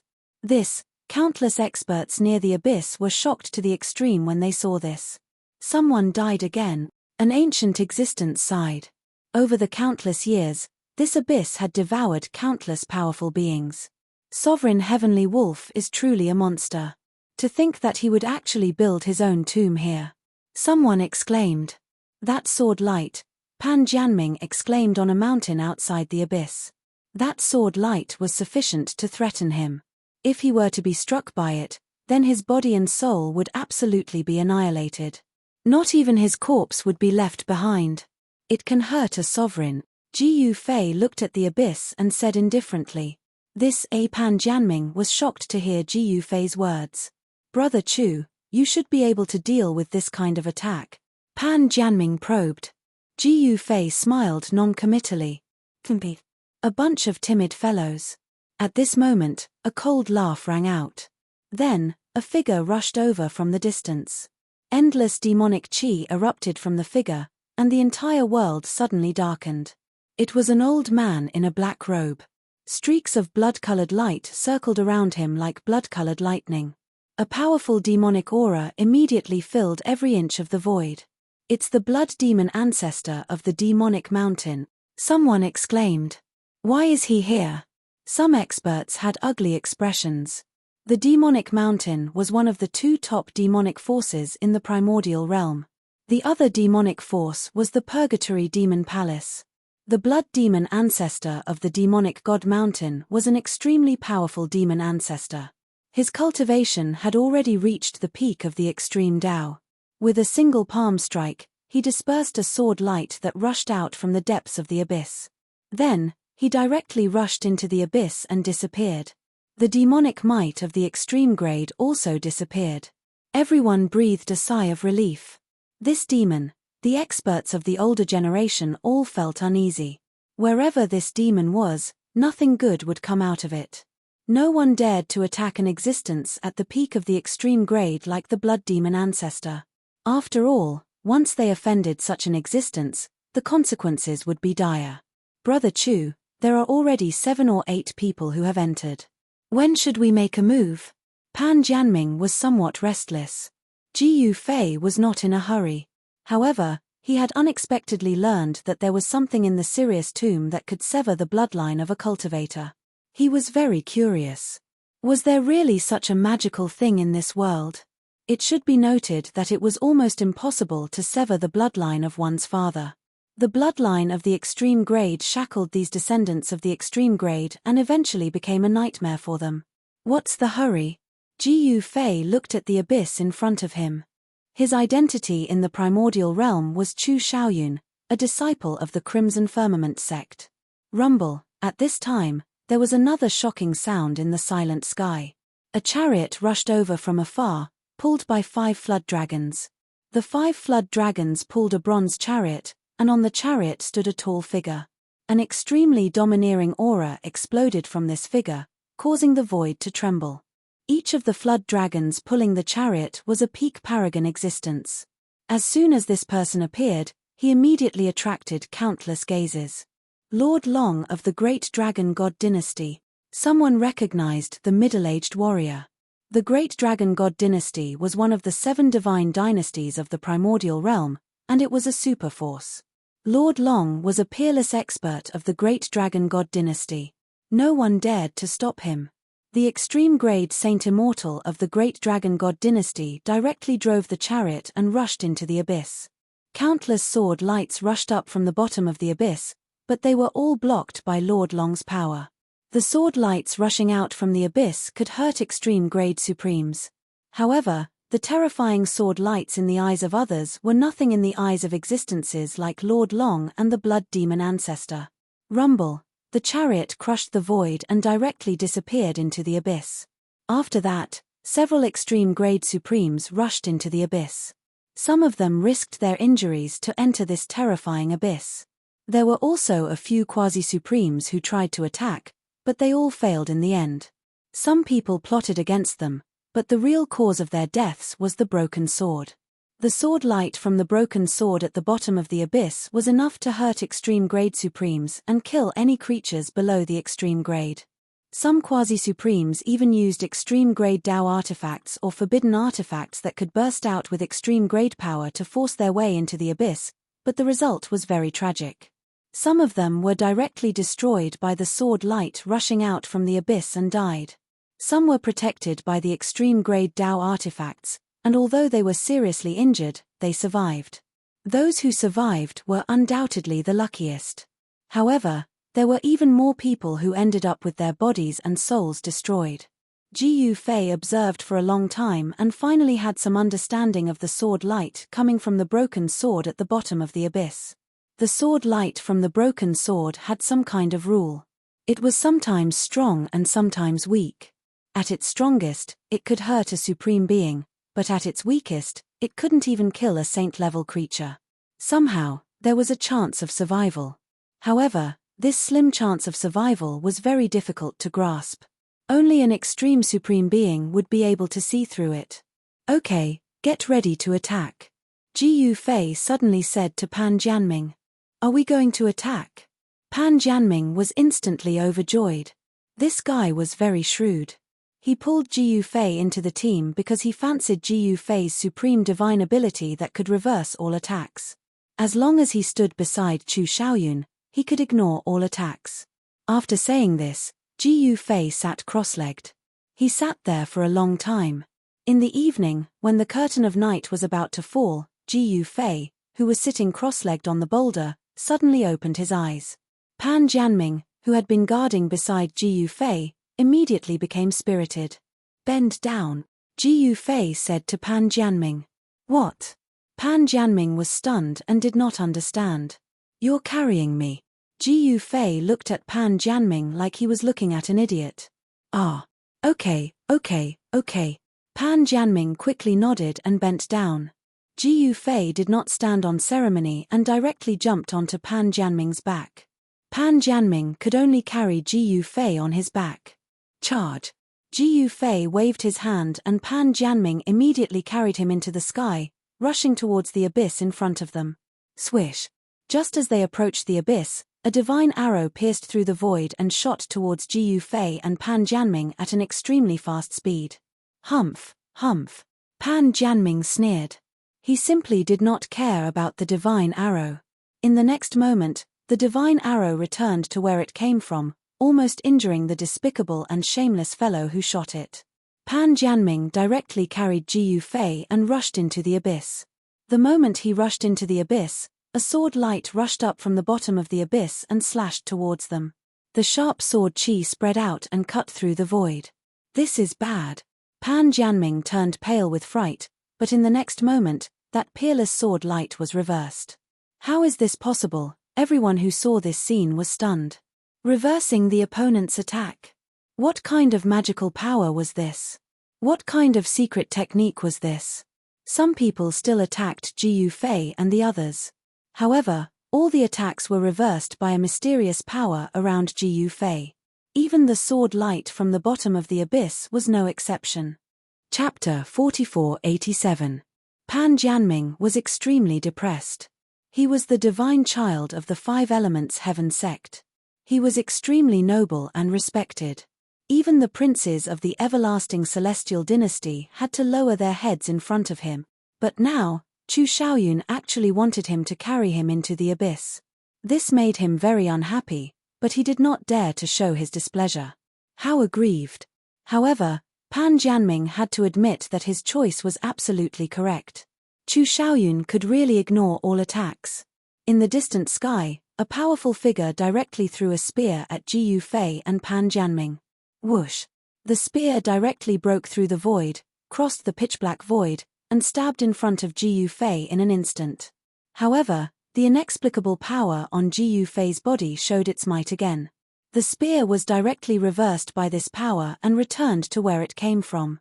Countless experts near the abyss were shocked to the extreme when they saw this. Someone died again, an ancient existence sighed. Over the countless years, this abyss had devoured countless powerful beings. Sovereign Heavenly Wolf is truly a monster. To think that he would actually build his own tomb here. Someone exclaimed. That sword light, Pan Jianming exclaimed on a mountain outside the abyss. That sword light was sufficient to threaten him. If he were to be struck by it, then his body and soul would absolutely be annihilated. Not even his corpse would be left behind. It can hurt a sovereign. Jiyu Fei looked at the abyss and said indifferently. Pan Jianming was shocked to hear Jiyu Fei's words. Brother Chu, you should be able to deal with this kind of attack. Pan Jianming probed. Jiyu Fei smiled non-committally. A bunch of timid fellows. At this moment, a cold laugh rang out. Then, a figure rushed over from the distance. Endless demonic chi erupted from the figure, and the entire world suddenly darkened. It was an old man in a black robe. Streaks of blood-colored light circled around him like blood-colored lightning. A powerful demonic aura immediately filled every inch of the void. It's the blood demon ancestor of the demonic mountain, someone exclaimed. Why is he here? Some experts had ugly expressions. The demonic mountain was one of the two top demonic forces in the primordial realm. The other demonic force was the purgatory demon palace. The blood demon ancestor of the demonic god mountain was an extremely powerful demon ancestor. His cultivation had already reached the peak of the extreme Tao. With a single palm strike, he dispersed a sword light that rushed out from the depths of the abyss. Then, he directly rushed into the abyss and disappeared. The demonic might of the extreme grade also disappeared. Everyone breathed a sigh of relief. This demon, the experts of the older generation all felt uneasy. Wherever this demon was, nothing good would come out of it. No one dared to attack an existence at the peak of the extreme grade like the blood demon ancestor. After all, once they offended such an existence, the consequences would be dire. Brother Chu, there are already 7 or 8 people who have entered. When should we make a move? Pan Jianming was somewhat restless. Jiyu Fei was not in a hurry. However, he had unexpectedly learned that there was something in the Sirius tomb that could sever the bloodline of a cultivator. He was very curious. Was there really such a magical thing in this world? It should be noted that it was almost impossible to sever the bloodline of one's father. The bloodline of the extreme grade shackled these descendants of the extreme grade and eventually became a nightmare for them. What's the hurry? Jiyu Fei looked at the abyss in front of him. His identity in the primordial realm was Chu Shaoyun, a disciple of the Crimson Firmament sect. Rumble. At this time, there was another shocking sound in the silent sky. A chariot rushed over from afar, pulled by 5 flood dragons. The 5 flood dragons pulled a bronze chariot, and on the chariot stood a tall figure. An extremely domineering aura exploded from this figure, causing the void to tremble. Each of the flood dragons pulling the chariot was a peak paragon existence. As soon as this person appeared, he immediately attracted countless gazes. Lord Long of the Great Dragon God Dynasty. Someone recognized the middle-aged warrior. The Great Dragon God Dynasty was one of the 7 divine dynasties of the primordial realm, and it was a superforce. Lord Long was a peerless expert of the Great Dragon God Dynasty. No one dared to stop him. The extreme grade Saint Immortal of the Great Dragon God Dynasty directly drove the chariot and rushed into the abyss. Countless sword lights rushed up from the bottom of the abyss, but they were all blocked by Lord Long's power. The sword lights rushing out from the abyss could hurt extreme grade supremes. However, the terrifying sword lights in the eyes of others were nothing in the eyes of existences like Lord Long and the Blood Demon Ancestor. Rumble. The chariot crushed the void and directly disappeared into the abyss. After that, several extreme grade supremes rushed into the abyss. Some of them risked their injuries to enter this terrifying abyss. There were also a few quasi-supremes who tried to attack, but they all failed in the end. Some people plotted against them, but the real cause of their deaths was the broken sword. The sword light from the broken sword at the bottom of the abyss was enough to hurt extreme grade supremes and kill any creatures below the extreme grade. Some quasi-supremes even used extreme grade Dao artifacts or forbidden artifacts that could burst out with extreme grade power to force their way into the abyss, but the result was very tragic. Some of them were directly destroyed by the sword light rushing out from the abyss and died. Some were protected by the extreme grade Dao artifacts, and although they were seriously injured, they survived. Those who survived were undoubtedly the luckiest. However, there were even more people who ended up with their bodies and souls destroyed. Jiyu Fei observed for a long time and finally had some understanding of the sword light coming from the broken sword at the bottom of the abyss. The sword light from the broken sword had some kind of rule. It was sometimes strong and sometimes weak. At its strongest, it could hurt a supreme being, but at its weakest, it couldn't even kill a saint-level creature. Somehow, there was a chance of survival. However, this slim chance of survival was very difficult to grasp. Only an extreme supreme being would be able to see through it. Okay, get ready to attack. Jiyu Fei suddenly said to Pan Jianming. Are we going to attack? Pan Jianming was instantly overjoyed. This guy was very shrewd. He pulled Jiyu Fei into the team because he fancied Jiyu Fei's supreme divine ability that could reverse all attacks. As long as he stood beside Chu Shaoyun, he could ignore all attacks. After saying this, Jiyu Fei sat cross-legged. He sat there for a long time. In the evening, when the curtain of night was about to fall, Jiyu Fei, who was sitting cross-legged on the boulder, suddenly opened his eyes. Pan Jianming, who had been guarding beside Jiyu Fei, immediately became spirited. Bend down, Jiyu Fei said to Pan Jianming. What? Pan Jianming was stunned and did not understand. You're carrying me. Jiyu Fei looked at Pan Jianming like he was looking at an idiot. Ah. Okay. Pan Jianming quickly nodded and bent down. Jiyu Fei did not stand on ceremony and directly jumped onto Pan Jianming's back. Pan Jianming could only carry Jiyu Fei on his back. Charge. Jiyu Fei waved his hand and Pan Jianming immediately carried him into the sky, rushing towards the abyss in front of them. Swish. Just as they approached the abyss, a divine arrow pierced through the void and shot towards Jiyu Fei and Pan Jianming at an extremely fast speed. Humph. Pan Jianming sneered. He simply did not care about the divine arrow. In the next moment, the divine arrow returned to where it came from, almost injuring the despicable and shameless fellow who shot it. Pan Jianming directly carried Jiyu Fei and rushed into the abyss. The moment he rushed into the abyss, a sword light rushed up from the bottom of the abyss and slashed towards them. The sharp sword chi spread out and cut through the void. This is bad. Pan Jianming turned pale with fright, but in the next moment, that peerless sword light was reversed. How is this possible? Everyone who saw this scene was stunned. Reversing the opponent's attack. What kind of magical power was this? What kind of secret technique was this? Some people still attacked Jiyu Fei and the others. However, all the attacks were reversed by a mysterious power around Jiyu Fei. Even the sword light from the bottom of the abyss was no exception. Chapter 4487. Pan Jianming was extremely depressed. He was the divine child of the Five Elements Heaven sect. He was extremely noble and respected. Even the princes of the everlasting celestial dynasty had to lower their heads in front of him. But now, Chu Shaoyun actually wanted him to carry him into the abyss. This made him very unhappy, but he did not dare to show his displeasure. How aggrieved. However, Pan Jianming had to admit that his choice was absolutely correct. Chu Shaoyun could really ignore all attacks. In the distant sky, a powerful figure directly threw a spear at Jiyu Fei and Pan Jianming. Whoosh! The spear directly broke through the void, crossed the pitch-black void, and stabbed in front of Jiyu Fei in an instant. However, the inexplicable power on Jiyu Fei's body showed its might again. The spear was directly reversed by this power and returned to where it came from.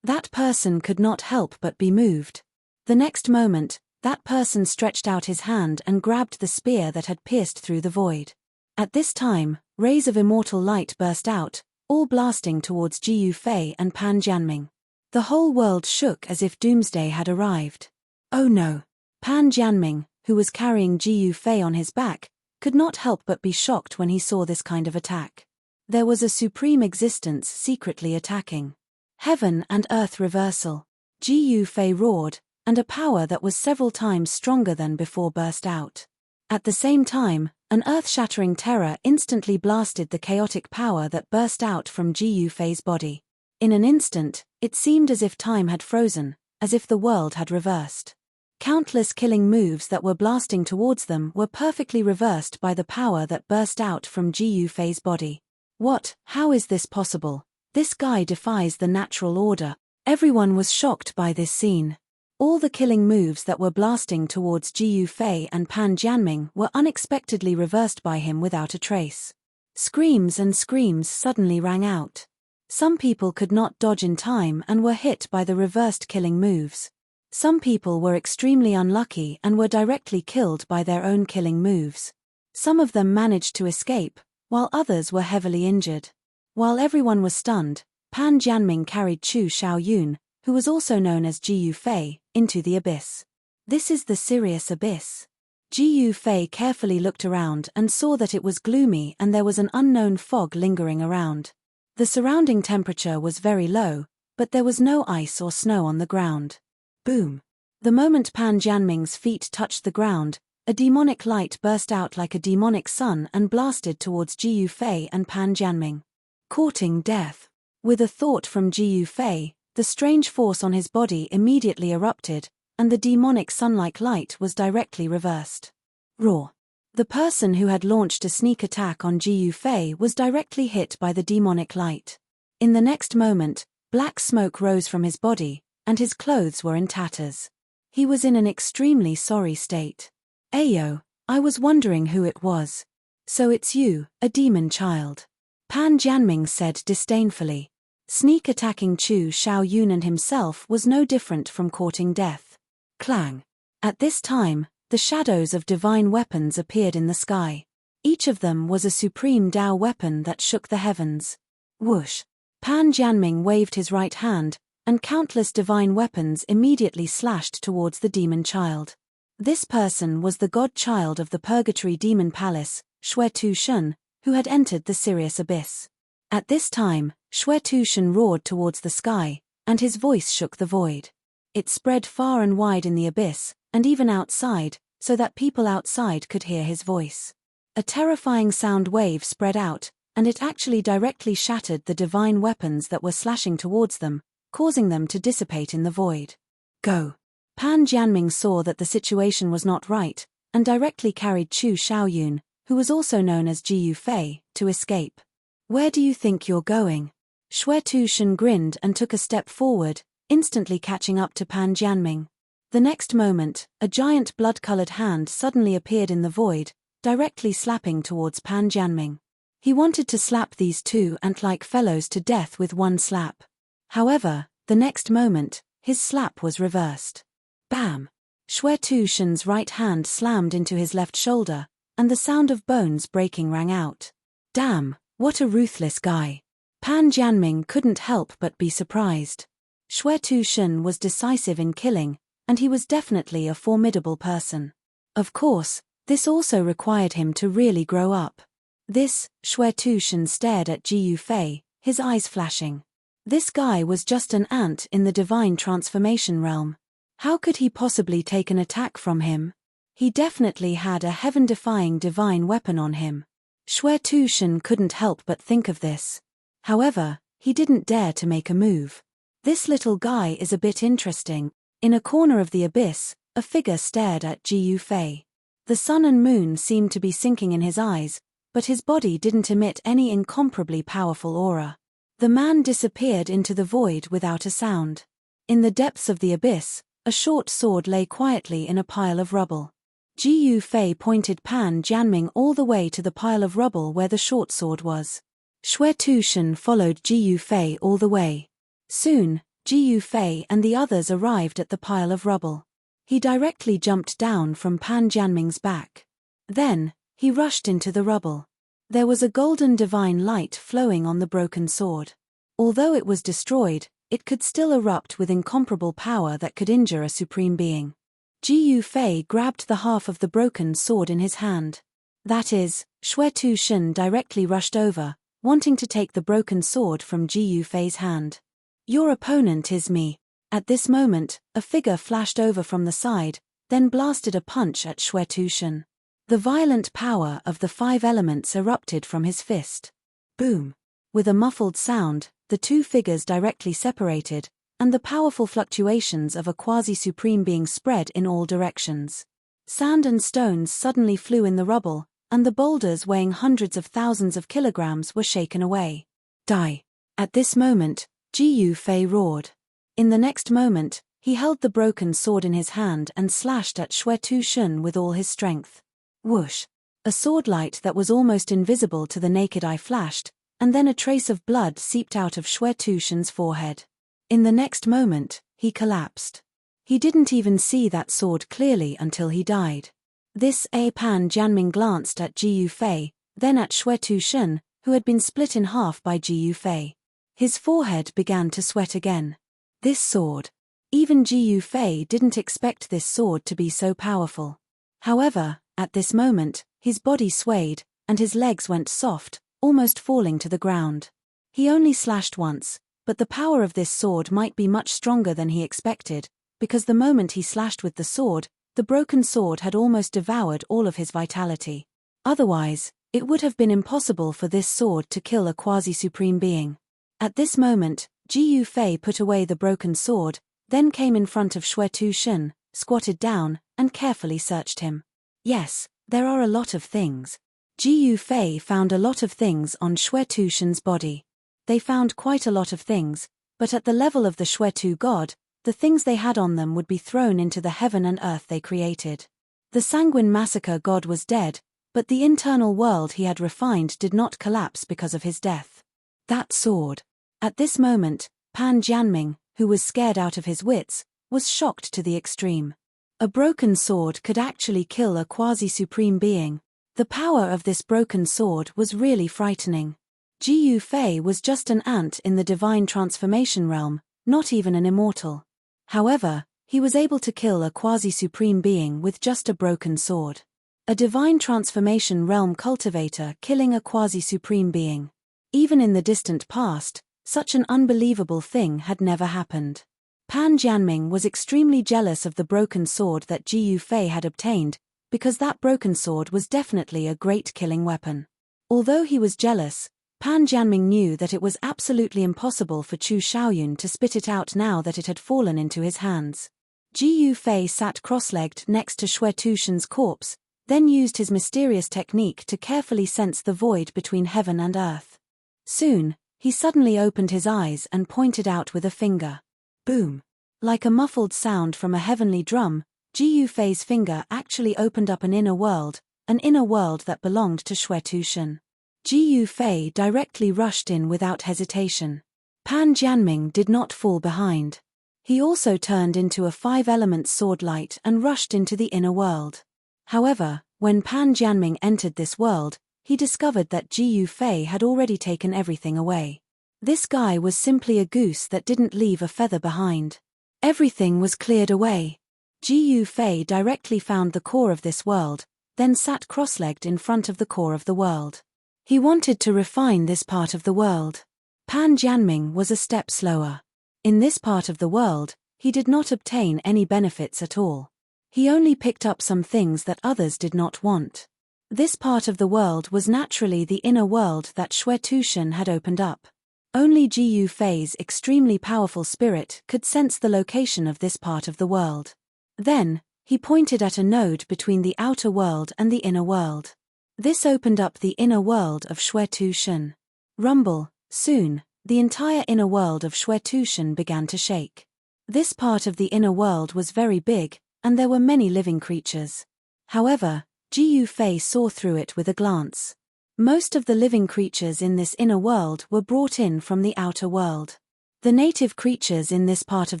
That person could not help but be moved. The next moment, that person stretched out his hand and grabbed the spear that had pierced through the void. At this time, rays of immortal light burst out, all blasting towards Jiyu Fei and Pan Jianming. The whole world shook as if doomsday had arrived. Oh no! Pan Jianming, who was carrying Jiyu Fei on his back, could not help but be shocked when he saw this kind of attack. There was a supreme existence secretly attacking. Heaven and earth reversal. Jiyu Fei roared, and a power that was several times stronger than before burst out. At the same time, an earth-shattering terror instantly blasted the chaotic power that burst out from Jiyu Fei's body. In an instant, it seemed as if time had frozen, as if the world had reversed. Countless killing moves that were blasting towards them were perfectly reversed by the power that burst out from Jiyu Fei's body. What? How is this possible? This guy defies the natural order. Everyone was shocked by this scene. All the killing moves that were blasting towards Jiyu Fei and Pan Jianming were unexpectedly reversed by him without a trace. Screams and screams suddenly rang out. Some people could not dodge in time and were hit by the reversed killing moves. Some people were extremely unlucky and were directly killed by their own killing moves. Some of them managed to escape, while others were heavily injured. While everyone was stunned, Pan Jianming carried Chu Shaoyun, who was also known as Jiyu Fei, into the abyss. This is the Sirius Abyss. Jiyu Fei carefully looked around and saw that it was gloomy and there was an unknown fog lingering around. The surrounding temperature was very low, but there was no ice or snow on the ground. Boom! The moment Pan Jianming's feet touched the ground, a demonic light burst out like a demonic sun and blasted towards Jiyu Fei and Pan Jianming. Courting death. With a thought from Jiyu Fei, the strange force on his body immediately erupted, and the demonic sun-like light was directly reversed. Roar! The person who had launched a sneak attack on Jiyu Fei was directly hit by the demonic light. In the next moment, black smoke rose from his body, and his clothes were in tatters. He was in an extremely sorry state. Ayo, I was wondering who it was. So it's you, a demon child. Pan Jianming said disdainfully. Sneak attacking Chu Shaoyun and himself was no different from courting death. Clang! At this time, the shadows of divine weapons appeared in the sky. Each of them was a supreme Dao weapon that shook the heavens. Whoosh! Pan Jianming waved his right hand, and countless divine weapons immediately slashed towards the demon child. This person was the god-child of the Purgatory Demon Palace, Xue Tushun, who had entered the Sirius Abyss. At this time, Xue Tushun roared towards the sky, and his voice shook the void. It spread far and wide in the abyss, and even outside, so that people outside could hear his voice. A terrifying sound wave spread out, and it actually directly shattered the divine weapons that were slashing towards them, causing them to dissipate in the void. Go! Pan Jianming saw that the situation was not right, and directly carried Chu Xiaoyun, who was also known as Ji Yufei, to escape. Where do you think you're going? Xue Tushen grinned and took a step forward, instantly catching up to Pan Jianming. The next moment, a giant blood-colored hand suddenly appeared in the void, directly slapping towards Pan Jianming. He wanted to slap these two ant-like fellows to death with one slap. However, the next moment, his slap was reversed. Bam! Xue Tushen's right hand slammed into his left shoulder, and the sound of bones breaking rang out. Damn, what a ruthless guy. Pan Jianming couldn't help but be surprised. Xue Tushen was decisive in killing, and he was definitely a formidable person. Of course, this also required him to really grow up. This, Xue Tushen stared at Ji Yufei, his eyes flashing. This guy was just an ant in the divine transformation realm. How could he possibly take an attack from him? He definitely had a heaven-defying divine weapon on him. Xue Tushen couldn't help but think of this. However, he didn't dare to make a move. This little guy is a bit interesting. In a corner of the abyss, a figure stared at Ji Yufei. The sun and moon seemed to be sinking in his eyes, but his body didn't emit any incomparably powerful aura. The man disappeared into the void without a sound. In the depths of the abyss, a short sword lay quietly in a pile of rubble. Ji Yufei pointed Pan Jianming all the way to the pile of rubble where the short sword was. Xue Tushen followed Ji Yufei all the way. Soon, Ji Yufei and the others arrived at the pile of rubble. He directly jumped down from Pan Jianming's back. Then, he rushed into the rubble. There was a golden divine light flowing on the broken sword. Although it was destroyed, it could still erupt with incomparable power that could injure a supreme being. Ji Yufei grabbed the half of the broken sword in his hand. That is, Xue Tushen directly rushed over, wanting to take the broken sword from Ji Yufei's hand. Your opponent is me. At this moment, a figure flashed over from the side, then blasted a punch at Xue Tushen. The violent power of the 5 elements erupted from his fist. Boom! With a muffled sound, the two figures directly separated, and the powerful fluctuations of a quasi-supreme being spread in all directions. Sand and stones suddenly flew in the rubble, and the boulders weighing hundreds of thousands of kilograms were shaken away. Die! At this moment, Ji Yufei roared. In the next moment, he held the broken sword in his hand and slashed at Xue Tushen with all his strength. Whoosh! A sword light that was almost invisible to the naked eye flashed, and then a trace of blood seeped out of Xue Tushen's forehead. In the next moment, he collapsed. He didn't even see that sword clearly until he died. Pan Jianming glanced at Ji Yufei, then at Xue Tushen, who had been split in half by Ji Yufei. His forehead began to sweat again. This sword. Even Ji Yufei didn't expect this sword to be so powerful. However, at this moment, his body swayed, and his legs went soft, almost falling to the ground. He only slashed once, but the power of this sword might be much stronger than he expected, because the moment he slashed with the sword, the broken sword had almost devoured all of his vitality. Otherwise, it would have been impossible for this sword to kill a quasi-supreme being. At this moment, Ji Yufei put away the broken sword, then came in front of Xue Tushen, squatted down, and carefully searched him. Yes, there are a lot of things. Ji Yufei found a lot of things on Xue Tushen's body. They found quite a lot of things, but at the level of the Xue Tu god, the things they had on them would be thrown into the heaven and earth they created. The sanguine massacre god was dead, but the internal world he had refined did not collapse because of his death. That sword. At this moment, Pan Jianming, who was scared out of his wits, was shocked to the extreme. A broken sword could actually kill a quasi-supreme being. The power of this broken sword was really frightening. Ji Yufei was just an ant in the divine transformation realm, not even an immortal. However, he was able to kill a quasi-supreme being with just a broken sword. A divine transformation realm cultivator killing a quasi-supreme being. Even in the distant past, such an unbelievable thing had never happened. Pan Jianming was extremely jealous of the broken sword that Ji Yufei had obtained, because that broken sword was definitely a great killing weapon. Although he was jealous, Pan Jianming knew that it was absolutely impossible for Chu Xiaoyun to spit it out now that it had fallen into his hands. Ji Yufei sat cross-legged next to Xue Tushen's corpse, then used his mysterious technique to carefully sense the void between heaven and earth. Soon, he suddenly opened his eyes and pointed out with a finger. Boom! Like a muffled sound from a heavenly drum, Ji Yufei's finger actually opened up an inner world that belonged to Xue Tushen. Ji Yufei directly rushed in without hesitation. Pan Jianming did not fall behind. He also turned into a 5-element sword light and rushed into the inner world. However, when Pan Jianming entered this world, he discovered that Ji Yufei had already taken everything away. This guy was simply a goose that didn't leave a feather behind. Everything was cleared away. Ji Yufei directly found the core of this world, then sat cross-legged in front of the core of the world. He wanted to refine this part of the world. Pan Jianming was a step slower. In this part of the world, he did not obtain any benefits at all. He only picked up some things that others did not want. This part of the world was naturally the inner world that Xue Tushen had opened up. Only Ji Yufei's extremely powerful spirit could sense the location of this part of the world. Then, he pointed at a node between the outer world and the inner world. This opened up the inner world of Xue Tushen. Rumble, soon, the entire inner world of Xue Tushen began to shake. This part of the inner world was very big, and there were many living creatures. However, Ji Yufei saw through it with a glance. Most of the living creatures in this inner world were brought in from the outer world. The native creatures in this part of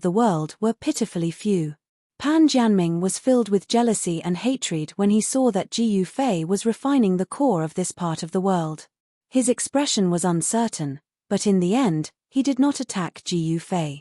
the world were pitifully few. Pan Jianming was filled with jealousy and hatred when he saw that Ji Yufei was refining the core of this part of the world. His expression was uncertain, but in the end, he did not attack Ji Yufei.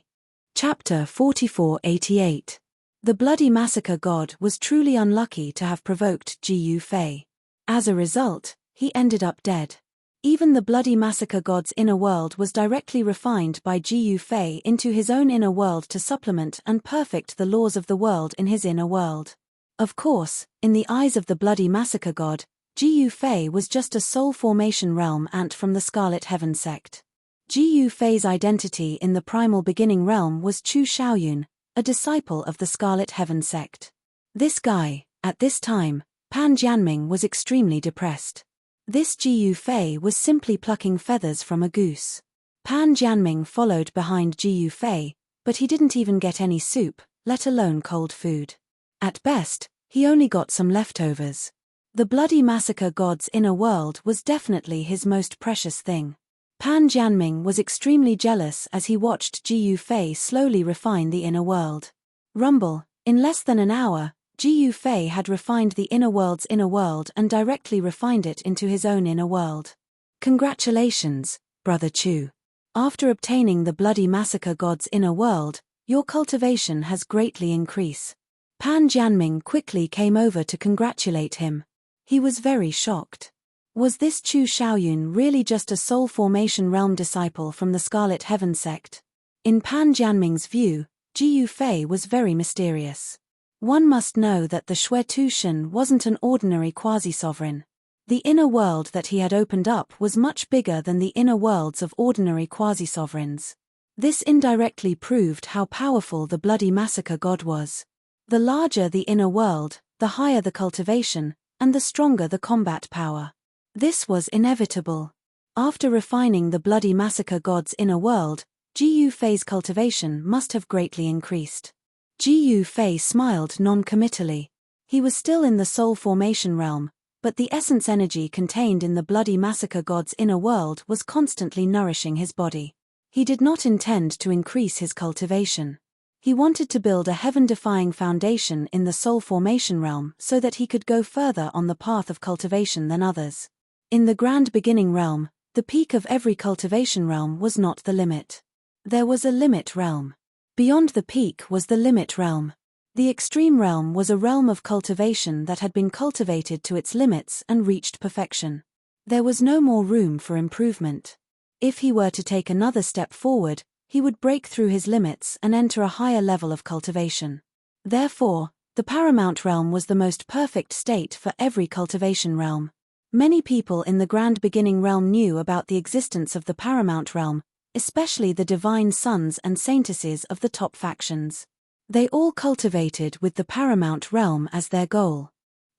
Chapter 4488. The Bloody Massacre God was truly unlucky to have provoked Ji Yufei. As a result, he ended up dead. Even the Bloody Massacre God's inner world was directly refined by Ji Yufei into his own inner world to supplement and perfect the laws of the world in his inner world. Of course, in the eyes of the Bloody Massacre God, Ji Yufei was just a soul formation realm ant from the Scarlet Heaven sect. Ji Yufei's identity in the primal beginning realm was Chu Xiaoyun, a disciple of the Scarlet Heaven sect. This guy, at this time, Pan Jianming was extremely depressed. This Ji Yufei was simply plucking feathers from a goose. Pan Jianming followed behind Ji Yufei, but he didn't even get any soup, let alone cold food. At best, he only got some leftovers. The Bloody Massacre God's inner world was definitely his most precious thing. Pan Jianming was extremely jealous as he watched Ji Yufei slowly refine the inner world. Rumble, in less than an hour, Ji Yufei had refined the inner world's inner world and directly refined it into his own inner world. Congratulations, Brother Chu. After obtaining the Bloody Massacre God's inner world, your cultivation has greatly increased. Pan Jianming quickly came over to congratulate him. He was very shocked. Was this Chu Xiaoyun really just a soul formation realm disciple from the Scarlet Heaven sect? In Pan Jianming's view, Ji Yufei was very mysterious. One must know that the Xue Tushen wasn't an ordinary quasi-sovereign. The inner world that he had opened up was much bigger than the inner worlds of ordinary quasi-sovereigns. This indirectly proved how powerful the Bloody Massacre God was. The larger the inner world, the higher the cultivation, and the stronger the combat power. This was inevitable. After refining the Bloody Massacre God's inner world, Ji Yufei's cultivation must have greatly increased. Ji Yufei smiled non-committally. He was still in the soul formation realm, but the essence energy contained in the Bloody Massacre God's inner world was constantly nourishing his body. He did not intend to increase his cultivation. He wanted to build a heaven-defying foundation in the soul formation realm so that he could go further on the path of cultivation than others. In the grand beginning realm, the peak of every cultivation realm was not the limit. There was a limit realm. Beyond the peak was the limit realm. The extreme realm was a realm of cultivation that had been cultivated to its limits and reached perfection. There was no more room for improvement. If he were to take another step forward, he would break through his limits and enter a higher level of cultivation. Therefore, The paramount realm was the most perfect state for every cultivation realm. Many people in the grand beginning realm knew about the existence of the paramount realm, especially the divine sons and saintesses of the top factions. They all cultivated with the paramount realm as their goal.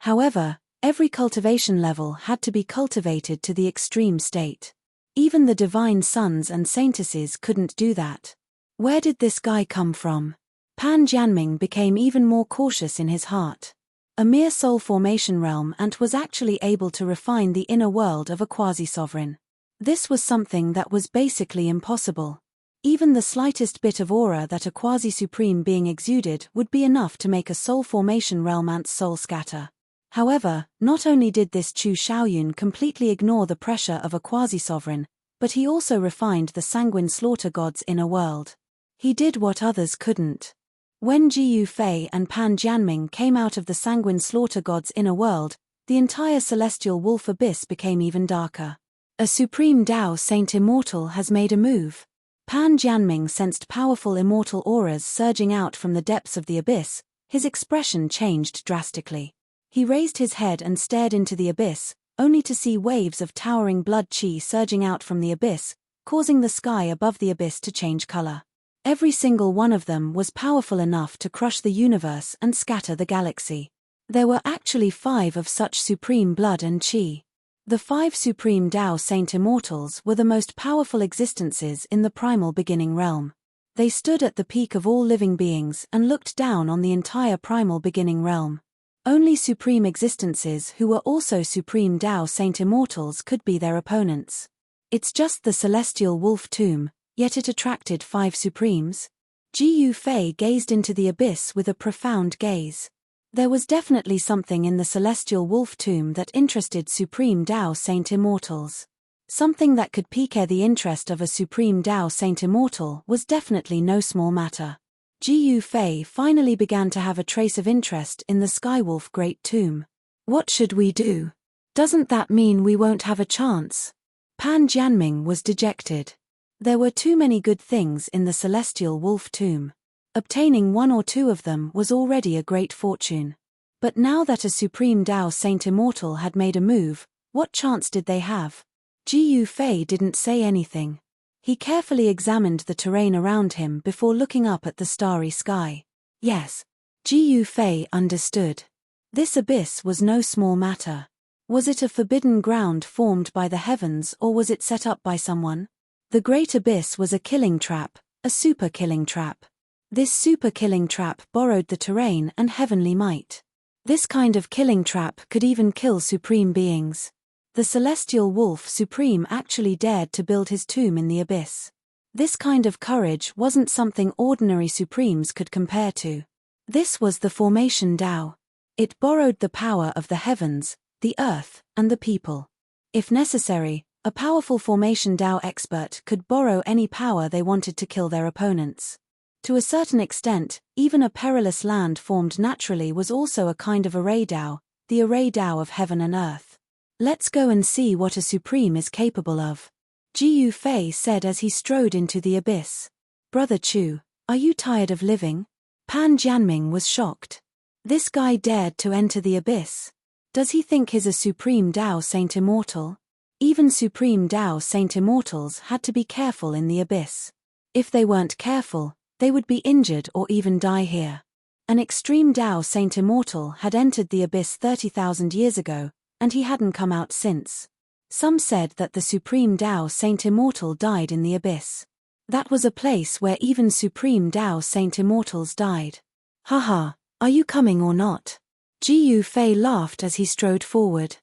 However, every cultivation level had to be cultivated to the extreme state. Even the divine sons and saintesses couldn't do that. Where did this guy come from? Pan Jianming became even more cautious in his heart. A mere soul formation realm and was actually able to refine the inner world of a quasi-sovereign. This was something that was basically impossible. Even the slightest bit of aura that a quasi-supreme being exuded would be enough to make a soul formation realm ant's soul scatter. However, not only did this Chu Shaoyun completely ignore the pressure of a quasi-sovereign, but he also refined the sanguine slaughter god's inner world. He did what others couldn't. When Ji Yufei and Pan Jianming came out of the sanguine slaughter god's inner world, the entire celestial wolf abyss became even darker. A supreme Tao Saint Immortal has made a move. Pan Jianming sensed powerful immortal auras surging out from the depths of the abyss. His expression changed drastically. He raised his head and stared into the abyss, only to see waves of towering blood qi surging out from the abyss, causing the sky above the abyss to change color. Every single one of them was powerful enough to crush the universe and scatter the galaxy. There were actually 5 of such supreme blood and qi. The 5 supreme Tao Saint Immortals were the most powerful existences in the primal beginning realm. They stood at the peak of all living beings and looked down on the entire primal beginning realm. Only supreme existences who were also supreme Tao Saint Immortals could be their opponents. It's just the celestial wolf tomb, yet it attracted 5 supremes. Ji Yufei gazed into the abyss with a profound gaze. There was definitely something in the celestial wolf tomb that interested supreme Tao Saint Immortals. Something that could pique the interest of a supreme Tao Saint Immortal was definitely no small matter. Ji Yufei finally began to have a trace of interest in the Skywolf Great Tomb. What should we do? Doesn't that mean we won't have a chance? Pan Jianming was dejected. There were too many good things in the celestial wolf tomb. Obtaining 1 or 2 of them was already a great fortune. But now that a supreme Tao Saint Immortal had made a move, what chance did they have? Ji Yufei didn't say anything. He carefully examined the terrain around him before looking up at the starry sky. Yes, Ji Yufei understood. This abyss was no small matter. Was it a forbidden ground formed by the heavens, or was it set up by someone? The Great Abyss was a killing trap, a super killing trap. This super killing trap borrowed the terrain and heavenly might. This kind of killing trap could even kill supreme beings. The celestial wolf supreme actually dared to build his tomb in the abyss. This kind of courage wasn't something ordinary supremes could compare to. This was the formation Tao. It borrowed the power of the heavens, the earth, and the people. If necessary, a powerful formation Tao expert could borrow any power they wanted to kill their opponents. To a certain extent, even a perilous land formed naturally was also a kind of array Tao, the array Tao of heaven and earth. Let's go and see what a supreme is capable of. Ji Yufei said as he strode into the abyss. Brother Chu, are you tired of living? Pan Jianming was shocked. This guy dared to enter the abyss. Does he think he's a supreme Tao Saint Immortal? Even supreme Tao Saint Immortals had to be careful in the abyss. If they weren't careful, they would be injured or even die here. An extreme Tao Saint Immortal had entered the abyss 30,000 years ago, and he hadn't come out since. Some said that the supreme Tao Saint Immortal died in the abyss. That was a place where even supreme Tao Saint Immortals died. Haha, are you coming or not? Ji Yufei laughed as he strode forward.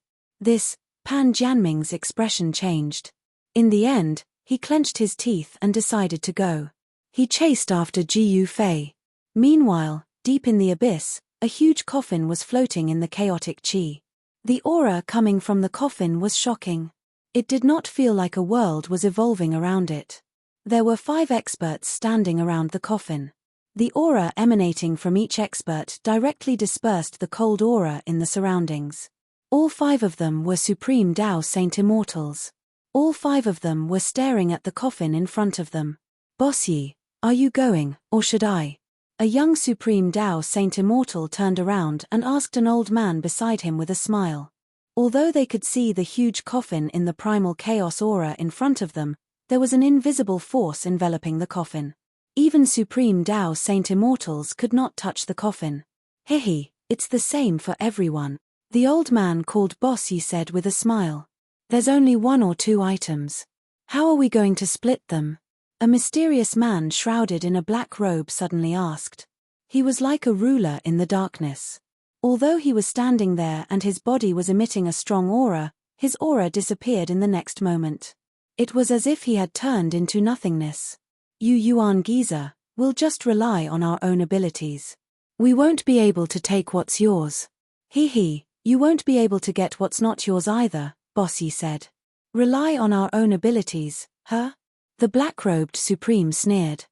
Pan Jianming's expression changed. In the end, he clenched his teeth and decided to go. He chased after Ji Yufei. Meanwhile, deep in the abyss, a huge coffin was floating in the chaotic qi. The aura coming from the coffin was shocking. It did not feel like a world was evolving around it. There were 5 experts standing around the coffin. The aura emanating from each expert directly dispersed the cold aura in the surroundings. All 5 of them were supreme Tao Saint Immortals. All 5 of them were staring at the coffin in front of them. Boss Yi, are you going, or should I? A young Supreme Tao Saint Immortal turned around and asked an old man beside him with a smile. Although they could see the huge coffin in the primal chaos aura in front of them, there was an invisible force enveloping the coffin. Even Supreme Tao Saint Immortals could not touch the coffin. Hehe, it's the same for everyone. The old man called Bossy said with a smile. There's only 1 or 2 items. How are we going to split them? A mysterious man shrouded in a black robe suddenly asked. He was like a ruler in the darkness. Although he was standing there and his body was emitting a strong aura, his aura disappeared in the next moment. It was as if he had turned into nothingness. You Yuan Giza, we'll just rely on our own abilities. We won't be able to take what's yours. He, you won't be able to get what's not yours either, Bossy said. Rely on our own abilities, huh? The black-robed Supreme sneered.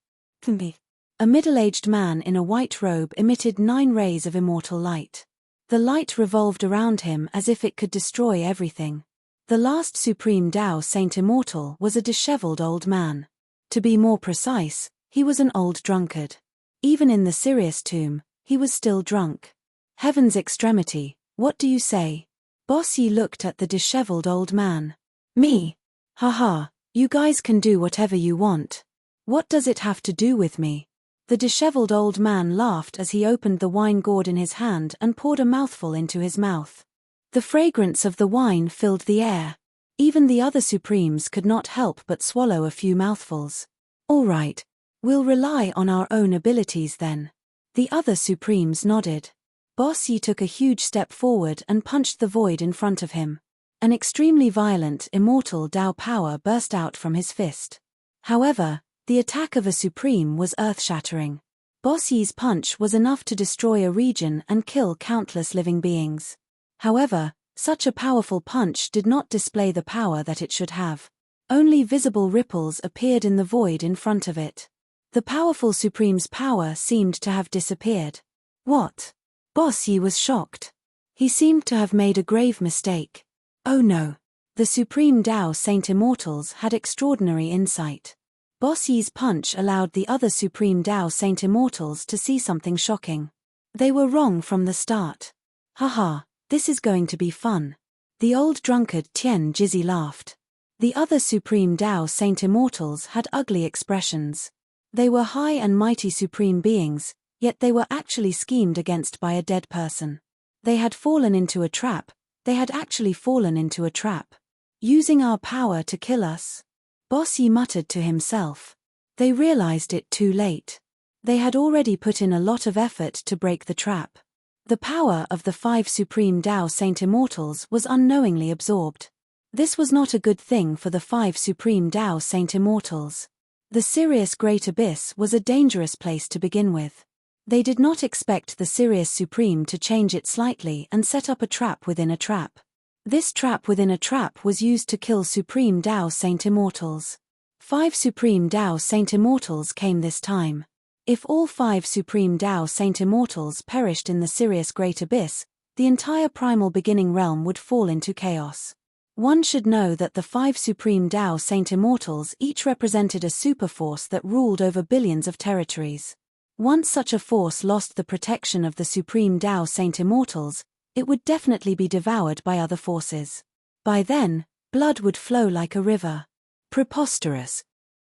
A middle-aged man in a white robe emitted 9 rays of immortal light. The light revolved around him as if it could destroy everything. The last Supreme Tao Saint Immortal was a disheveled old man. To be more precise, he was an old drunkard. Even in the Sirius tomb, he was still drunk. Heaven's extremity, what do you say? Bossy looked at the disheveled old man. Me? Haha, you guys can do whatever you want. What does it have to do with me? The disheveled old man laughed as he opened the wine gourd in his hand and poured a mouthful into his mouth. The fragrance of the wine filled the air. Even the other Supremes could not help but swallow a few mouthfuls. All right, we'll rely on our own abilities then. The other Supremes nodded. Bossy took a huge step forward and punched the void in front of him. An extremely violent, immortal Tao power burst out from his fist. However, the attack of a Supreme was earth-shattering. Bossy's punch was enough to destroy a region and kill countless living beings. However, such a powerful punch did not display the power that it should have. Only visible ripples appeared in the void in front of it. The powerful Supreme's power seemed to have disappeared. What? Bossy was shocked. He seemed to have made a grave mistake. Oh no. The Supreme Tao Saint Immortals had extraordinary insight. Bossy's punch allowed the other Supreme Tao Saint Immortals to see something shocking. They were wrong from the start. Haha, this is going to be fun. The old drunkard Tian Jizzy laughed. The other Supreme Tao Saint Immortals had ugly expressions. They were high and mighty supreme beings, yet they were actually schemed against by a dead person. They had fallen into a trap. They had actually fallen into a trap. Using our power to kill us? Bossy muttered to himself. They realized it too late. They had already put in a lot of effort to break the trap. The power of the 5 Supreme Tao Saint Immortals was unknowingly absorbed. This was not a good thing for the 5 Supreme Tao Saint Immortals. The Sirius Great Abyss was a dangerous place to begin with. They did not expect the Sirius Supreme to change it slightly and set up a trap within a trap. This trap within a trap was used to kill Supreme Tao Saint Immortals. 5 Supreme Tao Saint Immortals came this time. If all 5 Supreme Tao Saint Immortals perished in the Sirius Great Abyss, the entire primal beginning realm would fall into chaos. One should know that the 5 Supreme Tao Saint Immortals each represented a superforce that ruled over billions of territories. Once such a force lost the protection of the Supreme Tao Saint Immortals, it would definitely be devoured by other forces. By then, blood would flow like a river. Preposterous.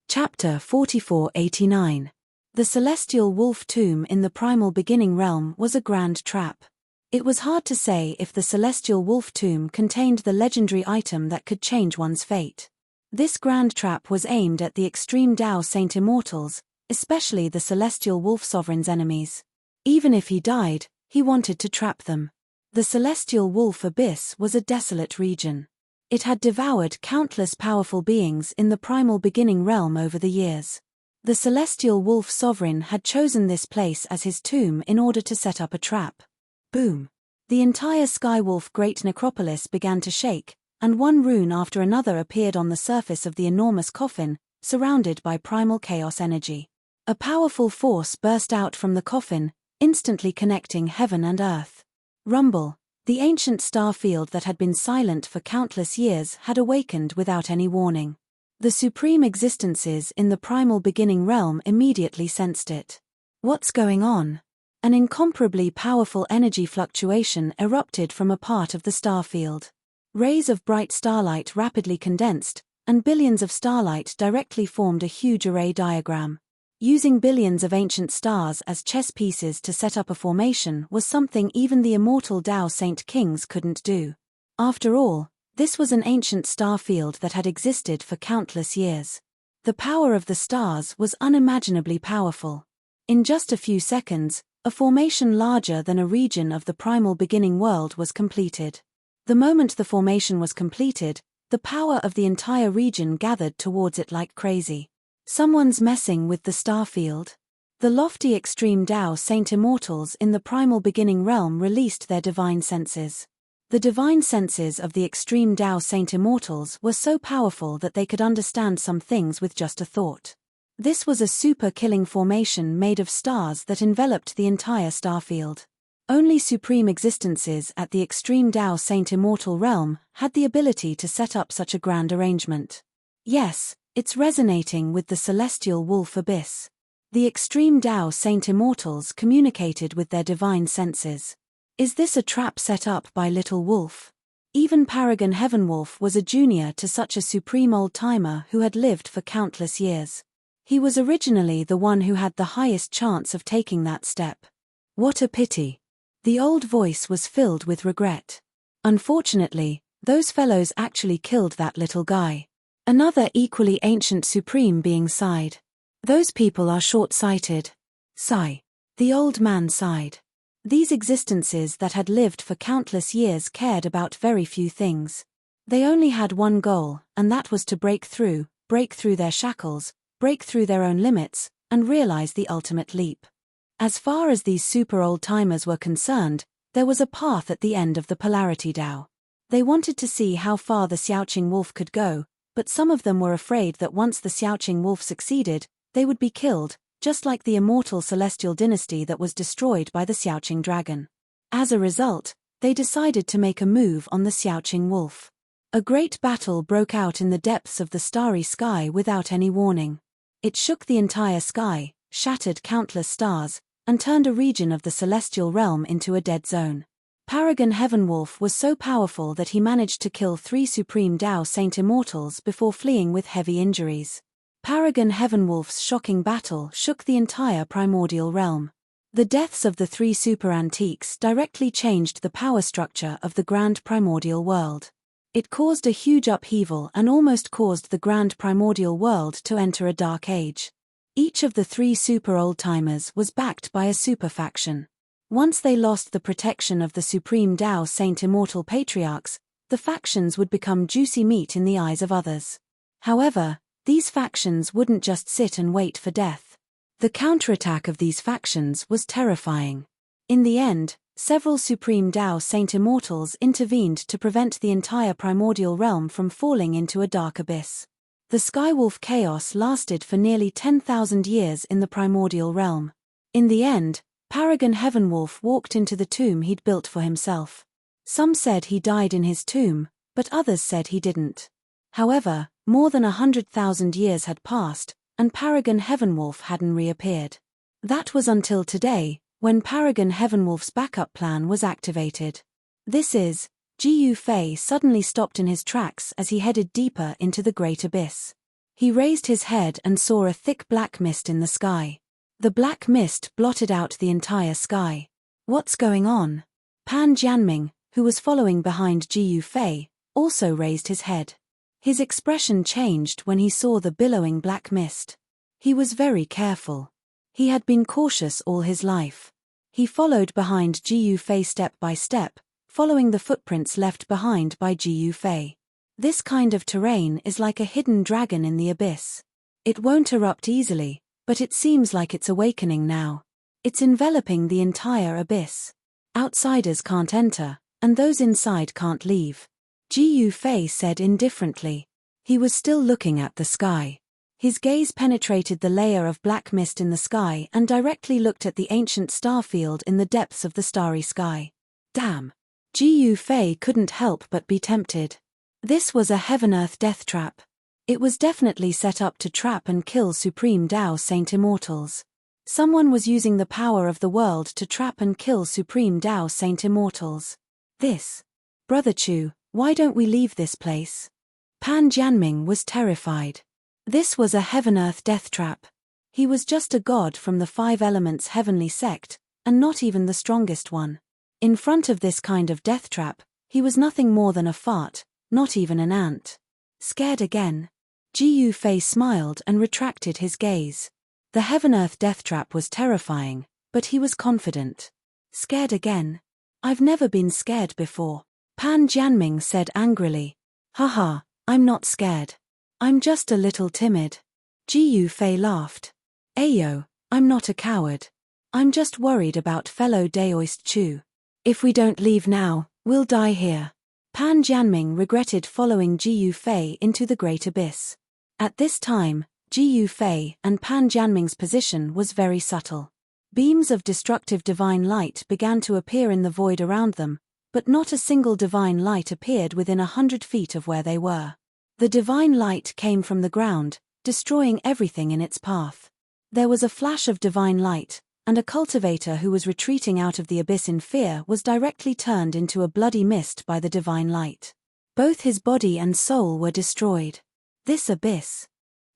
Chapter 4489. The Celestial Wolf Tomb in the Primal Beginning Realm was a grand trap. It was hard to say if the Celestial Wolf Tomb contained the legendary item that could change one's fate. This grand trap was aimed at the extreme Tao Saint Immortals, especially the Celestial Wolf Sovereign's enemies. Even if he died, he wanted to trap them. The Celestial Wolf Abyss was a desolate region. It had devoured countless powerful beings in the Primal Beginning Realm over the years. The Celestial Wolf Sovereign had chosen this place as his tomb in order to set up a trap. Boom! The entire Skywolf Great Necropolis began to shake, and one rune after another appeared on the surface of the enormous coffin, surrounded by primal chaos energy. A powerful force burst out from the coffin, instantly connecting heaven and earth. Rumble, the ancient star field that had been silent for countless years, had awakened without any warning. The supreme existences in the primal beginning realm immediately sensed it. What's going on? An incomparably powerful energy fluctuation erupted from a part of the star field. Rays of bright starlight rapidly condensed, and billions of starlight directly formed a huge array diagram. Using billions of ancient stars as chess pieces to set up a formation was something even the immortal Tao Saint Kings couldn't do. After all, this was an ancient star field that had existed for countless years. The power of the stars was unimaginably powerful. In just a few seconds, a formation larger than a region of the primal beginning world was completed. The moment the formation was completed, the power of the entire region gathered towards it like crazy. Someone's messing with the star field. The lofty extreme Tao Saint Immortals in the primal beginning realm released their divine senses. The divine senses of the extreme Tao Saint Immortals were so powerful that they could understand some things with just a thought. This was a super-killing formation made of stars that enveloped the entire starfield. Only supreme existences at the extreme Tao Saint Immortal realm had the ability to set up such a grand arrangement. Yes, it's resonating with the celestial wolf abyss. The extreme Tao Saint Immortals communicated with their divine senses. Is this a trap set up by Little Wolf? Even Paragon Heavenwolf was a junior to such a supreme old-timer who had lived for countless years. He was originally the one who had the highest chance of taking that step. What a pity. The old voice was filled with regret. Unfortunately, those fellows actually killed that little guy. Another equally ancient supreme being sighed. Those people are short-sighted. Sigh. The old man sighed. These existences that had lived for countless years cared about very few things. They only had one goal, and that was to break through their shackles, break through their own limits, and realize the ultimate leap. As far as these super old-timers were concerned, there was a path at the end of the polarity Tao. They wanted to see how far the Xiaoqing wolf could go, but some of them were afraid that once the Xiaoqing wolf succeeded, they would be killed, just like the immortal celestial dynasty that was destroyed by the Xiaoqing dragon. As a result, they decided to make a move on the Xiaoqing wolf. A great battle broke out in the depths of the starry sky without any warning. It shook the entire sky, shattered countless stars, and turned a region of the celestial realm into a dead zone. Paragon Heavenwolf was so powerful that he managed to kill 3 supreme Tao Saint Immortals before fleeing with heavy injuries. Paragon Heavenwolf's shocking battle shook the entire primordial realm. The deaths of the 3 super antiques directly changed the power structure of the grand primordial world. It caused a huge upheaval and almost caused the grand primordial world to enter a dark age. Each of the 3 super old-timers was backed by a super faction. Once they lost the protection of the supreme Tao Saint Immortal patriarchs, the factions would become juicy meat in the eyes of others. However, these factions wouldn't just sit and wait for death. The counterattack of these factions was terrifying. In the end, several supreme Tao Saint Immortals intervened to prevent the entire primordial realm from falling into a dark abyss. The Skywolf chaos lasted for nearly 10,000 years in the primordial realm. In the end, Paragon Heavenwolf walked into the tomb he'd built for himself. Some said he died in his tomb, but others said he didn't. However, more than 100,000 years had passed, and Paragon Heavenwolf hadn't reappeared. That was until today, when Paragon Heavenwolf's backup plan was activated. This is, Jiyu Fei suddenly stopped in his tracks as he headed deeper into the great abyss. He raised his head and saw a thick black mist in the sky. The black mist blotted out the entire sky. What's going on? Pan Jianming, who was following behind Jiyu Fei, also raised his head. His expression changed when he saw the billowing black mist. He was very careful. He had been cautious all his life. He followed behind Jiyu Fei step by step, following the footprints left behind by Jiyu Fei. This kind of terrain is like a hidden dragon in the abyss. It won't erupt easily, but it seems like it's awakening now. It's enveloping the entire abyss. Outsiders can't enter, and those inside can't leave. Jiyu Fei said indifferently. He was still looking at the sky. His gaze penetrated the layer of black mist in the sky and directly looked at the ancient star field in the depths of the starry sky. Damn! Jiyu Fei couldn't help but be tempted. This was a heaven-earth death trap. It was definitely set up to trap and kill supreme Tao Saint Immortals. Someone was using the power of the world to trap and kill Supreme Tao Saint Immortals. This. Brother Chu, why don't we leave this place? Pan Jianming was terrified. This was a heaven-earth death trap. He was just a god from the Five Elements heavenly sect, and not even the strongest one. In front of this kind of death trap, he was nothing more than a fart, not even an ant. Scared again? Ji Yufei smiled and retracted his gaze. The heaven-earth death trap was terrifying, but he was confident. Scared again? I've never been scared before. Pan Jianming said angrily. Haha, I'm not scared. I'm just a little timid. Ji Yufei laughed. Ayo, I'm not a coward. I'm just worried about fellow Daoist Chu. If we don't leave now, we'll die here. Pan Jianming regretted following Ji Yufei into the great abyss. At this time, Ji Yufei and Pan Jianming's position was very subtle. Beams of destructive divine light began to appear in the void around them, but not a single divine light appeared within 100 feet of where they were. The divine light came from the ground, destroying everything in its path. There was a flash of divine light, and a cultivator who was retreating out of the abyss in fear was directly turned into a bloody mist by the divine light. Both his body and soul were destroyed. This abyss.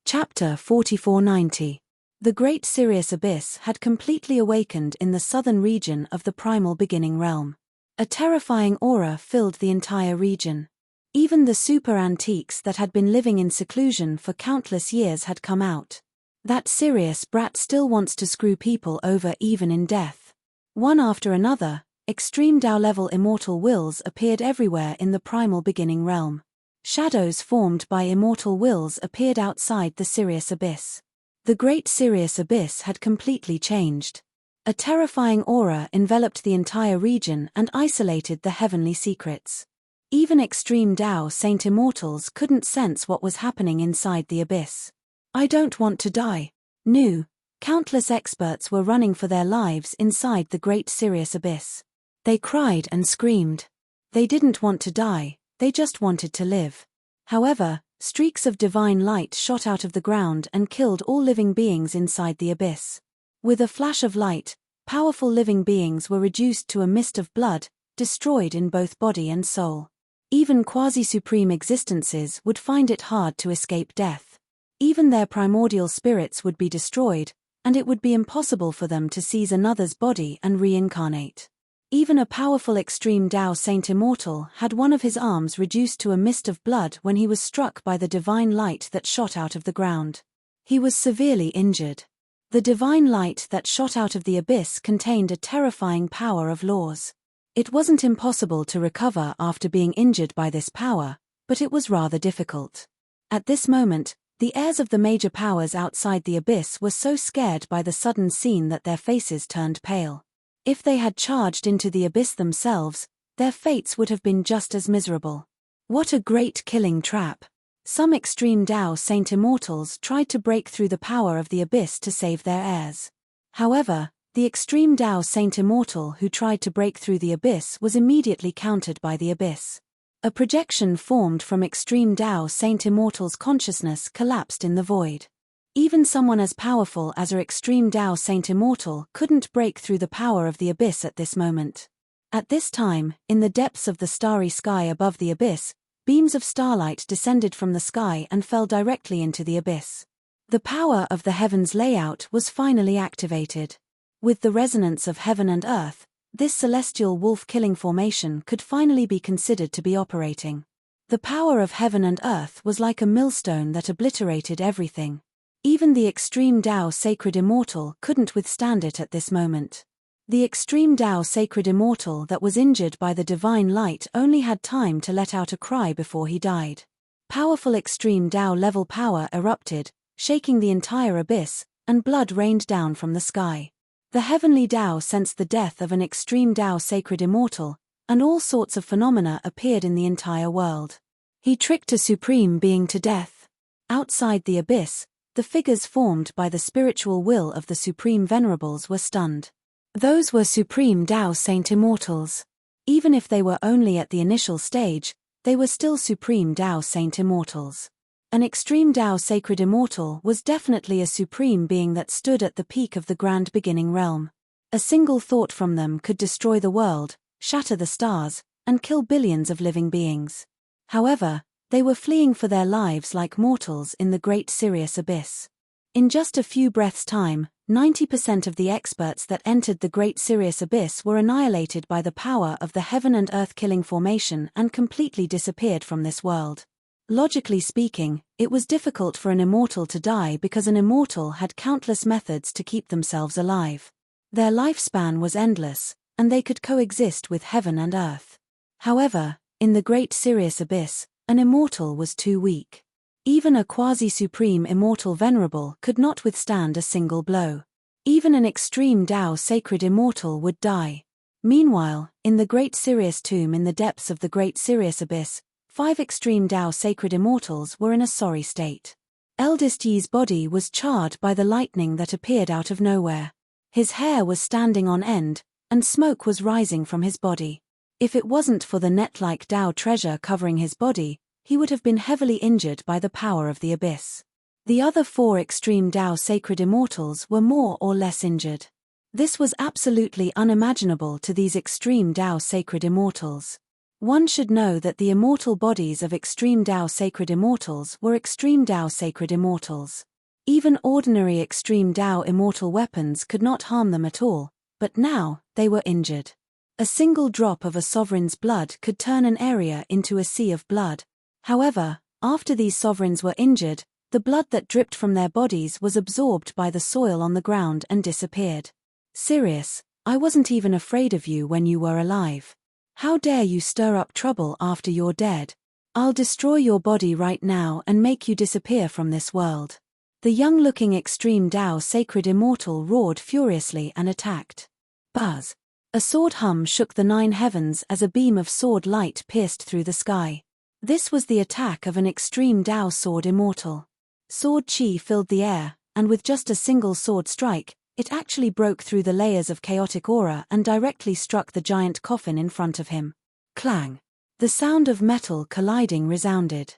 Chapter 4490. The Great Sirius Abyss had completely awakened in the southern region of the primal beginning realm. A terrifying aura filled the entire region. Even the super antiques that had been living in seclusion for countless years had come out. That Sirius brat still wants to screw people over even in death. One after another, extreme Tao-level immortal wills appeared everywhere in the primal beginning realm. Shadows formed by immortal wills appeared outside the Sirius Abyss. The Great Sirius Abyss had completely changed. A terrifying aura enveloped the entire region and isolated the heavenly secrets. Even extreme Tao Saint Immortals couldn't sense what was happening inside the abyss. I don't want to die. No. Countless experts were running for their lives inside the Great Sirius Abyss. They cried and screamed. They didn't want to die, they just wanted to live. However, streaks of divine light shot out of the ground and killed all living beings inside the abyss. With a flash of light, powerful living beings were reduced to a mist of blood, destroyed in both body and soul. Even quasi-supreme existences would find it hard to escape death. Even their primordial spirits would be destroyed, and it would be impossible for them to seize another's body and reincarnate. Even a powerful extreme Tao Saint Immortal had one of his arms reduced to a mist of blood when he was struck by the divine light that shot out of the ground. He was severely injured. The divine light that shot out of the abyss contained a terrifying power of laws. It wasn't impossible to recover after being injured by this power, but it was rather difficult. At this moment, the heirs of the major powers outside the abyss were so scared by the sudden scene that their faces turned pale. If they had charged into the abyss themselves, their fates would have been just as miserable. What a great killing trap! Some extreme Tao Saint Immortals tried to break through the power of the abyss to save their heirs. However, the extreme Tao Saint Immortal who tried to break through the abyss was immediately countered by the abyss. A projection formed from extreme Tao Saint Immortal's consciousness collapsed in the void. Even someone as powerful as our extreme Tao Saint Immortal couldn't break through the power of the abyss at this moment. At this time, in the depths of the starry sky above the abyss, beams of starlight descended from the sky and fell directly into the abyss. The power of the heavens layout was finally activated. With the resonance of heaven and earth, this celestial wolf-killing formation could finally be considered to be operating. The power of heaven and earth was like a millstone that obliterated everything. Even the extreme Tao Sacred Immortal couldn't withstand it at this moment. The extreme Tao Sacred Immortal that was injured by the divine light only had time to let out a cry before he died. Powerful extreme Tao level power erupted, shaking the entire abyss, and blood rained down from the sky. The heavenly Tao sensed the death of an extreme Tao Sacred Immortal, and all sorts of phenomena appeared in the entire world. He tricked a supreme being to death. Outside the abyss, the figures formed by the spiritual will of the Supreme Venerables were stunned. Those were Supreme Tao Saint Immortals. Even if they were only at the initial stage, they were still Supreme Tao Saint Immortals. An extreme Tao sacred immortal was definitely a supreme being that stood at the peak of the grand beginning realm. A single thought from them could destroy the world, shatter the stars, and kill billions of living beings. However, they were fleeing for their lives like mortals in the great Sirius abyss. In just a few breaths' time, 90% of the experts that entered the great Sirius abyss were annihilated by the power of the heaven and earth killing formation and completely disappeared from this world. Logically speaking, it was difficult for an immortal to die because an immortal had countless methods to keep themselves alive. Their lifespan was endless, and they could coexist with heaven and earth. However, in the great Sirius abyss, an immortal was too weak. Even a quasi-supreme immortal venerable could not withstand a single blow. Even an extreme Tao sacred immortal would die. Meanwhile, in the great Sirius tomb in the depths of the great Sirius abyss, 5 extreme Tao sacred immortals were in a sorry state. Eldest Yi's body was charred by the lightning that appeared out of nowhere. His hair was standing on end, and smoke was rising from his body. If it wasn't for the net-like Tao treasure covering his body, he would have been heavily injured by the power of the abyss. The other 4 extreme Tao sacred immortals were more or less injured. This was absolutely unimaginable to these extreme Tao sacred immortals. One should know that the immortal bodies of extreme Tao sacred immortals were extreme Tao sacred immortals. Even ordinary extreme Tao immortal weapons could not harm them at all, but now, they were injured. A single drop of a sovereign's blood could turn an area into a sea of blood. However, after these sovereigns were injured, the blood that dripped from their bodies was absorbed by the soil on the ground and disappeared. Sirius, I wasn't even afraid of you when you were alive. How dare you stir up trouble after you're dead? I'll destroy your body right now and make you disappear from this world. The young-looking extreme Tao sacred immortal roared furiously and attacked. Buzz! A sword hum shook the 9 heavens as a beam of sword light pierced through the sky. This was the attack of an extreme Tao sword immortal. Sword chi filled the air, and with just a single sword strike, it actually broke through the layers of chaotic aura and directly struck the giant coffin in front of him. Clang! The sound of metal colliding resounded.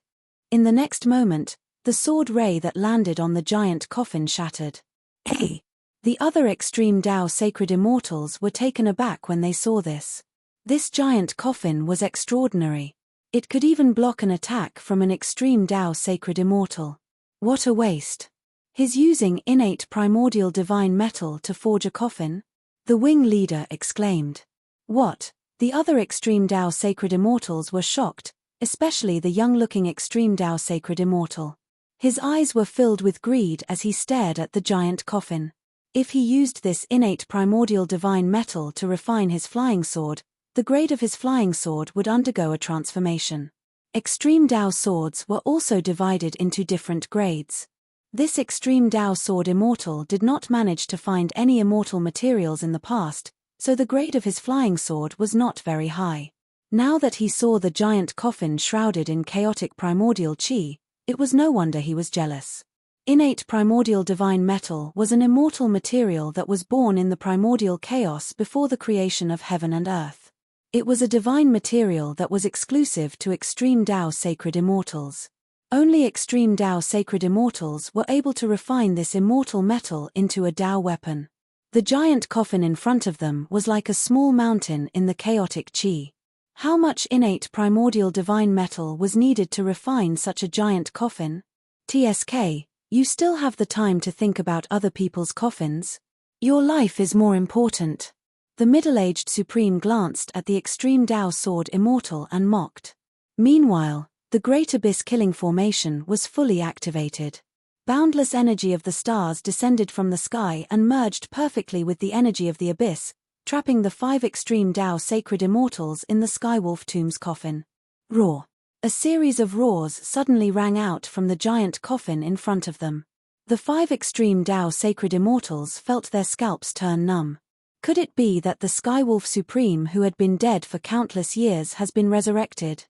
In the next moment, the sword ray that landed on the giant coffin shattered. Hey! The other extreme Tao sacred immortals were taken aback when they saw this. This giant coffin was extraordinary. It could even block an attack from an extreme Tao sacred immortal. What a waste! He's using innate primordial divine metal to forge a coffin? The wing leader exclaimed. What? The other extreme Tao sacred immortals were shocked, especially the young-looking extreme Tao sacred immortal. His eyes were filled with greed as he stared at the giant coffin. If he used this innate primordial divine metal to refine his flying sword, the grade of his flying sword would undergo a transformation. Extreme Tao swords were also divided into different grades. This extreme Tao sword immortal did not manage to find any immortal materials in the past, so the grade of his flying sword was not very high. Now that he saw the giant coffin shrouded in chaotic primordial chi, it was no wonder he was jealous. Innate primordial divine metal was an immortal material that was born in the primordial chaos before the creation of heaven and earth. It was a divine material that was exclusive to extreme Tao sacred immortals. Only extreme Tao sacred immortals were able to refine this immortal metal into a Tao weapon. The giant coffin in front of them was like a small mountain in the chaotic chi. How much innate primordial divine metal was needed to refine such a giant coffin? TSK, you still have the time to think about other people's coffins? Your life is more important. The middle-aged Supreme glanced at the extreme Tao sword immortal and mocked. Meanwhile, the Great Abyss killing formation was fully activated. Boundless energy of the stars descended from the sky and merged perfectly with the energy of the abyss, trapping the 5 extreme Tao sacred immortals in the Skywolf tomb's coffin. Roar! A series of roars suddenly rang out from the giant coffin in front of them. The 5 extreme Tao sacred immortals felt their scalps turn numb. Could it be that the Skywolf Supreme who had been dead for countless years has been resurrected?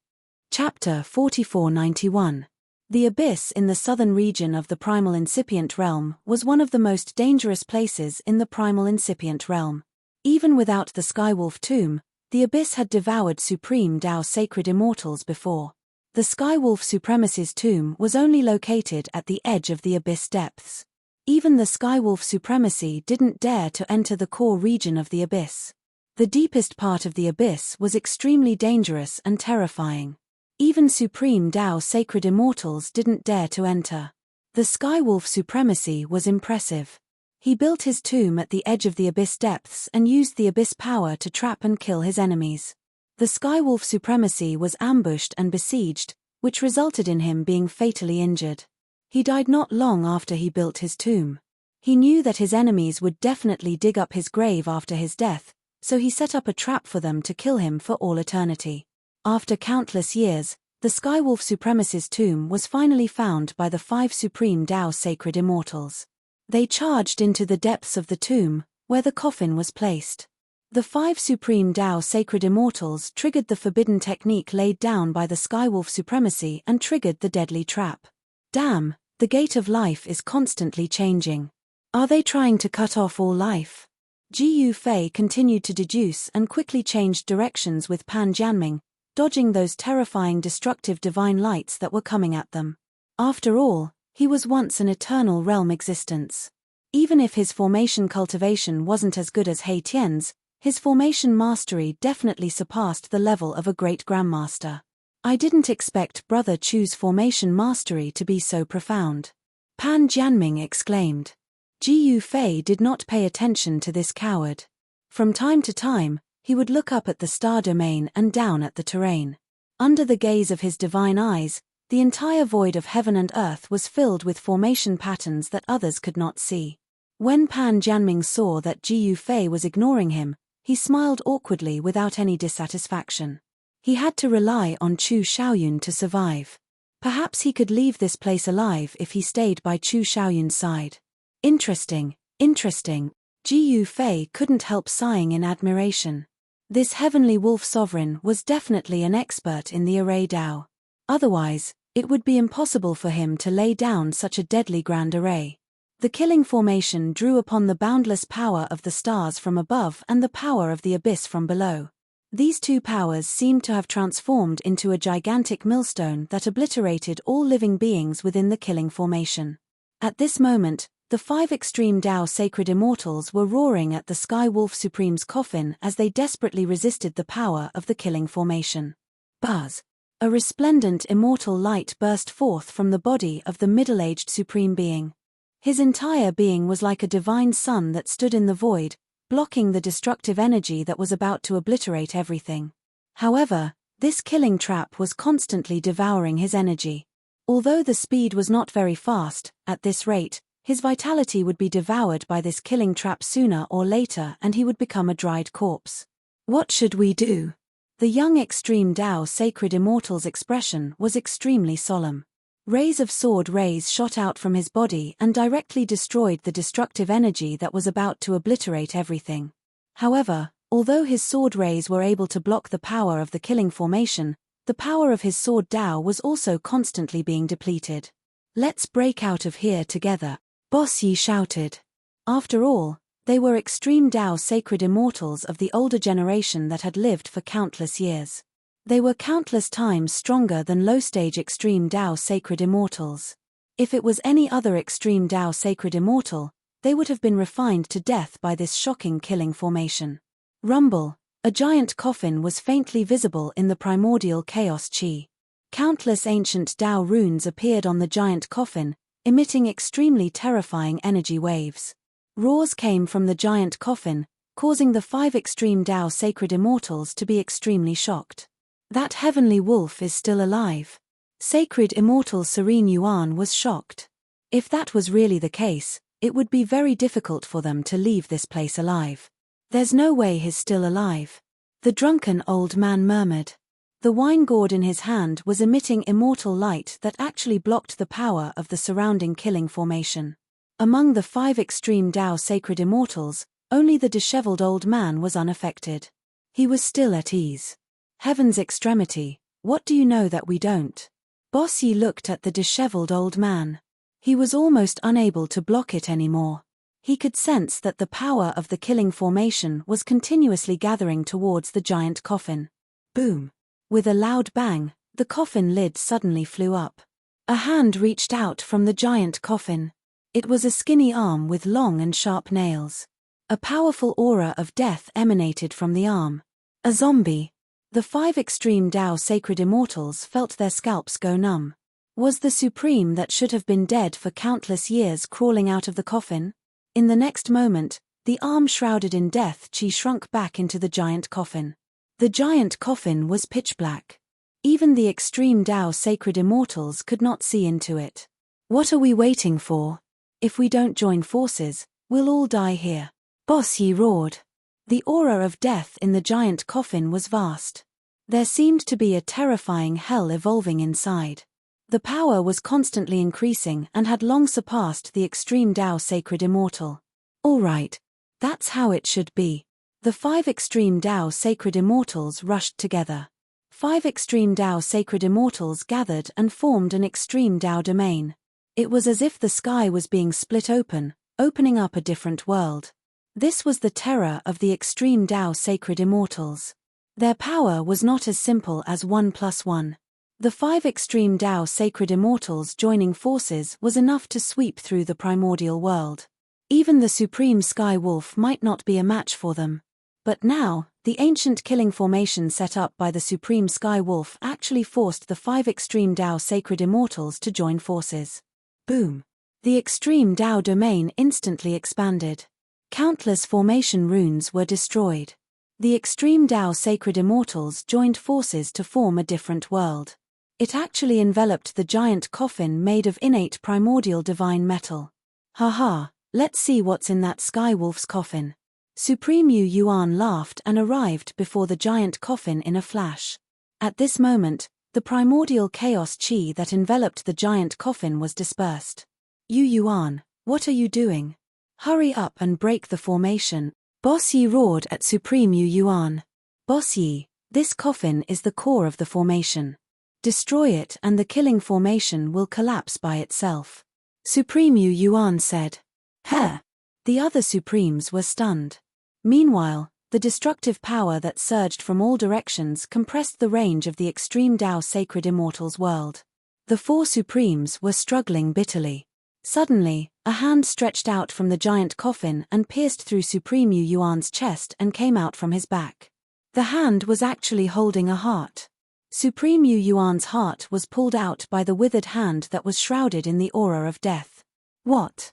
Chapter 4491. The abyss in the southern region of the primal incipient realm was one of the most dangerous places in the primal incipient realm. Even without the Skywolf tomb, the abyss had devoured supreme Tao sacred immortals before. The Skywolf Supremacy's tomb was only located at the edge of the abyss depths. Even the Skywolf Supremacy didn't dare to enter the core region of the abyss. The deepest part of the abyss was extremely dangerous and terrifying. Even Supreme Tao Sacred Immortals didn't dare to enter. The Skywolf Supremacy was impressive. He built his tomb at the edge of the abyss depths and used the abyss power to trap and kill his enemies. The Skywolf Supremacy was ambushed and besieged, which resulted in him being fatally injured. He died not long after he built his tomb. He knew that his enemies would definitely dig up his grave after his death, so he set up a trap for them to kill him for all eternity. After countless years, the Skywolf Supremacy's tomb was finally found by the 5 Supreme Tao Sacred Immortals. They charged into the depths of the tomb, where the coffin was placed. The 5 Supreme Tao Sacred Immortals triggered the forbidden technique laid down by the Skywolf Supremacy and triggered the deadly trap. Damn, the gate of life is constantly changing. Are they trying to cut off all life? Ji Fei continued to deduce and quickly changed directions with Pan Jianming, dodging those terrifying destructive divine lights that were coming at them. After all, he was once an eternal realm existence. Even if his formation cultivation wasn't as good as He Tian's, his formation mastery definitely surpassed the level of a great grandmaster. I didn't expect Brother Chu's formation mastery to be so profound. Pan Jianming exclaimed. Ji Fei did not pay attention to this coward. From time to time, he would look up at the star domain and down at the terrain. Under the gaze of his divine eyes, the entire void of heaven and earth was filled with formation patterns that others could not see. When Pan Jianming saw that Ji Fei was ignoring him, he smiled awkwardly without any dissatisfaction. He had to rely on Chu Xiaoyun to survive. Perhaps he could leave this place alive if he stayed by Chu Xiaoyun's side. Interesting, interesting. Ji Fei couldn't help sighing in admiration. This heavenly wolf sovereign was definitely an expert in the array Dao. Otherwise, it would be impossible for him to lay down such a deadly grand array. The killing formation drew upon the boundless power of the stars from above and the power of the abyss from below. These two powers seemed to have transformed into a gigantic millstone that obliterated all living beings within the killing formation. At this moment, the 5 extreme Tao Sacred Immortals were roaring at the Skywolf Supreme's coffin as they desperately resisted the power of the killing formation. Buzz! A resplendent immortal light burst forth from the body of the middle-aged Supreme Being. His entire being was like a divine sun that stood in the void, blocking the destructive energy that was about to obliterate everything. However, this killing trap was constantly devouring his energy. Although the speed was not very fast, at this rate, his vitality would be devoured by this killing trap sooner or later and he would become a dried corpse. What should we do? The young extreme Tao Sacred Immortal's expression was extremely solemn. Rays of sword rays shot out from his body and directly destroyed the destructive energy that was about to obliterate everything. However, although his sword rays were able to block the power of the killing formation, the power of his sword Dao was also constantly being depleted. Let's break out of here together, Boss Yi shouted. After all, they were extreme Tao Sacred Immortals of the older generation that had lived for countless years. They were countless times stronger than low-stage extreme Tao Sacred Immortals. If it was any other extreme Tao Sacred Immortal, they would have been refined to death by this shocking killing formation. Rumble! A giant coffin was faintly visible in the primordial chaos chi. Countless ancient Tao runes appeared on the giant coffin, emitting extremely terrifying energy waves. Roars came from the giant coffin, causing the 5 extreme Tao Sacred Immortals to be extremely shocked. That heavenly wolf is still alive. Sacred Immortal Serene Yuan was shocked. If that was really the case, it would be very difficult for them to leave this place alive. There's no way he's still alive. The drunken old man murmured. The wine gourd in his hand was emitting immortal light that actually blocked the power of the surrounding killing formation. Among the 5 extreme Tao Sacred Immortals, only the disheveled old man was unaffected. He was still at ease. Heaven's extremity, what do you know that we don't? Boss Yi looked at the disheveled old man. He was almost unable to block it anymore. He could sense that the power of the killing formation was continuously gathering towards the giant coffin. Boom! With a loud bang, The coffin lid suddenly flew up. A hand reached out from the giant coffin. It was a skinny arm with long and sharp nails. A powerful aura of death emanated from the arm. A zombie. The 5 extreme Tao sacred immortals felt their scalps go numb. Was the supreme that should have been dead for countless years crawling out of the coffin? In the next moment, the arm shrouded in death Qi shrunk back into the giant coffin. The giant coffin was pitch black. Even the extreme Tao sacred immortals could not see into it. What are we waiting for? If we don't join forces, we'll all die here. Boss Yi roared. The aura of death in the giant coffin was vast. There seemed to be a terrifying hell evolving inside. The power was constantly increasing and had long surpassed the extreme Tao sacred immortal. All right. That's how it should be. The 5 extreme Tao sacred immortals rushed together. 5 extreme Tao sacred immortals gathered and formed an extreme Tao domain. It was as if the sky was being split open, opening up a different world. This was the terror of the extreme Tao sacred immortals. Their power was not as simple as 1 + 1. The 5 extreme Tao sacred immortals joining forces was enough to sweep through the primordial world. Even the supreme sky wolf might not be a match for them. But now, the ancient killing formation set up by the supreme sky wolf actually forced the 5 extreme Tao sacred immortals to join forces. Boom! The extreme Tao domain instantly expanded. Countless formation runes were destroyed. The extreme Tao sacred immortals joined forces to form a different world. It actually enveloped the giant coffin made of innate primordial divine metal. Haha, let's see what's in that skywolf's coffin. Supreme Yu Yuan laughed and arrived before the giant coffin in a flash. At this moment, the primordial chaos chi that enveloped the giant coffin was dispersed. Yu Yuan, what are you doing? Hurry up and break the formation. Boss Yi roared at Supreme Yu Yuan. Boss Yi, this coffin is the core of the formation. Destroy it and the killing formation will collapse by itself. Supreme Yu Yuan said. Huh! The other supremes were stunned. Meanwhile, the destructive power that surged from all directions compressed the range of the extreme Tao sacred immortals world. The 4 supremes were struggling bitterly. Suddenly, a hand stretched out from the giant coffin and pierced through Supreme Yu Yuan's chest and came out from his back. The hand was actually holding a heart. Supreme Yu Yuan's heart was pulled out by the withered hand that was shrouded in the aura of death. What?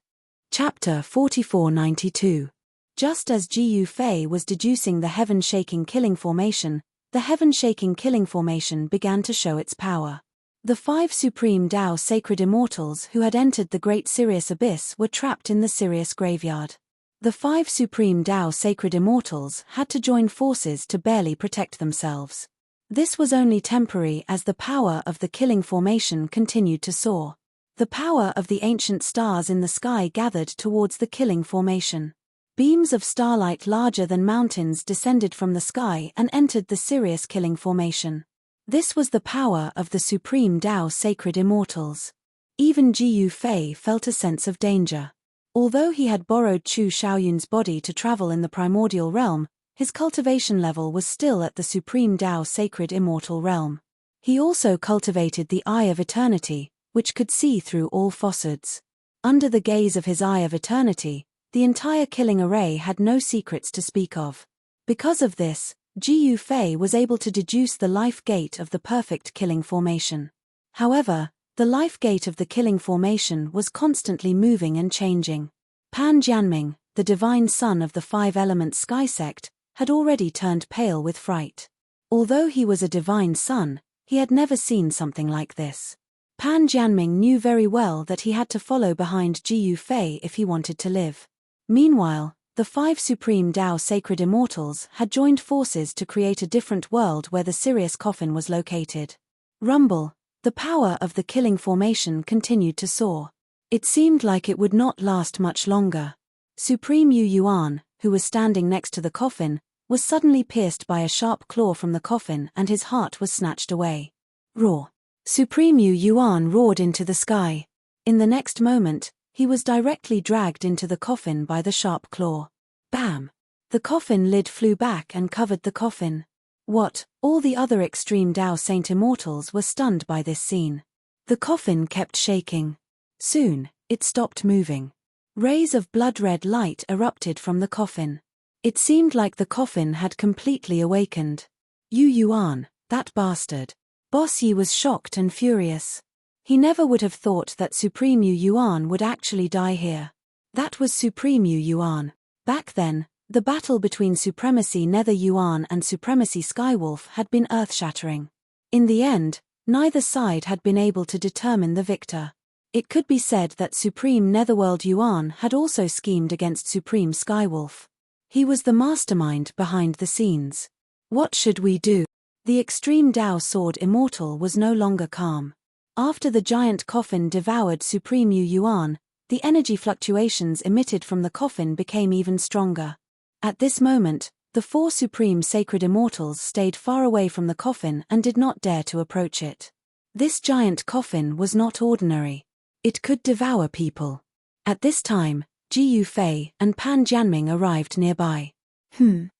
Chapter 4492. Just as Ji Yu Fei was deducing the heaven-shaking killing formation, the heaven-shaking killing formation began to show its power. The 5 supreme Tao sacred immortals who had entered the great Sirius abyss were trapped in the Sirius graveyard. The 5 supreme Tao sacred immortals had to join forces to barely protect themselves. This was only temporary as the power of the killing formation continued to soar. The power of the ancient stars in the sky gathered towards the killing formation. Beams of starlight larger than mountains descended from the sky and entered the Sirius killing formation. This was the power of the supreme Tao sacred immortals. Even Ji Yu Fei felt a sense of danger. Although he had borrowed Chu Shaoyun's body to travel in the primordial realm, his cultivation level was still at the supreme Tao sacred immortal realm. He also cultivated the Eye of Eternity, which could see through all falsehoods. Under the gaze of his Eye of Eternity, the entire killing array had no secrets to speak of. Because of this, Ji Yu Fei was able to deduce the life gate of the perfect killing formation. However, the life gate of the killing formation was constantly moving and changing. Pan Jianming, the divine son of the 5-element sky sect, had already turned pale with fright. Although he was a divine son, he had never seen something like this. Pan Jianming knew very well that he had to follow behind Ji Yu Fei if he wanted to live. Meanwhile, the 5 supreme Tao sacred immortals had joined forces to create a different world where the Sirius coffin was located. Rumble, the power of the killing formation continued to soar. It seemed like it would not last much longer. Supreme Yu Yuan, who was standing next to the coffin, was suddenly pierced by a sharp claw from the coffin and his heart was snatched away. Roar! Supreme Yu Yuan roared into the sky. In the next moment, he was directly dragged into the coffin by the sharp claw. Bam! The coffin lid flew back and covered the coffin. What? All the other extreme Tao Saint Immortals were stunned by this scene. The coffin kept shaking. Soon, it stopped moving. Rays of blood-red light erupted from the coffin. It seemed like the coffin had completely awakened. Yu Yuan, that bastard. Boss Yi was shocked and furious. He never would have thought that Supreme Yu Yuan would actually die here. That was Supreme Yu Yuan. Back then, the battle between Supremacy Nether Yuan and Supremacy Skywolf had been earth-shattering. In the end, neither side had been able to determine the victor. It could be said that Supreme Netherworld Yuan had also schemed against Supreme Skywolf. He was the mastermind behind the scenes. What should we do? The Extreme Tao Sword Immortal was no longer calm. After the giant coffin devoured Supreme Yu Yuan, the energy fluctuations emitted from the coffin became even stronger. At this moment, the four Supreme Sacred Immortals stayed far away from the coffin and did not dare to approach it. This giant coffin was not ordinary. It could devour people. At this time, Ji Yufei and Pan Jianming arrived nearby. Ji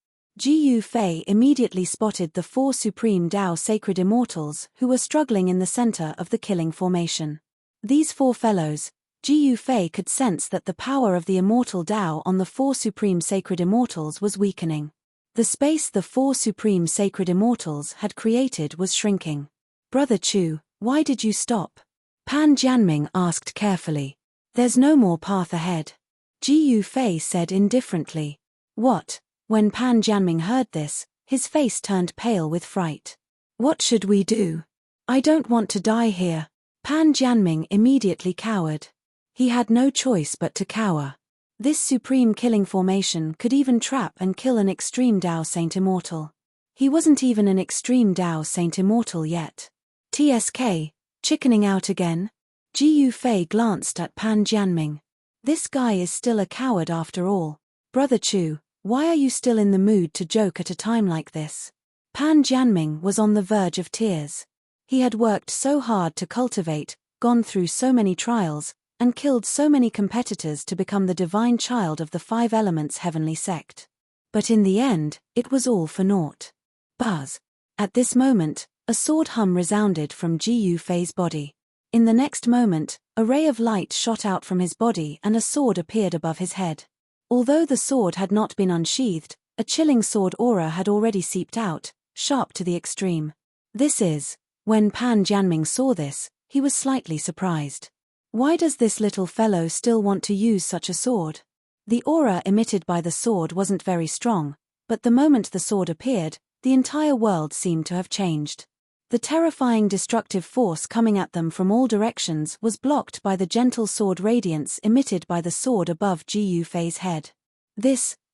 Yufei immediately spotted the four Supreme Tao Sacred Immortals who were struggling in the center of the killing formation. These four fellows, Ji Yufei could sense that the power of the immortal Tao on the four Supreme Sacred Immortals was weakening. The space the four Supreme Sacred Immortals had created was shrinking. Brother Chu, why did you stop? Pan Jianming asked carefully. There's no more path ahead. Ji Yufei said indifferently. What? When Pan Jianming heard this, his face turned pale with fright. What should we do? I don't want to die here. Pan Jianming immediately cowered. He had no choice but to cower. This supreme killing formation could even trap and kill an Extreme Tao Saint Immortal. He wasn't even an Extreme Tao Saint Immortal yet. TSK, chickening out again? Ji Yufei glanced at Pan Jianming. This guy is still a coward after all. Brother Chu, why are you still in the mood to joke at a time like this? Pan Jianming was on the verge of tears. He had worked so hard to cultivate, gone through so many trials, and killed so many competitors to become the divine child of the Five Elements heavenly sect. But in the end, it was all for naught. Buzz. At this moment, a sword hum resounded from Ji Yufei's body. In the next moment, a ray of light shot out from his body and a sword appeared above his head. Although the sword had not been unsheathed, a chilling sword aura had already seeped out, sharp to the extreme. When Pan Jianming saw this, he was slightly surprised. Why does this little fellow still want to use such a sword? The aura emitted by the sword wasn't very strong, but the moment the sword appeared, the entire world seemed to have changed. The terrifying destructive force coming at them from all directions was blocked by the gentle sword radiance emitted by the sword above Ji Yufei's head.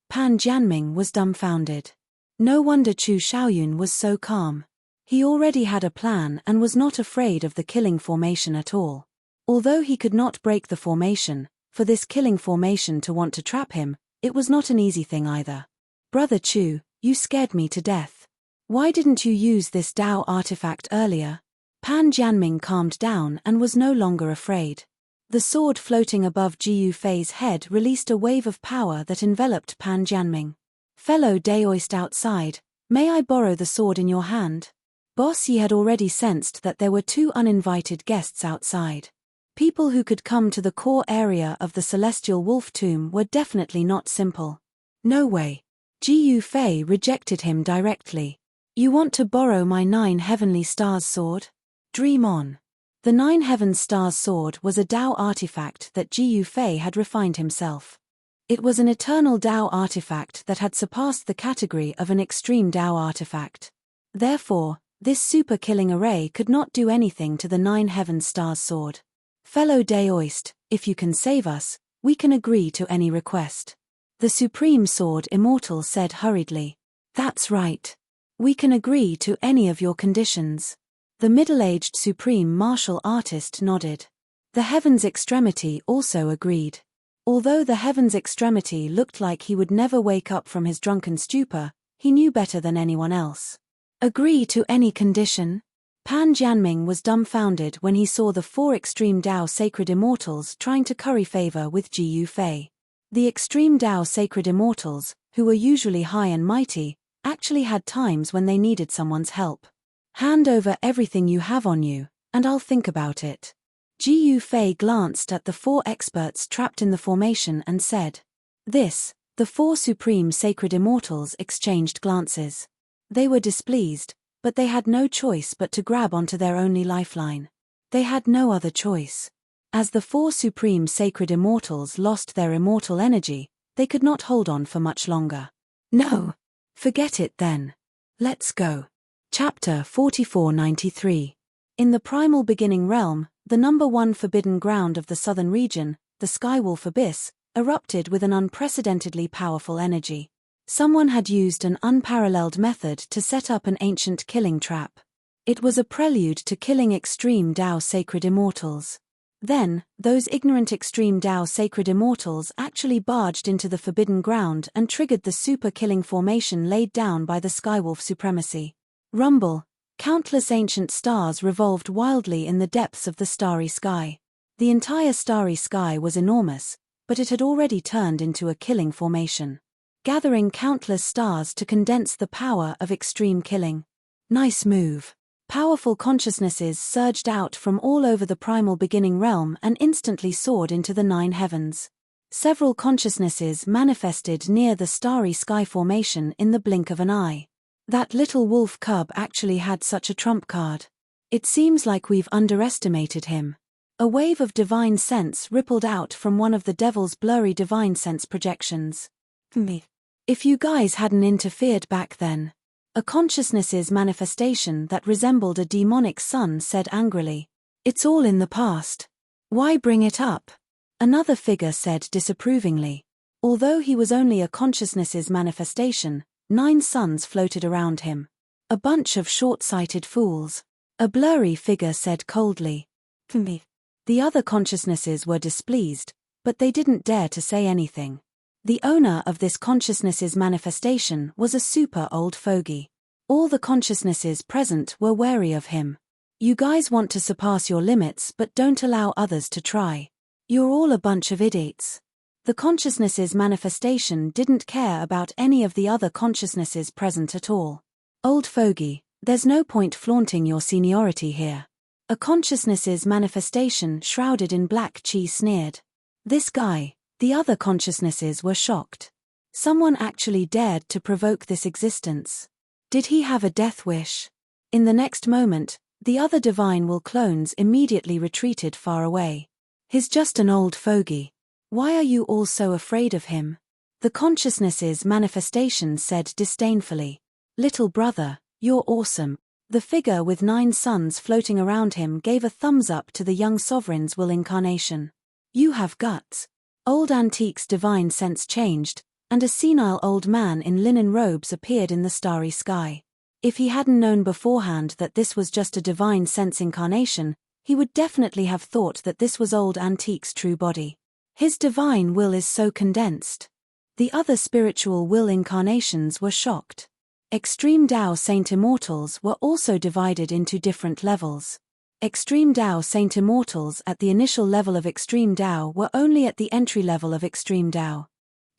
Pan Jianming was dumbfounded. No wonder Chu Xiaoyun was so calm. He already had a plan and was not afraid of the killing formation at all. Although he could not break the formation, for this killing formation to want to trap him, it was not an easy thing either. Brother Chu, you scared me to death. Why didn't you use this Tao artifact earlier? Pan Jianming calmed down and was no longer afraid. The sword floating above Ji Yufei's head released a wave of power that enveloped Pan Jianming. Fellow Daoist outside, may I borrow the sword in your hand? Boss Yi had already sensed that there were two uninvited guests outside. People who could come to the core area of the Celestial Wolf Tomb were definitely not simple. No way. Ji Yufei rejected him directly. You want to borrow my 9 Heavenly Stars sword? Dream on. The 9 Heaven Stars sword was a Tao artifact that Ji Yufei had refined himself. It was an eternal Tao artifact that had surpassed the category of an extreme Tao artifact. Therefore, this super killing array could not do anything to the 9 Heaven Stars sword. Fellow Daoist, if you can save us, we can agree to any request. The Supreme Sword Immortal said hurriedly. That's right. We can agree to any of your conditions. The middle-aged Supreme Martial Artist nodded. The Heaven's Extremity also agreed. Although the Heaven's Extremity looked like he would never wake up from his drunken stupor, he knew better than anyone else. Agree to any condition? Pan Jianming was dumbfounded when he saw the 4 Extreme Tao Sacred Immortals trying to curry favor with Ji Yufei. The Extreme Tao Sacred Immortals, who were usually high and mighty, actually had times when they needed someone's help. Hand over everything you have on you, and I'll think about it. Gu Fei glanced at the 4 experts trapped in the formation and said. The 4 supreme sacred immortals exchanged glances. They were displeased, but they had no choice but to grab onto their only lifeline. They had no other choice. As the 4 supreme sacred immortals lost their immortal energy, they could not hold on for much longer. No. Forget it then. Let's go. Chapter 4493. In the primal beginning realm, the number 1 forbidden ground of the southern region, the Skywolf Abyss, erupted with an unprecedentedly powerful energy. Someone had used an unparalleled method to set up an ancient killing trap. It was a prelude to killing extreme Tao sacred immortals. Then, those ignorant extreme Tao sacred immortals actually barged into the forbidden ground and triggered the super-killing formation laid down by the Skywolf supremacy. Rumble. Countless ancient stars revolved wildly in the depths of the starry sky. The entire starry sky was enormous, but it had already turned into a killing formation, gathering countless stars to condense the power of extreme killing. Nice move. Powerful consciousnesses surged out from all over the primal beginning realm and instantly soared into the 9 heavens. Several consciousnesses manifested near the starry sky formation in the blink of an eye. That little wolf cub actually had such a trump card. It seems like we've underestimated him. A wave of divine sense rippled out from one of the devil's blurry divine sense projections. If you guys hadn't interfered back then. A consciousness's manifestation that resembled a demonic son said angrily. It's all in the past. Why bring it up? Another figure said disapprovingly. Although he was only a consciousness's manifestation, 9 suns floated around him. A bunch of short-sighted fools. A blurry figure said coldly. The other consciousnesses were displeased, but they didn't dare to say anything. The owner of this consciousness's manifestation was a super old fogey. All the consciousnesses present were wary of him. You guys want to surpass your limits but don't allow others to try. You're all a bunch of idiots. The consciousness's manifestation didn't care about any of the other consciousnesses present at all. Old fogey, there's no point flaunting your seniority here. A consciousness's manifestation shrouded in black chi sneered. This guy. The other consciousnesses were shocked. Someone actually dared to provoke this existence. Did he have a death wish? In the next moment, the other divine will clones immediately retreated far away. He's just an old fogey. Why are you all so afraid of him? The consciousness's manifestation said disdainfully. Little brother, you're awesome. The figure with 9 suns floating around him gave a thumbs up to the young sovereign's will incarnation. You have guts. Old Antique's divine sense changed, and a senile old man in linen robes appeared in the starry sky. If he hadn't known beforehand that this was just a divine sense incarnation, he would definitely have thought that this was old Antique's true body. His divine will is so condensed. The other spiritual will incarnations were shocked. Extreme Tao Saint Immortals were also divided into different levels. Extreme Tao Saint Immortals at the initial level of Extreme Tao were only at the entry level of Extreme Tao.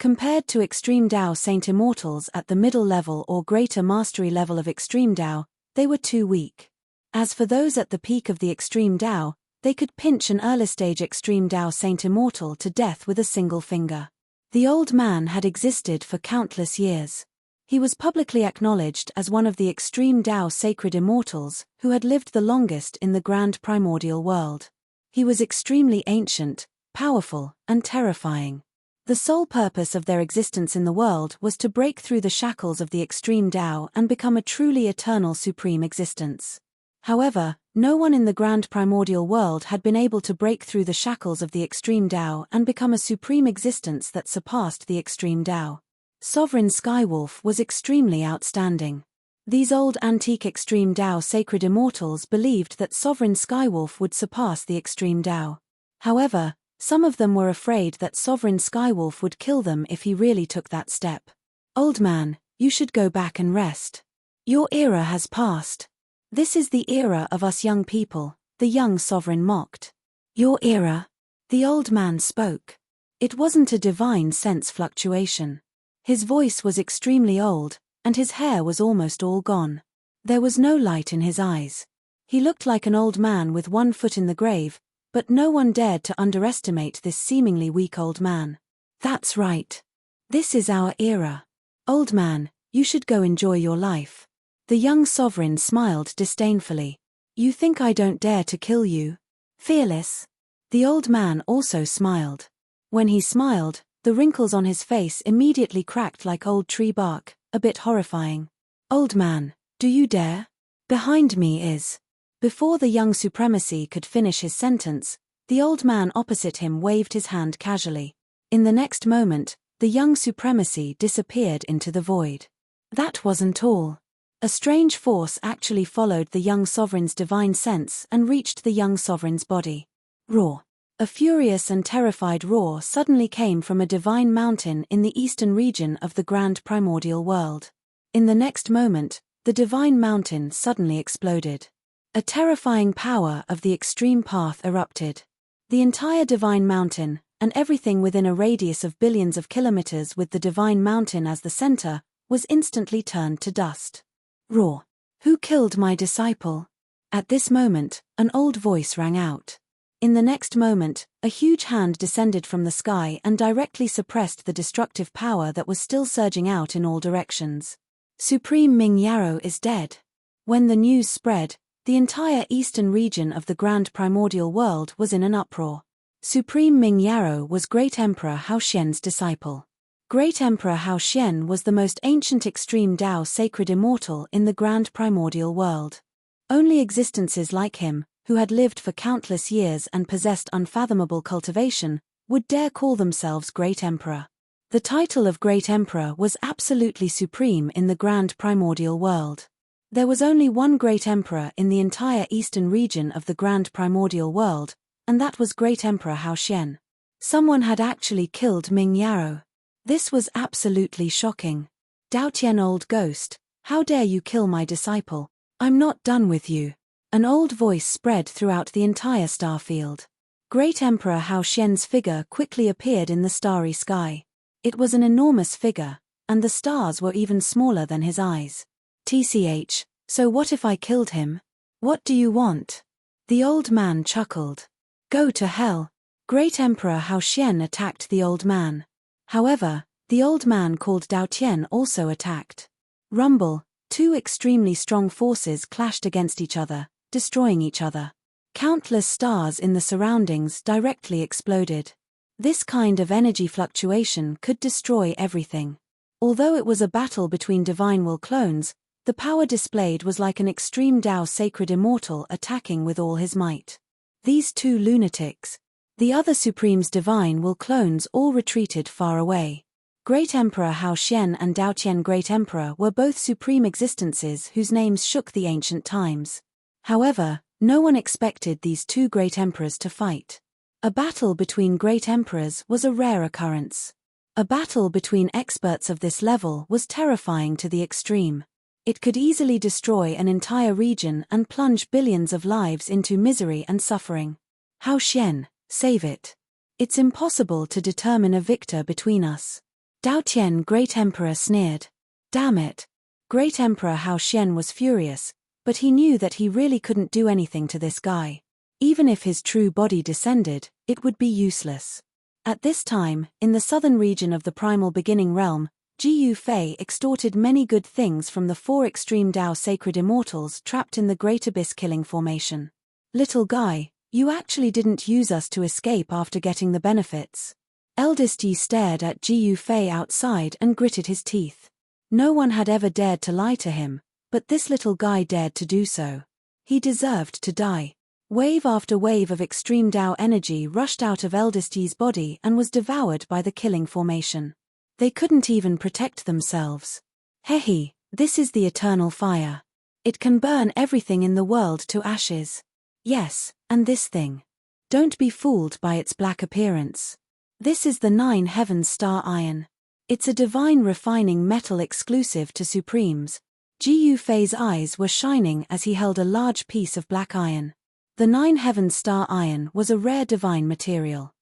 Compared to Extreme Tao Saint Immortals at the middle level or greater mastery level of Extreme Tao, they were too weak. As for those at the peak of the Extreme Tao, they could pinch an early-stage Extreme Tao Saint Immortal to death with a single finger. The old man had existed for countless years. He was publicly acknowledged as one of the Extreme Tao Sacred Immortals who had lived the longest in the grand primordial world. He was extremely ancient, powerful, and terrifying. The sole purpose of their existence in the world was to break through the shackles of the Extreme Tao and become a truly eternal supreme existence. However, no one in the grand primordial world had been able to break through the shackles of the Extreme Tao and become a supreme existence that surpassed the Extreme Tao. Sovereign Skywolf was extremely outstanding. These old antique Extreme Tao Sacred Immortals believed that Sovereign Skywolf would surpass the Extreme Tao. However, some of them were afraid that Sovereign Skywolf would kill them if he really took that step. Old man, you should go back and rest. Your era has passed. This is the era of us young people, the young Sovereign mocked. Your era? The old man spoke. It wasn't a divine sense fluctuation. His voice was extremely old, and his hair was almost all gone. There was no light in his eyes. He looked like an old man with one foot in the grave, but no one dared to underestimate this seemingly weak old man. That's right. This is our era. Old man, you should go enjoy your life. The young sovereign smiled disdainfully. You think I don't dare to kill you? Fearless. The old man also smiled. When he smiled, the wrinkles on his face immediately cracked like old tree bark, a bit horrifying. Old man, do you dare? Behind me is. Before the young supremacy could finish his sentence, the old man opposite him waved his hand casually. In the next moment, the young supremacy disappeared into the void. That wasn't all. A strange force actually followed the young sovereign's divine sense and reached the young sovereign's body. Roar. A furious and terrified roar suddenly came from a divine mountain in the eastern region of the grand primordial world. In the next moment, the divine mountain suddenly exploded. A terrifying power of the extreme path erupted. The entire divine mountain, and everything within a radius of billions of kilometers with the divine mountain as the center, was instantly turned to dust. Roar. Who killed my disciple? At this moment, an old voice rang out. In the next moment, a huge hand descended from the sky and directly suppressed the destructive power that was still surging out in all directions. Supreme Ming Yarrow is dead. When the news spread, the entire eastern region of the grand primordial world was in an uproar. Supreme Ming Yarrow was Great Emperor Hao Xian's disciple. Great Emperor Hao Xian was the most ancient extreme Tao sacred immortal in the grand primordial world. Only existences like him, who had lived for countless years and possessed unfathomable cultivation, would dare call themselves Great Emperor. The title of Great Emperor was absolutely supreme in the grand primordial world. There was only one Great Emperor in the entire eastern region of the grand primordial world, and that was Great Emperor Hao Xian. Someone had actually killed Ming Yarrow. This was absolutely shocking. Dao Tian, old ghost, how dare you kill my disciple? I'm not done with you. An old voice spread throughout the entire star field. Great Emperor Hao Xian's figure quickly appeared in the starry sky. It was an enormous figure, and the stars were even smaller than his eyes. TCH, so what if I killed him? What do you want? The old man chuckled. Go to hell. Great Emperor Hao Xian attacked the old man. However, the old man called Dao Tian also attacked. Rumble, two extremely strong forces clashed against each other, destroying each other. Countless stars in the surroundings directly exploded. This kind of energy fluctuation could destroy everything. Although it was a battle between divine will clones, the power displayed was like an extreme Tao sacred immortal attacking with all his might. These two lunatics, the other Supreme's divine will clones, all retreated far away. Great Emperor Hao Xian and Dao Tian Great Emperor were both supreme existences whose names shook the ancient times. However, no one expected these two great emperors to fight. A battle between great emperors was a rare occurrence. A battle between experts of this level was terrifying to the extreme. It could easily destroy an entire region and plunge billions of lives into misery and suffering. Hao Xian, save it. It's impossible to determine a victor between us. Dao Tian Great Emperor sneered. Damn it. Great Emperor Hao Xian was furious, but he knew that he really couldn't do anything to this guy. Even if his true body descended, it would be useless. At this time, in the southern region of the primal beginning realm, Ji Fei extorted many good things from the four extreme Tao sacred immortals trapped in the Great Abyss killing formation. Little guy, you actually didn't use us to escape after getting the benefits. Eldest Yi stared at Ji Fei outside and gritted his teeth. No one had ever dared to lie to him, but this little guy dared to do so. He deserved to die. Wave after wave of extreme Tao energy rushed out of Eldest Yi's body and was devoured by the killing formation. They couldn't even protect themselves. Hehe, this is the eternal fire. It can burn everything in the world to ashes. Yes, and this thing. Don't be fooled by its black appearance. This is the 9 heavens star iron. It's a divine refining metal exclusive to Supremes. Ji Fei's eyes were shining as he held a large piece of black iron. The 9 heavens star iron was a rare divine material.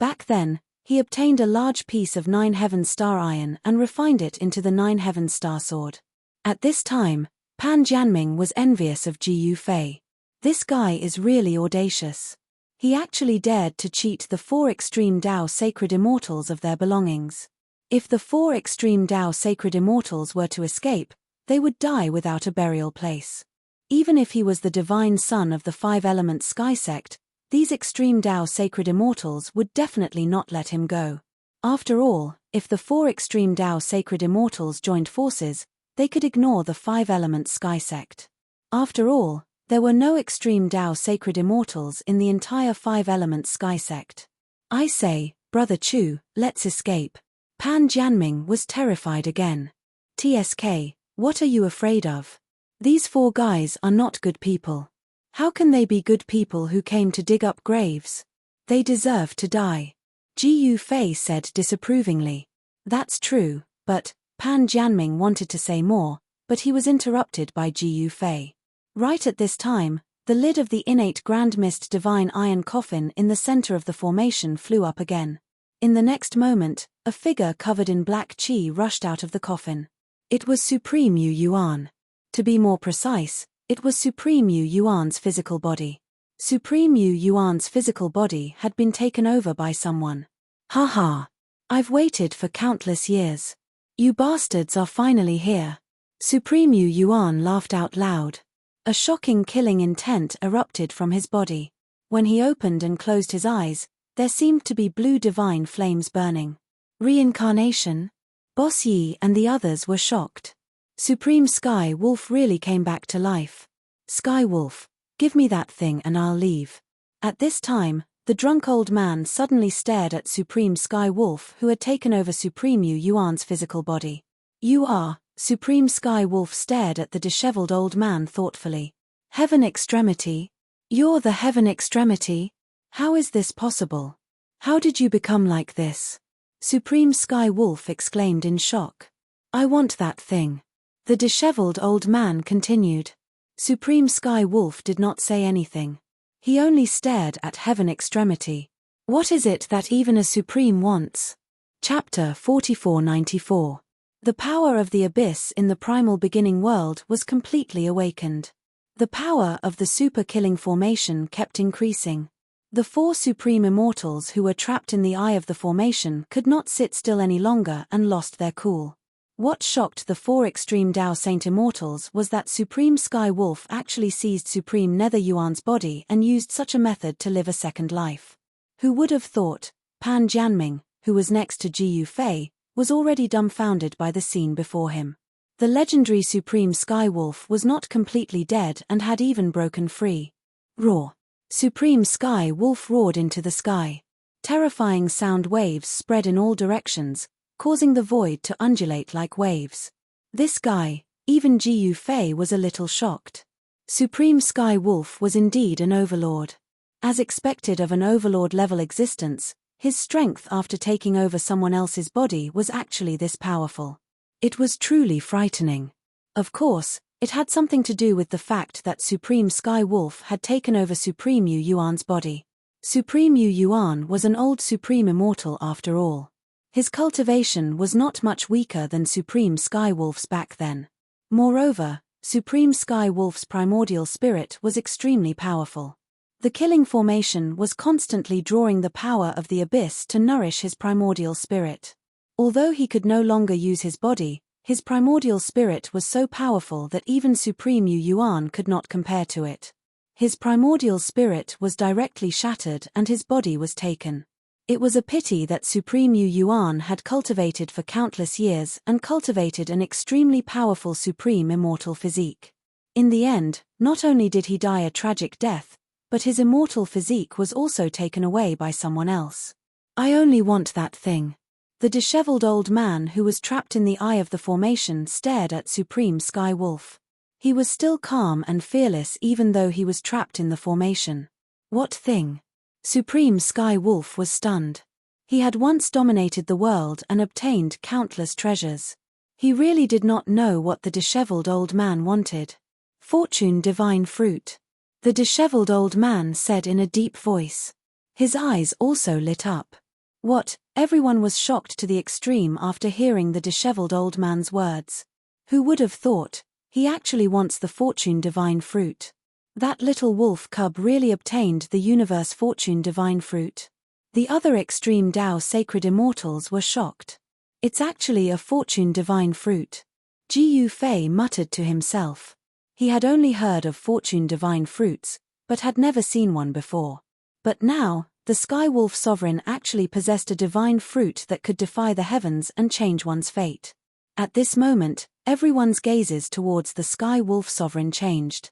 Back then, he obtained a large piece of 9 heavens star iron and refined it into the 9 heavens star sword. At this time, Pan Jianming was envious of Ji Yufei. This guy is really audacious. He actually dared to cheat the 4 extreme Tao sacred immortals of their belongings. If the 4 extreme Tao sacred immortals were to escape, they would die without a burial place. Even if he was the divine son of the 5-element sky sect, these extreme Tao sacred immortals would definitely not let him go. After all, if the 4 extreme Tao sacred immortals joined forces, they could ignore the 5-element sky sect. After all, there were no extreme Tao sacred immortals in the entire 5-element sky sect. I say, Brother Chu, let's escape. Pan Jianming was terrified again. TSK, what are you afraid of? These 4 guys are not good people. How can they be good people who came to dig up graves? They deserve to die. Ji Yufei said disapprovingly. That's true, but, Pan Jianming wanted to say more, but he was interrupted by Ji Yufei. Right at this time, the lid of the innate Grand Mist Divine Iron coffin in the center of the formation flew up again. In the next moment, a figure covered in black qi rushed out of the coffin. It was Supreme Yu Yuan. To be more precise, it was Supreme Yu Yuan's physical body. Supreme Yu Yuan's physical body had been taken over by someone. Ha ha! I've waited for countless years. You bastards are finally here. Supreme Yu Yuan laughed out loud. A shocking killing intent erupted from his body. When he opened and closed his eyes, there seemed to be blue divine flames burning. Reincarnation? Boss Yi and the others were shocked. Supreme Sky Wolf really came back to life. Sky Wolf, give me that thing and I'll leave. At this time, the drunk old man suddenly stared at Supreme Sky Wolf, who had taken over Supreme Yu Yuan's physical body. You are, Supreme Sky Wolf stared at the disheveled old man thoughtfully. Heaven Extremity? You're the Heaven Extremity? How is this possible? How did you become like this? Supreme Sky Wolf exclaimed in shock. I want that thing. The disheveled old man continued. Supreme Sky Wolf did not say anything. He only stared at Heaven Extremity. What is it that even a Supreme wants? Chapter 4494. The power of the abyss in the primal beginning world was completely awakened. The power of the super-killing formation kept increasing. The 4 supreme immortals who were trapped in the eye of the formation could not sit still any longer and lost their cool. What shocked the 4 extreme Tao Saint immortals was that Supreme Sky Wolf actually seized Supreme Nether Yuan's body and used such a method to live a second life. Who would have thought? Pan Jianming, who was next to Ji Yufei, was already dumbfounded by the scene before him. The legendary Supreme Sky Wolf was not completely dead and had even broken free. Roar! Supreme Sky Wolf roared into the sky. Terrifying sound waves spread in all directions, causing the void to undulate like waves. This guy, even Ji Yufei, was a little shocked. Supreme Sky Wolf was indeed an overlord. As expected of an overlord-level existence, his strength after taking over someone else's body was actually this powerful. It was truly frightening. Of course, it had something to do with the fact that Supreme Sky Wolf had taken over Supreme Yu Yuan's body. Supreme Yu Yuan was an old Supreme Immortal after all. His cultivation was not much weaker than Supreme Sky Wolf's back then. Moreover, Supreme Sky Wolf's primordial spirit was extremely powerful. The killing formation was constantly drawing the power of the abyss to nourish his primordial spirit. Although he could no longer use his body, his primordial spirit was so powerful that even Supreme Yu Yuan could not compare to it. His primordial spirit was directly shattered and his body was taken. It was a pity that Supreme Yu Yuan had cultivated for countless years and cultivated an extremely powerful supreme immortal physique. In the end, not only did he die a tragic death, but his immortal physique was also taken away by someone else. I only want that thing. The disheveled old man who was trapped in the eye of the formation stared at Supreme Sky Wolf. He was still calm and fearless even though he was trapped in the formation. What thing? Supreme Sky Wolf was stunned. He had once dominated the world and obtained countless treasures. He really did not know what the disheveled old man wanted. Fortune divine fruit. The disheveled old man said in a deep voice. His eyes also lit up. What? Everyone was shocked to the extreme after hearing the disheveled old man's words. Who would have thought? He actually wants the fortune divine fruit. That little wolf cub really obtained the universe fortune divine fruit. The other extreme Tao sacred immortals were shocked. It's actually a fortune divine fruit. Jiu Fei muttered to himself. He had only heard of fortune divine fruits, but had never seen one before. But now, the Sky Wolf Sovereign actually possessed a divine fruit that could defy the heavens and change one's fate. At this moment, everyone's gazes towards the Sky Wolf Sovereign changed.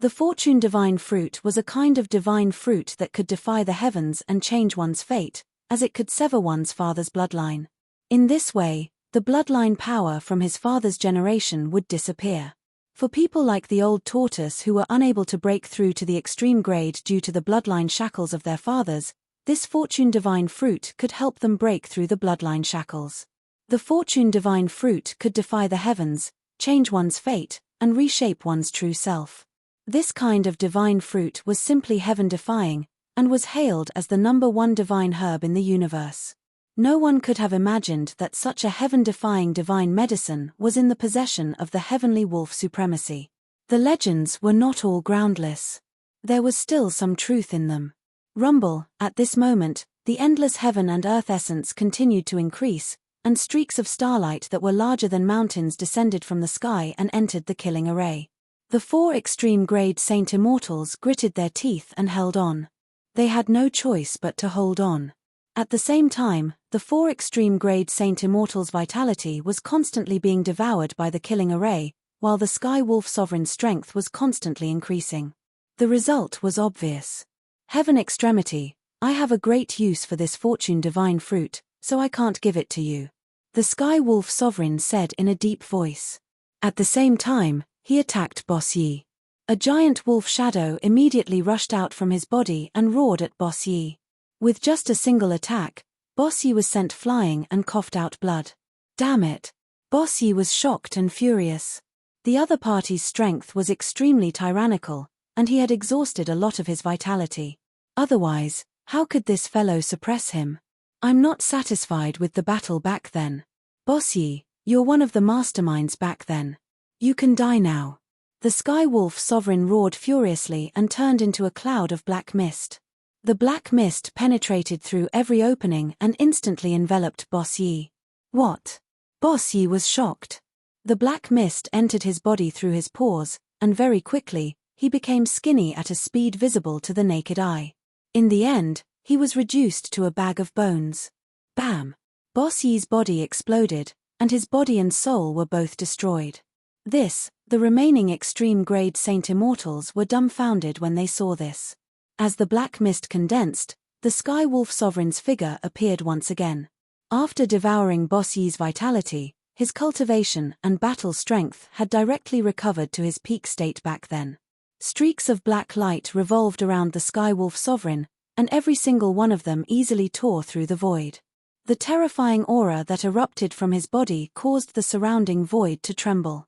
The fortune divine fruit was a kind of divine fruit that could defy the heavens and change one's fate, as it could sever one's father's bloodline. In this way, the bloodline power from his father's generation would disappear. For people like the old tortoise who were unable to break through to the extreme grade due to the bloodline shackles of their fathers, this fortune divine fruit could help them break through the bloodline shackles. The fortune divine fruit could defy the heavens, change one's fate, and reshape one's true self. This kind of divine fruit was simply heaven-defying, and was hailed as the #1 divine herb in the universe. No one could have imagined that such a heaven-defying divine medicine was in the possession of the heavenly wolf supremacy. The legends were not all groundless. There was still some truth in them. Rumble, at this moment, the endless heaven and earth essence continued to increase, and streaks of starlight that were larger than mountains descended from the sky and entered the killing array. The 4 extreme grade Saint Immortals gritted their teeth and held on. They had no choice but to hold on. At the same time, the 4 extreme grade Saint Immortals' vitality was constantly being devoured by the killing array, while the Sky Wolf Sovereign's strength was constantly increasing. The result was obvious. Heaven Extremity, I have a great use for this fortune divine fruit, so I can't give it to you. The Sky Wolf Sovereign said in a deep voice. At the same time, he attacked Boss Yi. A giant wolf shadow immediately rushed out from his body and roared at Boss Yi. With just a single attack, Boss Yi was sent flying and coughed out blood. Damn it! Boss Yi was shocked and furious. The other party's strength was extremely tyrannical, and he had exhausted a lot of his vitality. Otherwise, how could this fellow suppress him? I'm not satisfied with the battle back then. Boss Yi, you're one of the masterminds back then. You can die now. The Sky Wolf Sovereign roared furiously and turned into a cloud of black mist. The black mist penetrated through every opening and instantly enveloped Boss Yi. What? Boss Yi was shocked. The black mist entered his body through his pores, and very quickly, he became skinny at a speed visible to the naked eye. In the end, he was reduced to a bag of bones. Bam! Boss Yi's body exploded, and his body and soul were both destroyed. The remaining extreme grade Saint Immortals were dumbfounded when they saw this. As the black mist condensed, the Sky Wolf Sovereign's figure appeared once again. After devouring Boss Yi's vitality, his cultivation and battle strength had directly recovered to his peak state back then. Streaks of black light revolved around the Sky Wolf Sovereign, and every single one of them easily tore through the void. The terrifying aura that erupted from his body caused the surrounding void to tremble.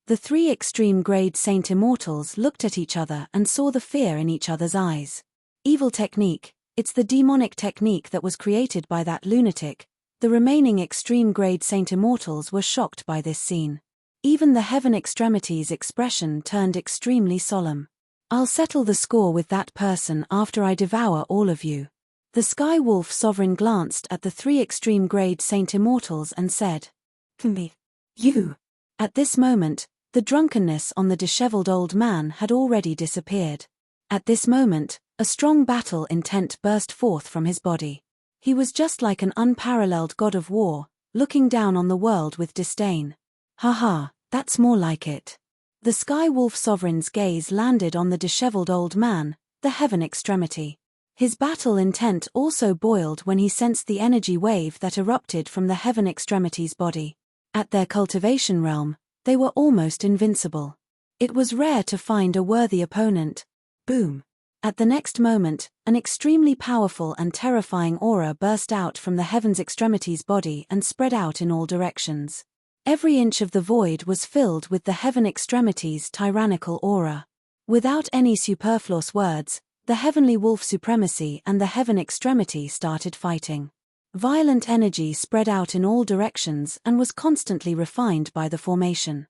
The 3 extreme grade Saint Immortals looked at each other and saw the fear in each other's eyes. Evil technique, it's the demonic technique that was created by that lunatic. The remaining extreme grade Saint Immortals were shocked by this scene. Even the Heaven Extremity's expression turned extremely solemn. I'll settle the score with that person after I devour all of you. The Sky Wolf Sovereign glanced at the 3 extreme grade Saint Immortals and said, "Me? You?" At this moment, the drunkenness on the disheveled old man had already disappeared. At this moment, a strong battle intent burst forth from his body. He was just like an unparalleled god of war, looking down on the world with disdain. Haha, that's more like it. The Sky Wolf Sovereign's gaze landed on the disheveled old man, the Heaven Extremity. His battle intent also boiled when he sensed the energy wave that erupted from the Heaven Extremity's body. At their cultivation realm, they were almost invincible. It was rare to find a worthy opponent. Boom! At the next moment, an extremely powerful and terrifying aura burst out from the Heaven's Extremity's body and spread out in all directions. Every inch of the void was filled with the Heaven Extremity's tyrannical aura. Without any superfluous words, the Heavenly Wolf Supremacy and the Heaven Extremity started fighting. Violent energy spread out in all directions and was constantly refined by the formation.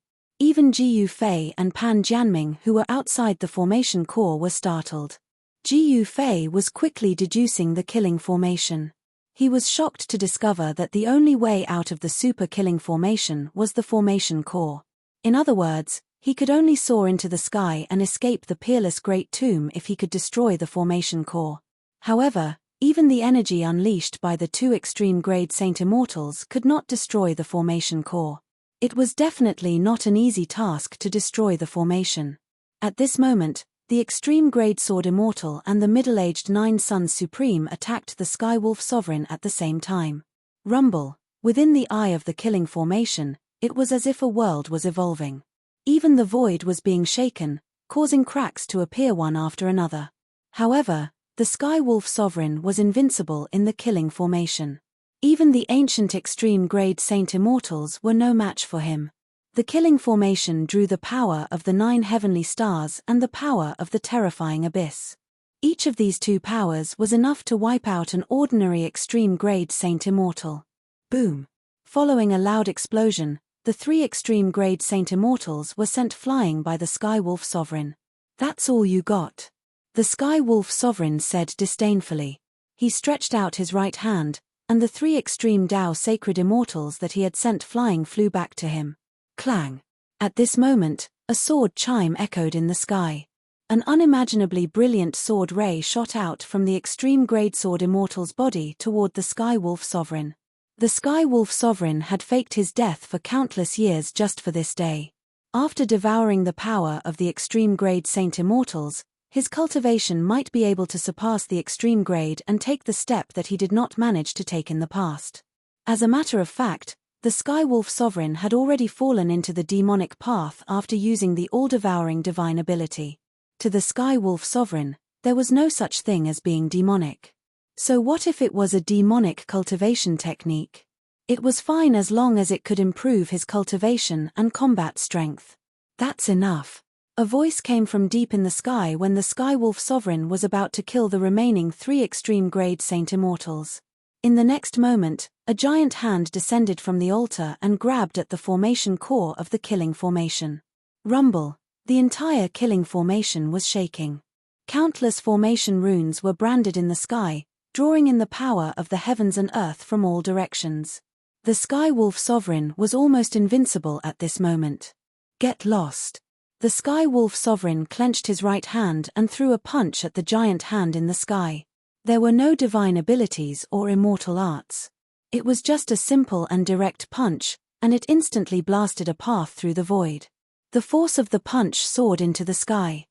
Even Jiu Fei and Pan Jianming, who were outside the formation core, were startled. Jiu Fei was quickly deducing the killing formation. He was shocked to discover that the only way out of the super killing formation was the formation core. In other words, he could only soar into the sky and escape the peerless Great Tomb if he could destroy the formation core. However, even the energy unleashed by the two extreme-grade Saint Immortals could not destroy the formation core. It was definitely not an easy task to destroy the formation. At this moment, the extreme-grade Sword Immortal and the middle-aged Nine Suns Supreme attacked the Skywolf Sovereign at the same time. Rumble. Within the eye of the killing formation, it was as if a world was evolving. Even the void was being shaken, causing cracks to appear one after another. However, the Skywolf Sovereign was invincible in the killing formation. Even the ancient extreme-grade Saint Immortals were no match for him. The killing formation drew the power of the 9 heavenly stars and the power of the terrifying abyss. Each of these two powers was enough to wipe out an ordinary extreme-grade Saint Immortal. Boom! Following a loud explosion, the 3 extreme-grade Saint Immortals were sent flying by the Skywolf Sovereign. "That's all you got?" The Skywolf Sovereign said disdainfully. He stretched out his right hand, and the 3 extreme Tao sacred immortals that he had sent flying flew back to him. Clang! At this moment, a sword chime echoed in the sky. An unimaginably brilliant sword ray shot out from the extreme-grade Sword Immortal's body toward the Skywolf Sovereign. The Skywolf Sovereign had faked his death for countless years just for this day. After devouring the power of the extreme-grade Saint Immortals, his cultivation might be able to surpass the extreme grade and take the step that he did not manage to take in the past. As a matter of fact, the Skywolf Sovereign had already fallen into the demonic path after using the all-devouring divine ability. To the Skywolf Sovereign, there was no such thing as being demonic. So what if it was a demonic cultivation technique? It was fine as long as it could improve his cultivation and combat strength. That's enough. A voice came from deep in the sky when the Skywolf Sovereign was about to kill the remaining 3 extreme-grade Saint Immortals. In the next moment, a giant hand descended from the altar and grabbed at the formation core of the killing formation. Rumble. The entire killing formation was shaking. Countless formation runes were branded in the sky, drawing in the power of the heavens and earth from all directions. The Skywolf Sovereign was almost invincible at this moment. Get lost. The Skywolf Sovereign clenched his right hand and threw a punch at the giant hand in the sky. There were no divine abilities or immortal arts. It was just a simple and direct punch, and it instantly blasted a path through the void. The force of the punch soared into the sky.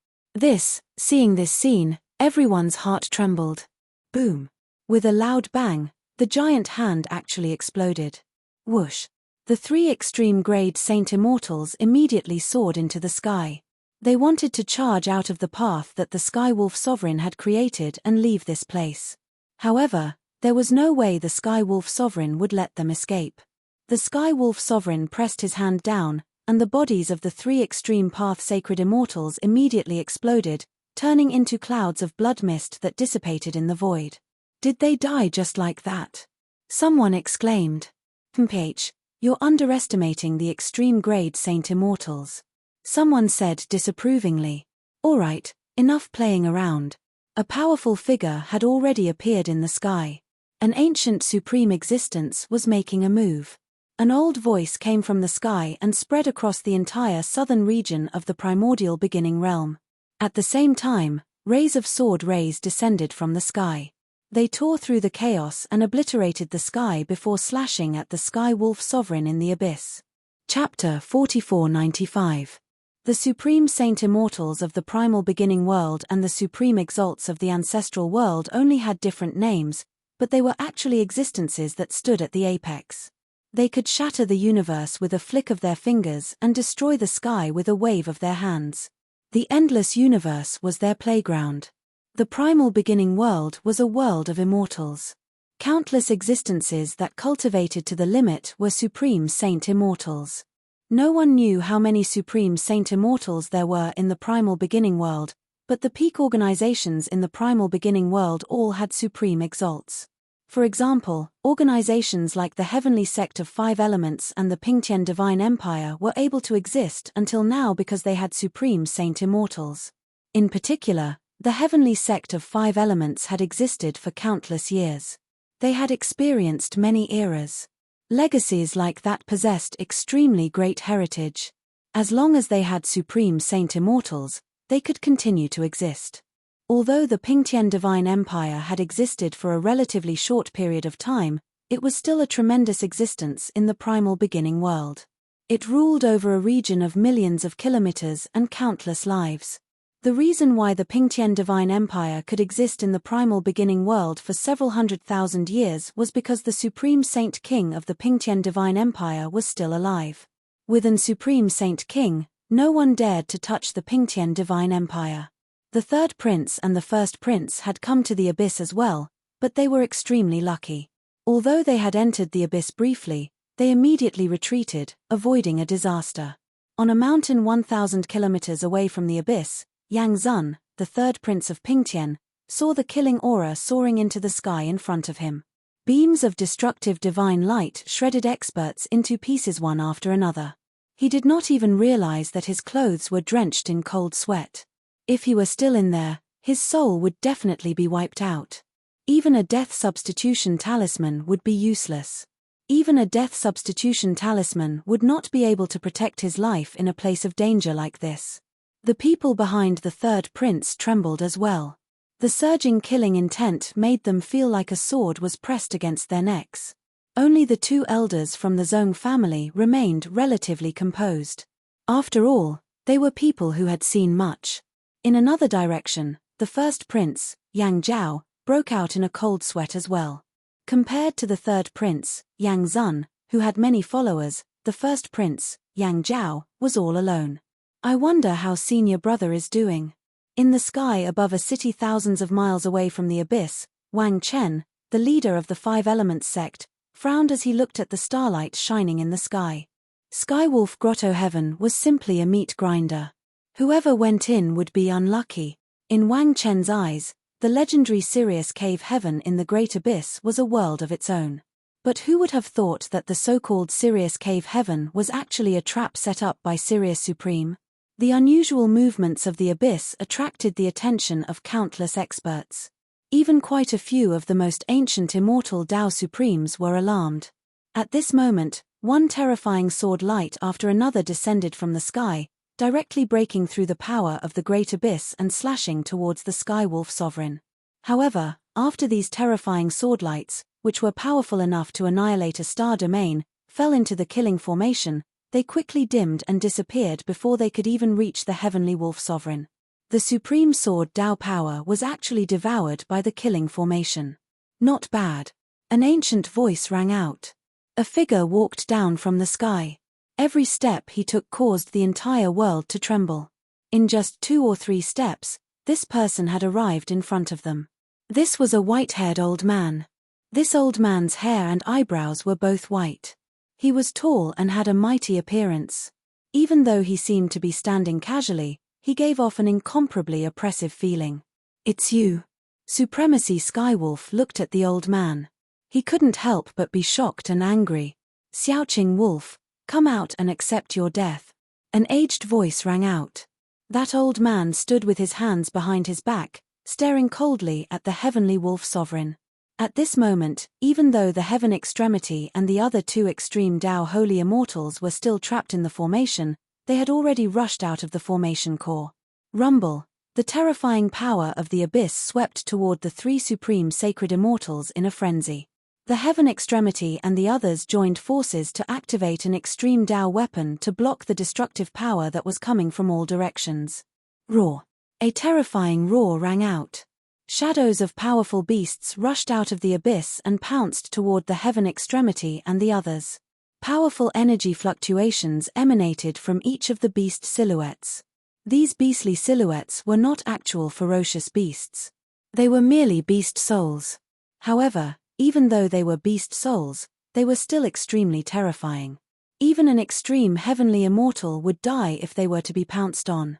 Seeing this scene, everyone's heart trembled. Boom! With a loud bang, the giant hand actually exploded. Whoosh! The 3 extreme-grade Saint Immortals immediately soared into the sky. They wanted to charge out of the path that the Skywolf Sovereign had created and leave this place. However, there was no way the Skywolf Sovereign would let them escape. The Skywolf Sovereign pressed his hand down, and the bodies of the 3 extreme path sacred immortals immediately exploded, turning into clouds of blood mist that dissipated in the void. Did they die just like that? Someone exclaimed. "Mph, you're underestimating the extreme-grade Saint Immortals." Someone said disapprovingly. "Alright, enough playing around." A powerful figure had already appeared in the sky. An ancient supreme existence was making a move. An old voice came from the sky and spread across the entire southern region of the primordial beginning realm. At the same time, rays of sword rays descended from the sky. They tore through the chaos and obliterated the sky before slashing at the Skywolf Sovereign in the abyss. Chapter 4495. The Supreme Saint Immortals of the Primal Beginning World and the Supreme Exalts of the Ancestral World only had different names, but they were actually existences that stood at the apex. They could shatter the universe with a flick of their fingers and destroy the sky with a wave of their hands. The endless universe was their playground. The Primal Beginning World was a world of immortals. Countless existences that cultivated to the limit were Supreme Saint Immortals. No one knew how many Supreme Saint Immortals there were in the Primal Beginning World, but the peak organizations in the Primal Beginning World all had Supreme Exalts. For example, organizations like the Heavenly Sect of Five Elements and the Pingtian Divine Empire were able to exist until now because they had supreme saint immortals. In particular, the Heavenly Sect of Five Elements had existed for countless years. They had experienced many eras. Legacies like that possessed extremely great heritage. As long as they had supreme saint immortals, they could continue to exist. Although the Pingtian Divine Empire had existed for a relatively short period of time, it was still a tremendous existence in the primal beginning world. It ruled over a region of millions of kilometers and countless lives. The reason why the Pingtian Divine Empire could exist in the primal beginning world for several 100,000 years was because the Supreme Saint King of the Pingtian Divine Empire was still alive. With an Supreme Saint King, no one dared to touch the Pingtian Divine Empire. The third prince and the first prince had come to the abyss as well, but they were extremely lucky. Although they had entered the abyss briefly, they immediately retreated, avoiding a disaster. On a mountain 1,000 kilometers away from the abyss, Yang Zun, the third prince of Pingtian, saw the killing aura soaring into the sky in front of him. Beams of destructive divine light shredded experts into pieces one after another. He did not even realize that his clothes were drenched in cold sweat. If he were still in there, his soul would definitely be wiped out. Even a death substitution talisman would be useless. Even a death substitution talisman would not be able to protect his life in a place of danger like this. The people behind the third prince trembled as well. The surging killing intent made them feel like a sword was pressed against their necks. Only the two elders from the Zhong family remained relatively composed. After all, they were people who had seen much. In another direction, the first prince, Yang Zhao, broke out in a cold sweat as well. Compared to the third prince, Yang Zun, who had many followers, the first prince, Yang Zhao, was all alone. I wonder how senior brother is doing. In the sky above a city thousands of miles away from the abyss, Wang Chen, the leader of the Five Elements sect, frowned as he looked at the starlight shining in the sky. Skywolf Grotto Heaven was simply a meat grinder. Whoever went in would be unlucky. In Wang Chen's eyes, the legendary Sirius Cave Heaven in the Great Abyss was a world of its own. But who would have thought that the so-called Sirius Cave Heaven was actually a trap set up by Sirius Supreme? The unusual movements of the abyss attracted the attention of countless experts. Even quite a few of the most ancient immortal Tao Supremes were alarmed. At this moment, one terrifying sword light after another descended from the sky, directly breaking through the power of the Great Abyss and slashing towards the Skywolf Sovereign. However, after these terrifying swordlights, which were powerful enough to annihilate a star domain, fell into the killing formation, they quickly dimmed and disappeared before they could even reach the Heavenly Wolf Sovereign. The Supreme Sword Tao power was actually devoured by the killing formation. Not bad. An ancient voice rang out. A figure walked down from the sky. Every step he took caused the entire world to tremble. In just 2 or 3 steps, this person had arrived in front of them. This was a white-haired old man. This old man's hair and eyebrows were both white. He was tall and had a mighty appearance. Even though he seemed to be standing casually, he gave off an incomparably oppressive feeling. "It's you." Supremacy Skywolf looked at the old man. He couldn't help but be shocked and angry. "Xiaoqing Wolf, come out and accept your death." An aged voice rang out. That old man stood with his hands behind his back, staring coldly at the Heavenly Wolf Sovereign. At this moment, even though the Heaven Extremity and the other 2 extreme Tao Holy Immortals were still trapped in the formation, they had already rushed out of the formation core. Rumble. The terrifying power of the abyss swept toward the 3 supreme sacred immortals in a frenzy. The Heaven Extremity and the others joined forces to activate an extreme Tao weapon to block the destructive power that was coming from all directions. Roar. A terrifying roar rang out. Shadows of powerful beasts rushed out of the abyss and pounced toward the Heaven Extremity and the others. Powerful energy fluctuations emanated from each of the beast silhouettes. These beastly silhouettes were not actual ferocious beasts. They were merely beast souls. However, even though they were beast souls, they were still extremely terrifying. Even an extreme heavenly immortal would die if they were to be pounced on.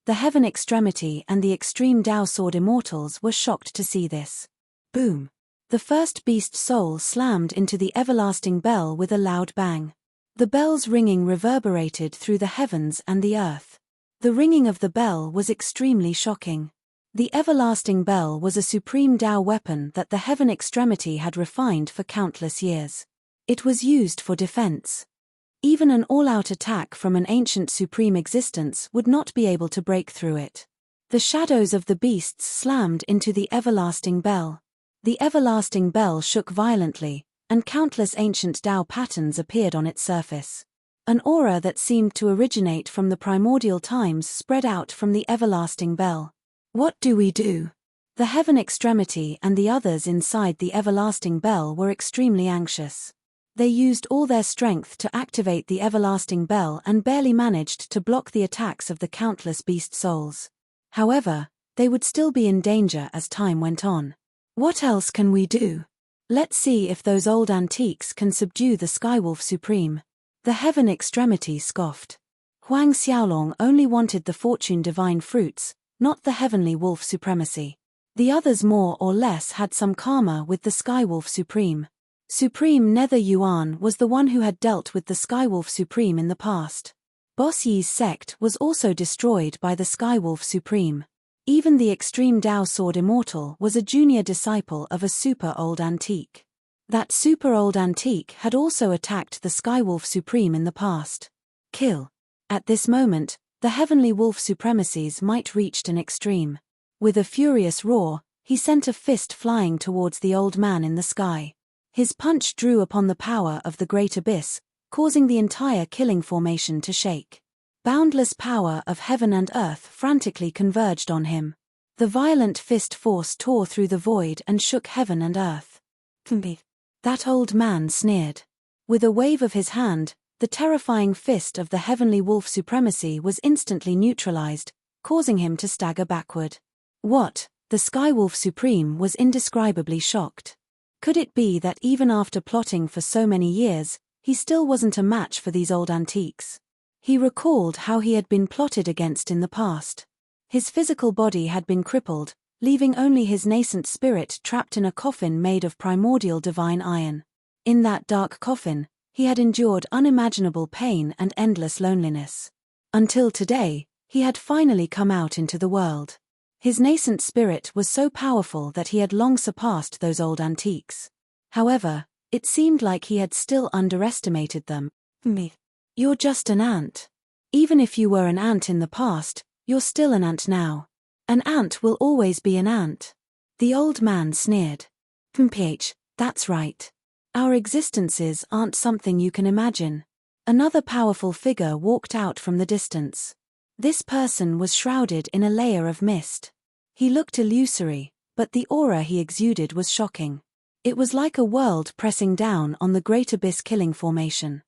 The Heaven Extremity and the extreme Tao Sword Immortals were shocked to see this. Boom! The first beast soul slammed into the everlasting bell with a loud bang. The bell's ringing reverberated through the heavens and the earth. The ringing of the bell was extremely shocking. The everlasting bell was a supreme Tao weapon that the heaven extremity had refined for countless years. It was used for defense. Even an all-out attack from an ancient supreme existence would not be able to break through it. The shadows of the beasts slammed into the everlasting bell. The everlasting bell shook violently, and countless ancient Tao patterns appeared on its surface. An aura that seemed to originate from the primordial times spread out from the everlasting bell. What do we do? The heaven extremity and the others inside the everlasting bell were extremely anxious. They used all their strength to activate the everlasting bell and barely managed to block the attacks of the countless beast souls. However, they would still be in danger as time went on. What else can we do? Let's see if those old antiques can subdue the Skywolf Supreme. The heaven extremity scoffed. Huang Xiaolong only wanted the fortune divine fruits, not the heavenly wolf supremacy. The others more or less had some karma with the Skywolf Supreme. Supreme Nether Yuan was the one who had dealt with the Skywolf Supreme in the past. Boss Yi's sect was also destroyed by the Skywolf Supreme. Even the extreme Tao Sword Immortal was a junior disciple of a super old antique. That super old antique had also attacked the Skywolf Supreme in the past. Kill. At this moment, the heavenly wolf supremacies might reached an extreme. With a furious roar, he sent a fist flying towards the old man in the sky. His punch drew upon the power of the great abyss, causing the entire killing formation to shake. Boundless power of heaven and earth frantically converged on him. The violent fist force tore through the void and shook heaven and earth. That old man sneered. With a wave of his hand, the terrifying fist of the heavenly wolf supremacy was instantly neutralized, causing him to stagger backward. What? The Skywolf Supreme was indescribably shocked. Could it be that even after plotting for so many years, he still wasn't a match for these old antiques? He recalled how he had been plotted against in the past. His physical body had been crippled, leaving only his nascent spirit trapped in a coffin made of primordial divine iron. In that dark coffin, he had endured unimaginable pain and endless loneliness. Until today, he had finally come out into the world. His nascent spirit was so powerful that he had long surpassed those old antiques. However, it seemed like he had still underestimated them. You're just an ant. Even if you were an ant in the past, you're still an ant now. An ant will always be an ant. The old man sneered. That's right. Our existences aren't something you can imagine. Another powerful figure walked out from the distance. This person was shrouded in a layer of mist. He looked illusory, but the aura he exuded was shocking. It was like a world pressing down on the great abyss killing formation.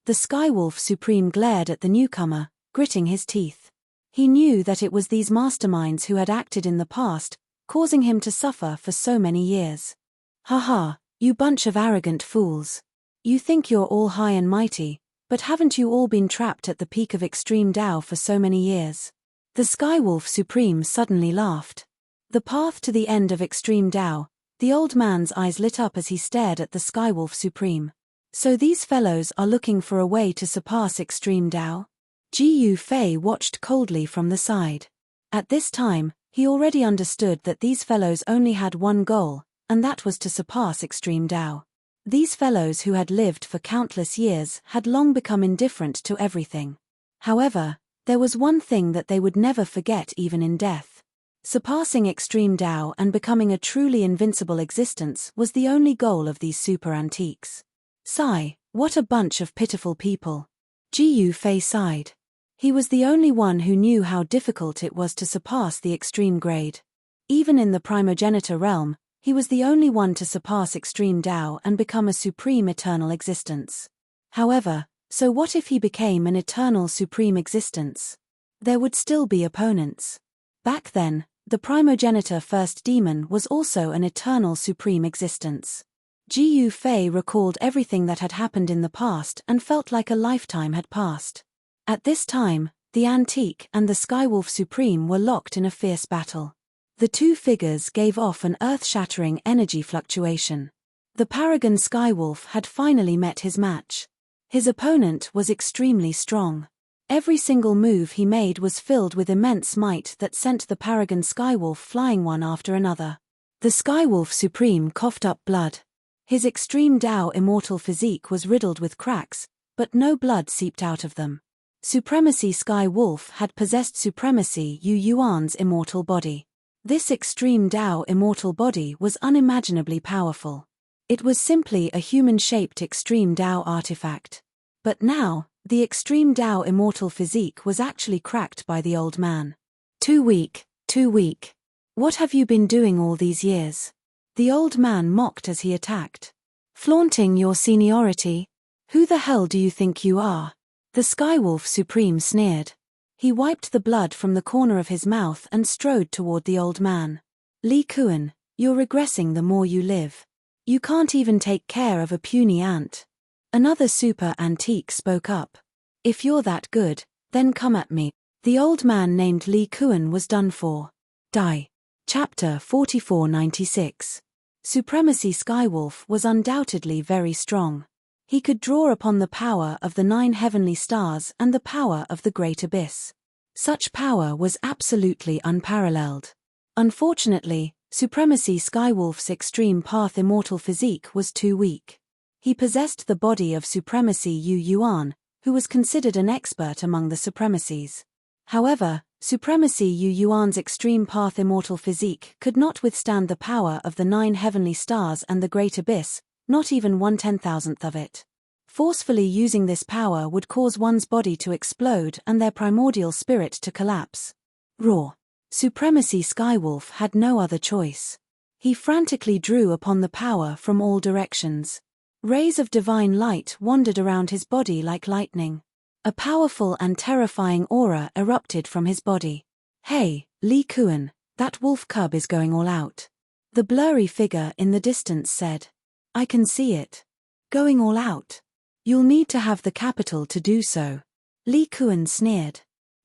The Skywolf Supreme glared at the newcomer, gritting his teeth. He knew that it was these masterminds who had acted in the past, causing him to suffer for so many years. Haha, you bunch of arrogant fools. You think you're all high and mighty, but haven't you all been trapped at the peak of extreme Tao for so many years? The Skywolf Supreme suddenly laughed. The path to the end of extreme Tao, the old man's eyes lit up as he stared at the Skywolf Supreme. So these fellows are looking for a way to surpass extreme Tao? Ji Fei watched coldly from the side. At this time, he already understood that these fellows only had one goal, and that was to surpass extreme Tao. These fellows who had lived for countless years had long become indifferent to everything. However, there was one thing that they would never forget even in death. Surpassing extreme Tao and becoming a truly invincible existence was the only goal of these super antiques. Sigh, what a bunch of pitiful people. Ji Fei sighed. He was the only one who knew how difficult it was to surpass the extreme grade. Even in the primogenitor realm, he was the only one to surpass extreme Tao and become a supreme eternal existence. However, so what if he became an eternal supreme existence? There would still be opponents. Back then, the primogenitor first demon was also an eternal supreme existence. Ji Fei recalled everything that had happened in the past and felt like a lifetime had passed. At this time, the Antique and the Skywolf Supreme were locked in a fierce battle. The two figures gave off an earth-shattering energy fluctuation. The Paragon Skywolf had finally met his match. His opponent was extremely strong. Every single move he made was filled with immense might that sent the Paragon Skywolf flying one after another. The Skywolf Supreme coughed up blood. His extreme Tao immortal physique was riddled with cracks, but no blood seeped out of them. Supremacy Skywolf had possessed Supremacy Yu Yuan's immortal body. This extreme Tao immortal body was unimaginably powerful. It was simply a human-shaped extreme Tao artifact. But now, the extreme Tao immortal physique was actually cracked by the old man. Too weak, too weak. What have you been doing all these years? The old man mocked as he attacked. Flaunting your seniority? Who the hell do you think you are? The Skywolf Supreme sneered. He wiped the blood from the corner of his mouth and strode toward the old man. Li Kuan, you're regressing the more you live. You can't even take care of a puny ant. Another super antique spoke up. If you're that good, then come at me. The old man named Li Kuan was done for. Die. Chapter 4496. Supremacy Skywolf was undoubtedly very strong. He could draw upon the power of the 9 heavenly stars and the power of the Great Abyss. Such power was absolutely unparalleled. Unfortunately, Supremacy Skywolf's extreme path immortal physique was too weak. He possessed the body of Supremacy Yu Yuan, who was considered an expert among the Supremacies. However, Supremacy Yu Yuan's extreme path immortal physique could not withstand the power of the 9 heavenly stars and the Great Abyss, not even 1/10,000th of it. Forcefully using this power would cause one's body to explode and their primordial spirit to collapse. Raw. Supremacy Skywolf had no other choice. He frantically drew upon the power from all directions. Rays of divine light wandered around his body like lightning. A powerful and terrifying aura erupted from his body. Hey, Li Kuan, that wolf cub is going all out. The blurry figure in the distance said. I can see it. Going all out. You'll need to have the capital to do so. Li Kuan sneered.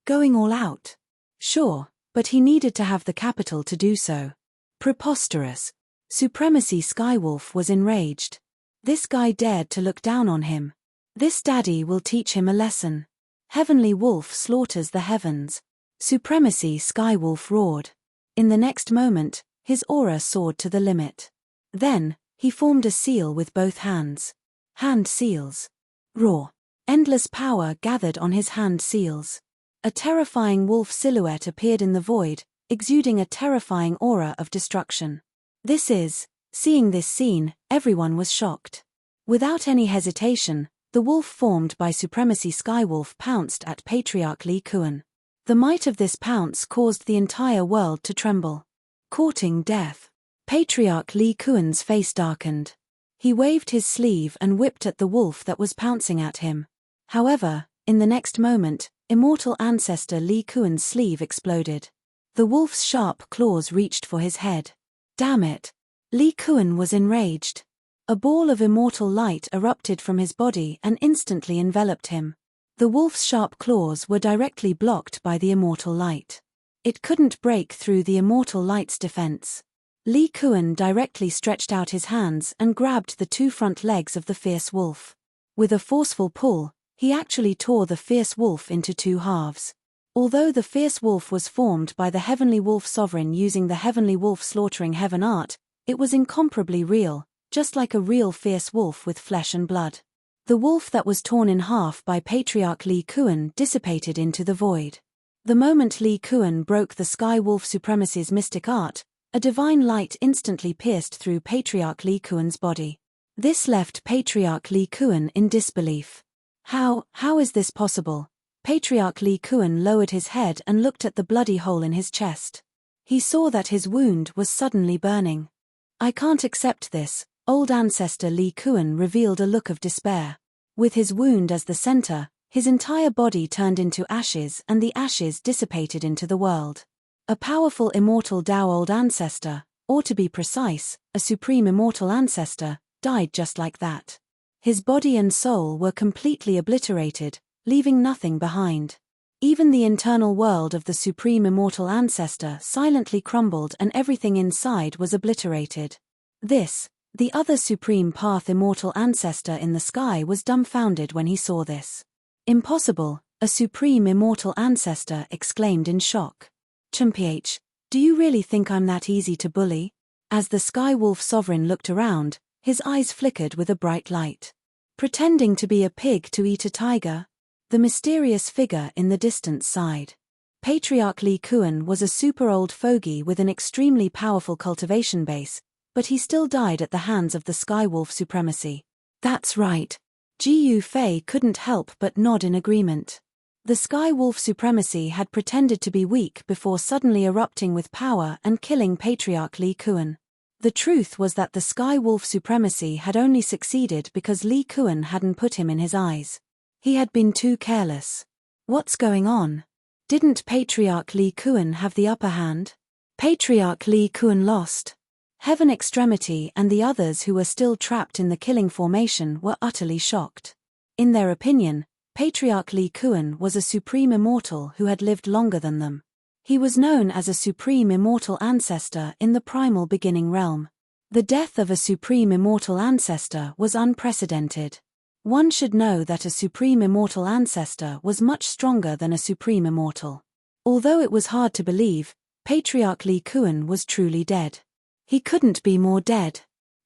Going all out. Sure, but he needed to have the capital to do so. Preposterous. Supremacy Skywolf was enraged. This guy dared to look down on him. This daddy will teach him a lesson. Heavenly Wolf slaughters the heavens. Supremacy Skywolf roared. In the next moment, his aura soared to the limit. Then, he formed a seal with both hands. Hand seals. Raw. Endless power gathered on his hand seals. A terrifying wolf silhouette appeared in the void, exuding a terrifying aura of destruction. Seeing this scene, everyone was shocked. Without any hesitation, the wolf formed by Supremacy Skywolf pounced at Patriarch Li Kuan. The might of this pounce caused the entire world to tremble. Courting death. Patriarch Li Kuan's face darkened. He waved his sleeve and whipped at the wolf that was pouncing at him. However, in the next moment, immortal ancestor Li Kuan's sleeve exploded. The wolf's sharp claws reached for his head. Damn it! Li Kuan was enraged. A ball of immortal light erupted from his body and instantly enveloped him. The wolf's sharp claws were directly blocked by the immortal light. It couldn't break through the immortal light's defense. Li Kuan directly stretched out his hands and grabbed the 2 front legs of the fierce wolf. With a forceful pull, he actually tore the fierce wolf into 2 halves. Although the fierce wolf was formed by the Heavenly Wolf Sovereign using the Heavenly Wolf Slaughtering Heaven art, it was incomparably real, just like a real fierce wolf with flesh and blood. The wolf that was torn in half by Patriarch Li Kuan dissipated into the void. The moment Li Kuan broke the Sky Wolf Supremacy's mystic art, a divine light instantly pierced through Patriarch Li Kuan's body. This left Patriarch Li Kuan in disbelief. How is this possible? Patriarch Li Kuan lowered his head and looked at the bloody hole in his chest. He saw that his wound was suddenly burning. I can't accept this. Old ancestor Li Kuan revealed a look of despair. With his wound as the center, his entire body turned into ashes and the ashes dissipated into the world. A powerful immortal Tao old ancestor, or to be precise, a supreme immortal ancestor, died just like that. His body and soul were completely obliterated, leaving nothing behind. Even the internal world of the supreme immortal ancestor silently crumbled and everything inside was obliterated. The other supreme path immortal ancestor in the sky was dumbfounded when he saw this. Impossible, a supreme immortal ancestor exclaimed in shock. "Chumph, do you really think I'm that easy to bully?" As the Sky Wolf Sovereign looked around, his eyes flickered with a bright light. Pretending to be a pig to eat a tiger? The mysterious figure in the distance sighed. Patriarch Li Kuan was a super old fogey with an extremely powerful cultivation base, but he still died at the hands of the Sky Wolf supremacy. That's right. Ji Fei couldn't help but nod in agreement. The Sky Wolf supremacy had pretended to be weak before suddenly erupting with power and killing Patriarch Li Kuan. The truth was that the Sky Wolf supremacy had only succeeded because Li Kuan hadn't put him in his eyes. He had been too careless. What's going on? Didn't Patriarch Li Kuan have the upper hand? Patriarch Li Kuan lost. Heaven Extremity and the others who were still trapped in the killing formation were utterly shocked. In their opinion, Patriarch Li Kuan was a supreme immortal who had lived longer than them. He was known as a supreme immortal ancestor in the primal beginning realm. The death of a supreme immortal ancestor was unprecedented. One should know that a supreme immortal ancestor was much stronger than a supreme immortal. Although it was hard to believe, Patriarch Li Kuan was truly dead. He couldn't be more dead.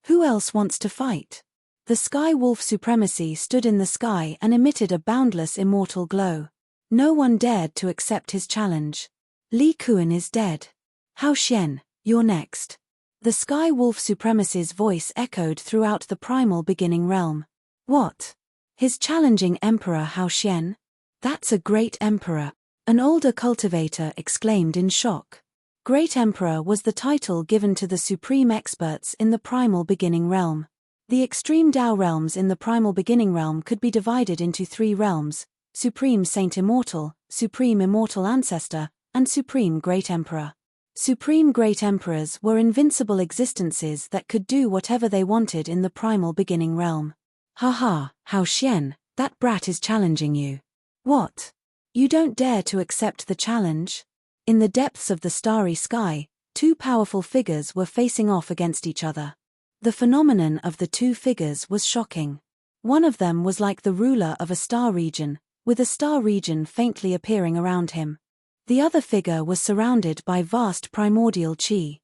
Who else wants to fight? The Sky Wolf supremacy stood in the sky and emitted a boundless immortal glow. No one dared to accept his challenge. Li Kuan is dead. Hao Xian, you're next. The Sky Wolf supremacy's voice echoed throughout the primal beginning realm. What? His challenging Emperor Hao Xian? That's a great emperor, an older cultivator exclaimed in shock. Great Emperor was the title given to the supreme experts in the primal beginning realm. The extreme Dao realms in the primal beginning realm could be divided into 3 realms: Supreme Saint Immortal, Supreme Immortal Ancestor, and Supreme Great Emperor. Supreme Great Emperors were invincible existences that could do whatever they wanted in the primal beginning realm. Haha, Hao Xian, that brat is challenging you. What? You don't dare to accept the challenge? In the depths of the starry sky, 2 powerful figures were facing off against each other. The phenomenon of the 2 figures was shocking. One of them was like the ruler of a star region, with a star region faintly appearing around him. The other figure was surrounded by vast primordial qi.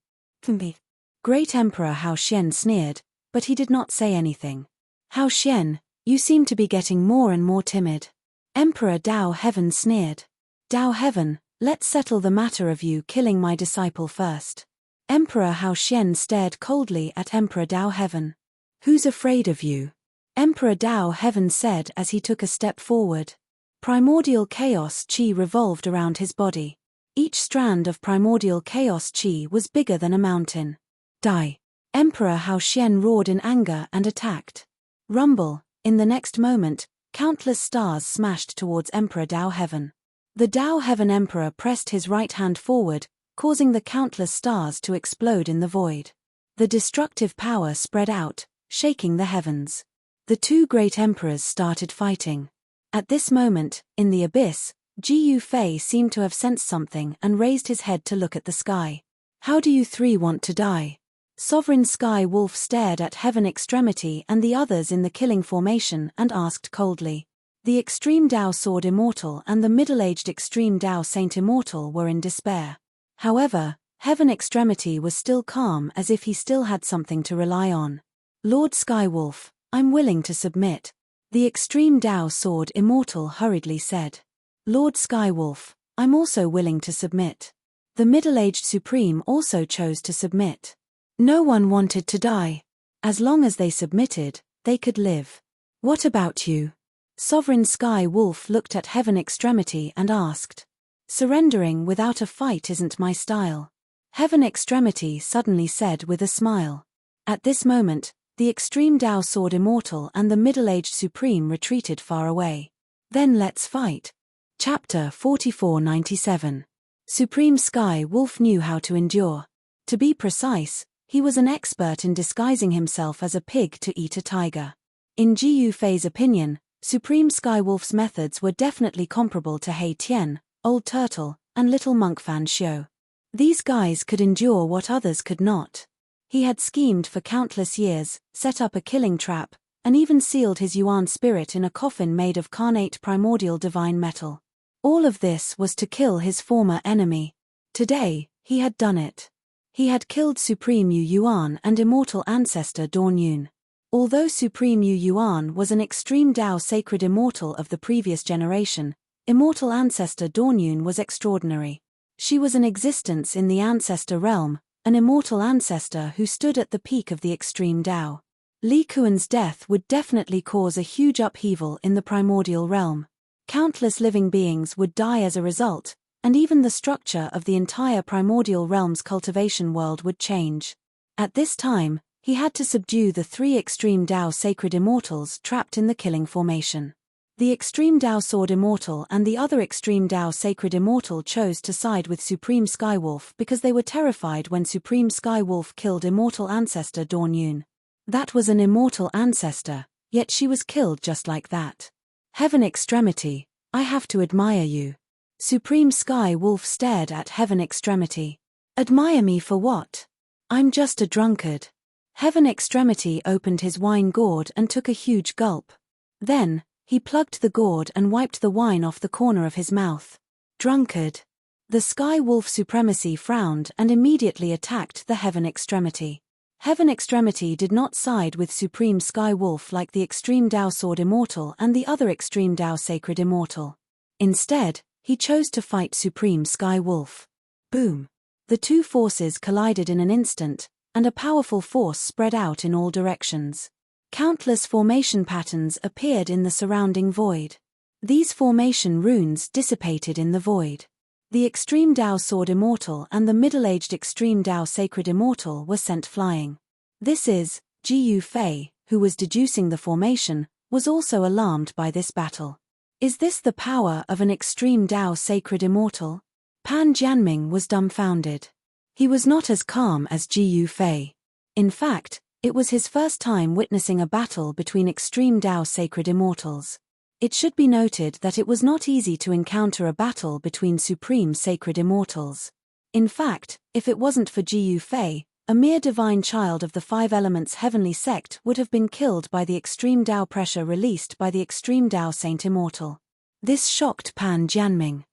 Great Emperor Hao Xian sneered, but he did not say anything. Hao Xian, you seem to be getting more and more timid. Emperor Dao Heaven sneered. Dao Heaven, let's settle the matter of you killing my disciple first. Emperor Hao Xian stared coldly at Emperor Dao Heaven. Who's afraid of you? Emperor Dao Heaven said as he took a step forward. Primordial chaos qi revolved around his body. Each strand of primordial chaos qi was bigger than a mountain. Die! Emperor Hao Xian roared in anger and attacked. Rumble! In the next moment, countless stars smashed towards Emperor Dao Heaven. The Dao Heaven Emperor pressed his right hand forward, causing the countless stars to explode in the void. The destructive power spread out, shaking the heavens. The 2 great emperors started fighting. At this moment, in the abyss, Ji Fei seemed to have sensed something and raised his head to look at the sky. How do you 3 want to die? Sovereign Sky Wolf stared at Heaven Extremity and the others in the killing formation and asked coldly. The Extreme Dao Sword Immortal and the middle-aged Extreme Dao Saint Immortal were in despair. However, Heaven Extremity was still calm as if he still had something to rely on. Lord Skywolf, I'm willing to submit. The Extreme Dao Sword Immortal hurriedly said. Lord Skywolf, I'm also willing to submit. The middle-aged Supreme also chose to submit. No one wanted to die. As long as they submitted, they could live. What about you? Sovereign Sky Wolf looked at Heaven Extremity and asked. Surrendering without a fight isn't my style. Heaven Extremity suddenly said with a smile. At this moment, the Extreme Dao Sword Immortal and the middle-aged Supreme retreated far away. Then let's fight. Chapter 4497. Supreme Sky Wolf knew how to endure. To be precise, he was an expert in disguising himself as a pig to eat a tiger. In Ji Fei's opinion, Supreme Skywolf's methods were definitely comparable to Hei Tian, Old Turtle, and Little Monk Fan Xiu. These guys could endure what others could not. He had schemed for countless years, set up a killing trap, and even sealed his Yuan spirit in a coffin made of carnate primordial divine metal. All of this was to kill his former enemy. Today, he had done it. He had killed Supreme Yu Yuan and immortal ancestor Dawn Yun. Although Supreme Yu Yuan was an extreme Tao sacred immortal of the previous generation, immortal ancestor Dawn Yun was extraordinary. She was an existence in the ancestor realm, an immortal ancestor who stood at the peak of the extreme Tao. Li Kuan's death would definitely cause a huge upheaval in the primordial realm. Countless living beings would die as a result, and even the structure of the entire primordial realm's cultivation world would change. At this time, he had to subdue the three extreme Tao sacred immortals trapped in the killing formation. The extreme Tao sword immortal and the other extreme Tao sacred immortal chose to side with Supreme Skywolf because they were terrified when Supreme Skywolf killed immortal ancestor Dawn Yun. That was an immortal ancestor, yet she was killed just like that. Heaven Extremity, I have to admire you. Supreme Skywolf stared at Heaven Extremity. Admire me for what? I'm just a drunkard. Heaven Extremity opened his wine gourd and took a huge gulp. Then, he plugged the gourd and wiped the wine off the corner of his mouth. Drunkard. The Sky Wolf Supremacy frowned and immediately attacked the Heaven Extremity. Heaven Extremity did not side with Supreme Sky Wolf like the Extreme Tao Sword Immortal and the other Extreme Tao Sacred Immortal. Instead, he chose to fight Supreme Sky Wolf. Boom. The two forces collided in an instant, and a powerful force spread out in all directions. Countless formation patterns appeared in the surrounding void. These formation runes dissipated in the void. The Extreme Tao Sword Immortal and the middle-aged Extreme Tao Sacred Immortal were sent flying. This is, Ji Yu Fei, who was deducing the formation, was also alarmed by this battle. Is this the power of an Extreme Tao Sacred Immortal? Pan Jianming was dumbfounded. He was not as calm as Ji Yu Fei. In fact, it was his first time witnessing a battle between Extreme Tao Sacred Immortals. It should be noted that it was not easy to encounter a battle between Supreme Sacred Immortals. In fact, if it wasn't for Ji Yu Fei, a mere divine child of the Five Elements Heavenly Sect would have been killed by the extreme Tao pressure released by the Extreme Tao Saint Immortal. This shocked Pan Jianming.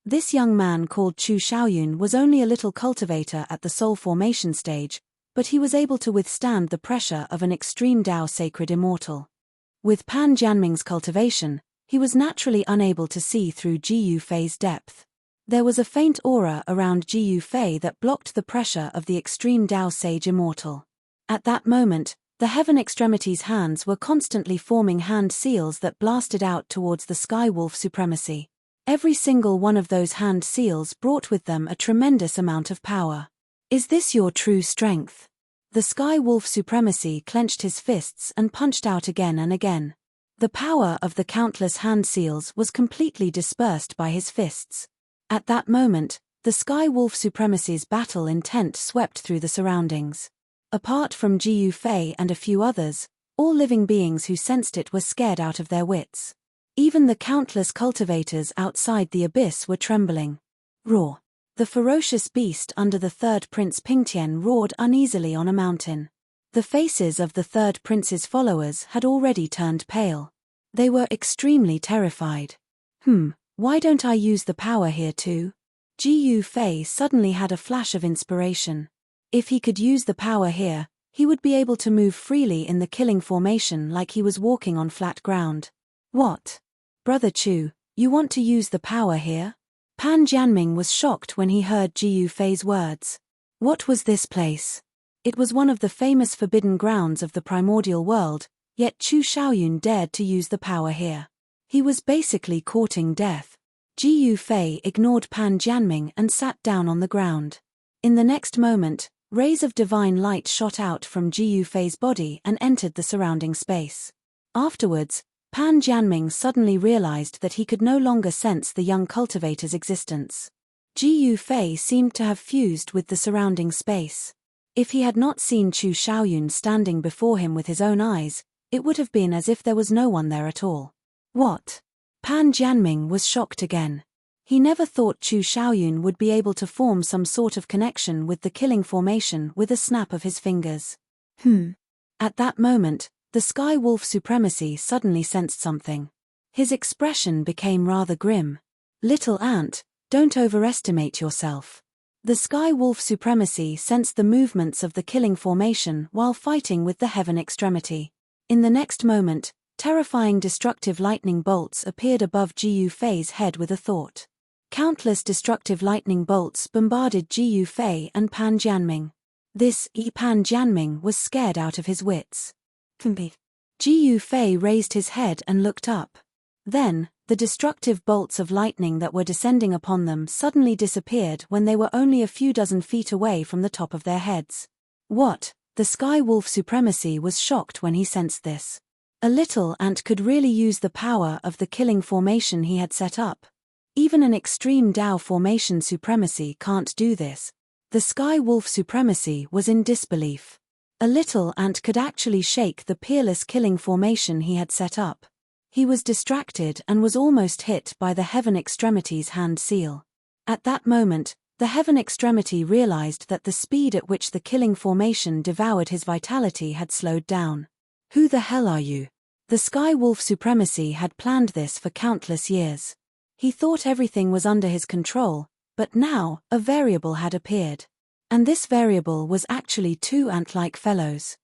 This young man called Chu Xiaoyun was only a little cultivator at the soul formation stage, but he was able to withstand the pressure of an Extreme Tao Sacred Immortal. With Pan Jianming's cultivation, he was naturally unable to see through Ji Yu Fei's depth. There was a faint aura around Ji Yu Fei that blocked the pressure of the Extreme Tao Sage Immortal. At that moment, the Heaven Extremity's hands were constantly forming hand seals that blasted out towards the Sky Wolf Supremacy. Every single one of those hand seals brought with them a tremendous amount of power. Is this your true strength? The Sky Wolf Supremacy clenched his fists and punched out again and again. The power of the countless hand seals was completely dispersed by his fists. At that moment, the Sky Wolf Supremacy's battle intent swept through the surroundings. Apart from Ji Yu Fei and a few others, all living beings who sensed it were scared out of their wits. Even the countless cultivators outside the abyss were trembling. Roar. The ferocious beast under the third prince Pingtian roared uneasily on a mountain. The faces of the third prince's followers had already turned pale. They were extremely terrified. Why don't I use the power here too? Ji Yu Fei suddenly had a flash of inspiration. If he could use the power here, he would be able to move freely in the killing formation like he was walking on flat ground. What? Brother Chu, you want to use the power here? Pan Jianming was shocked when he heard Ji Yu Fei's words. What was this place? It was one of the famous forbidden grounds of the primordial world, yet Chu Xiaoyun dared to use the power here. He was basically courting death. Ji Yu Fei ignored Pan Jianming and sat down on the ground. In the next moment, rays of divine light shot out from Ji Yu Fei's body and entered the surrounding space. Afterwards, Pan Jianming suddenly realized that he could no longer sense the young cultivator's existence. Ji Yu Fei seemed to have fused with the surrounding space. If he had not seen Chu Xiaoyun standing before him with his own eyes, it would have been as if there was no one there at all. What? Pan Jianming was shocked again. He never thought Chu Xiaoyun would be able to form some sort of connection with the killing formation with a snap of his fingers. At that moment, the Sky Wolf Supremacy suddenly sensed something. His expression became rather grim. Little ant, don't overestimate yourself. The Sky Wolf Supremacy sensed the movements of the killing formation while fighting with the heaven extremity. In the next moment, terrifying destructive lightning bolts appeared above Ji Yufei's head with a thought. Countless destructive lightning bolts bombarded Ji Yufei and Pan Jianming. Pan Jianming was scared out of his wits. Ji Yufei raised his head and looked up. Then, the destructive bolts of lightning that were descending upon them suddenly disappeared when they were only a few dozen feet away from the top of their heads. What? The Sky Wolf Supremacy was shocked when he sensed this. A little ant could really use the power of the killing formation he had set up. Even an extreme Dao formation supremacy can't do this. The Sky Wolf Supremacy was in disbelief. A little ant could actually shake the peerless killing formation he had set up. He was distracted and was almost hit by the Heaven Extremity's hand seal. At that moment, the Heaven Extremity realized that the speed at which the killing formation devoured his vitality had slowed down. Who the hell are you? The Sky Wolf Supremacy had planned this for countless years. He thought everything was under his control, but now, a variable had appeared. And this variable was actually two ant-like fellows.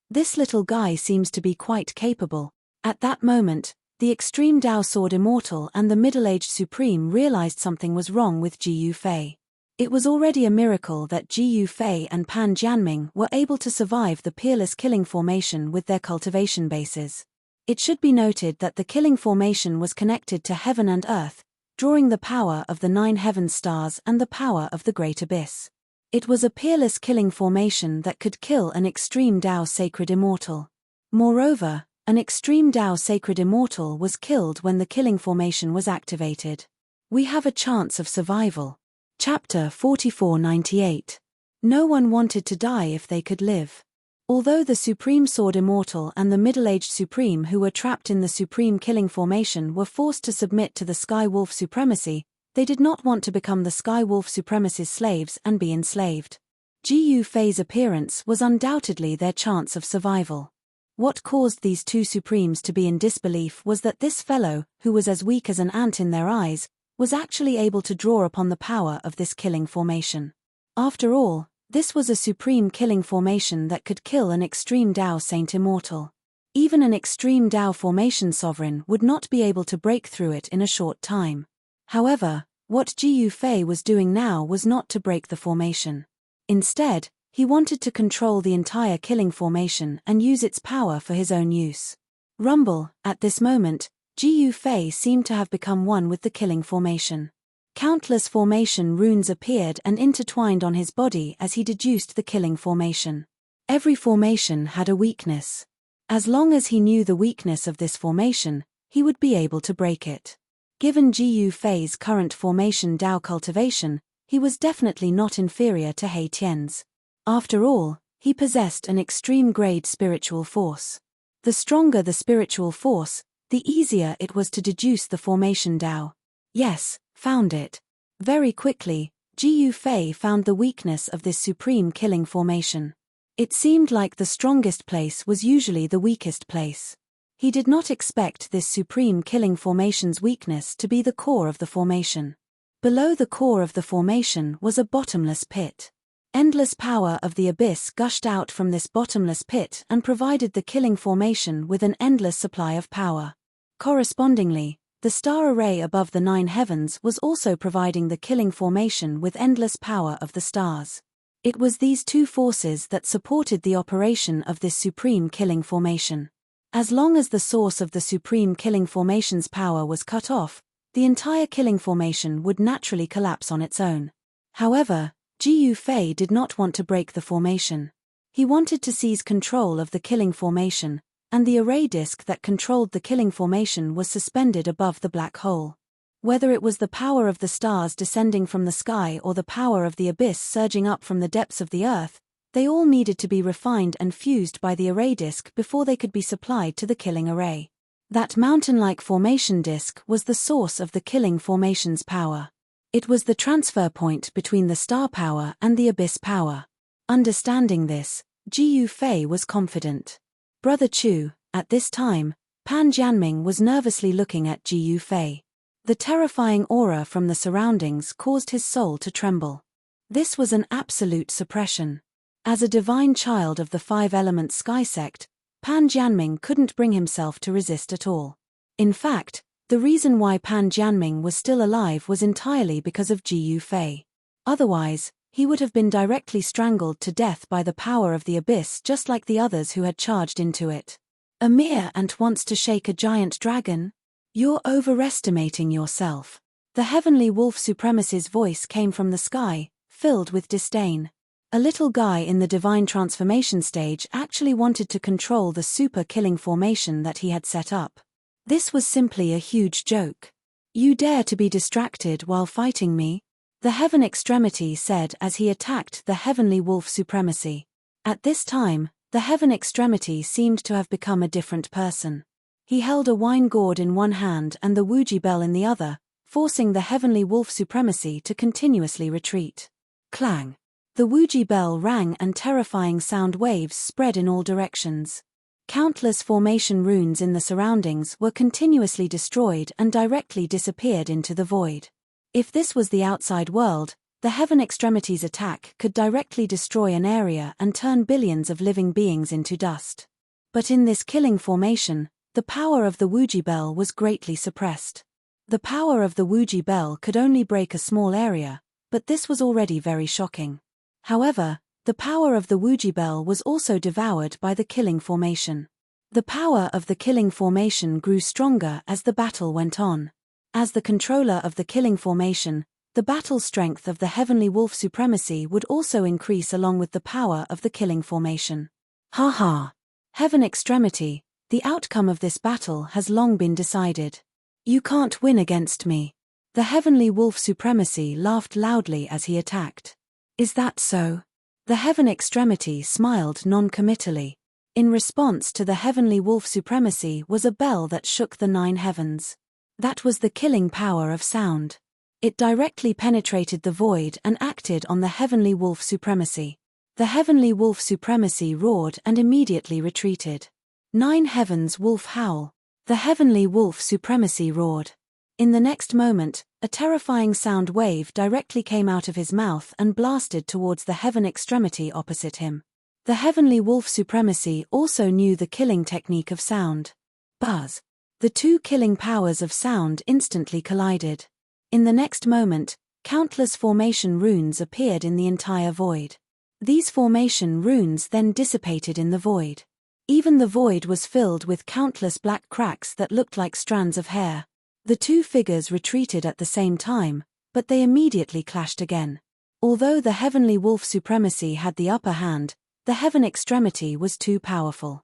This little guy seems to be quite capable. At that moment, the Extreme Dao Sword Immortal and the Middle-Aged Supreme realized something was wrong with Ji Yufei. It was already a miracle that Ji Yufei and Pan Jianming were able to survive the peerless killing formation with their cultivation bases. It should be noted that the killing formation was connected to heaven and earth, drawing the power of the 9 heaven stars and the power of the Great Abyss. It was a peerless killing formation that could kill an Extreme Dao Sacred Immortal. Moreover, an Extreme Dao Sacred Immortal was killed when the killing formation was activated. We have a chance of survival. Chapter 4498. No one wanted to die if they could live. Although the Supreme Sword Immortal and the Middle-Aged Supreme who were trapped in the Supreme Killing Formation were forced to submit to the Sky Wolf Supremacy, they did not want to become the Sky Wolf Supremacy's slaves and be enslaved. Ji Yufei's appearance was undoubtedly their chance of survival. What caused these two Supremes to be in disbelief was that this fellow, who was as weak as an ant in their eyes, was actually able to draw upon the power of this killing formation. After all, this was a supreme killing formation that could kill an Extreme Dao Saint Immortal. Even an Extreme Dao Formation Sovereign would not be able to break through it in a short time. However, what Ji Yufei was doing now was not to break the formation. Instead, he wanted to control the entire killing formation and use its power for his own use. Rumble, at this moment, Ji Yufei seemed to have become one with the killing formation. Countless formation runes appeared and intertwined on his body as he deduced the killing formation. Every formation had a weakness. As long as he knew the weakness of this formation, he would be able to break it. Given Ji Yufei's current formation Dao cultivation, he was definitely not inferior to He Tian's. After all, he possessed an extreme-grade spiritual force. The stronger the spiritual force, the easier it was to deduce the formation Dao. Yes, found it. Very quickly, Ji Yufei found the weakness of this supreme killing formation. It seemed like the strongest place was usually the weakest place. He did not expect this supreme killing formation's weakness to be the core of the formation. Below the core of the formation was a bottomless pit. Endless power of the abyss gushed out from this bottomless pit and provided the killing formation with an endless supply of power. Correspondingly, the star array above the 9 heavens was also providing the killing formation with endless power of the stars. It was these two forces that supported the operation of this supreme killing formation. As long as the source of the supreme killing formation's power was cut off, the entire killing formation would naturally collapse on its own. However, Ji Yufei did not want to break the formation. He wanted to seize control of the killing formation, and the array disk that controlled the killing formation was suspended above the black hole. Whether it was the power of the stars descending from the sky or the power of the abyss surging up from the depths of the earth, they all needed to be refined and fused by the array disk before they could be supplied to the killing array. That mountain-like formation disk was the source of the killing formation's power. It was the transfer point between the star power and the abyss power. Understanding this, Jiu Fei was confident. Brother Chu, at this time, Pan Jianming was nervously looking at Jiu Fei. The terrifying aura from the surroundings caused his soul to tremble. This was an absolute suppression. As a divine child of the five-element sky sect, Pan Jianming couldn't bring himself to resist at all. In fact, the reason why Pan Jianming was still alive was entirely because of Jiu Fei. Otherwise, he would have been directly strangled to death by the power of the abyss, just like the others who had charged into it. A mere ant wants to shake a giant dragon? You're overestimating yourself. The heavenly wolf supremacy's voice came from the sky, filled with disdain. A little guy in the divine transformation stage actually wanted to control the super killing formation that he had set up. This was simply a huge joke. You dare to be distracted while fighting me? The Heaven Extremity said as he attacked the heavenly wolf supremacy. At this time, the Heaven Extremity seemed to have become a different person. He held a wine gourd in one hand and the Wuji bell in the other, forcing the heavenly wolf supremacy to continuously retreat. Clang! The Wuji bell rang and terrifying sound waves spread in all directions. Countless formation runes in the surroundings were continuously destroyed and directly disappeared into the void. If this was the outside world, the Heaven Extremity's attack could directly destroy an area and turn billions of living beings into dust. But in this killing formation, the power of the Wuji bell was greatly suppressed. The power of the Wuji bell could only break a small area, but this was already very shocking. However, the power of the Wuji bell was also devoured by the killing formation. The power of the killing formation grew stronger as the battle went on. As the controller of the killing formation, the battle strength of the heavenly wolf supremacy would also increase along with the power of the killing formation. Ha ha! Heaven Extremity, the outcome of this battle has long been decided. You can't win against me. The heavenly wolf supremacy laughed loudly as he attacked. Is that so? The Heaven Extremity smiled non-committally. In response to the heavenly wolf supremacy was a bell that shook the 9 heavens. That was the killing power of sound. It directly penetrated the void and acted on the heavenly wolf supremacy. The heavenly wolf supremacy roared and immediately retreated. 9 heavens wolf howl. The heavenly wolf supremacy roared. In the next moment, a terrifying sound wave directly came out of his mouth and blasted towards the Heaven Extremity opposite him. The heavenly wolf supremacy also knew the killing technique of sound. Buzz! The two killing powers of sound instantly collided. In the next moment, countless formation runes appeared in the entire void. These formation runes then dissipated in the void. Even the void was filled with countless black cracks that looked like strands of hair. The two figures retreated at the same time, but they immediately clashed again. Although the heavenly wolf supremacy had the upper hand, the Heaven Extremity was too powerful.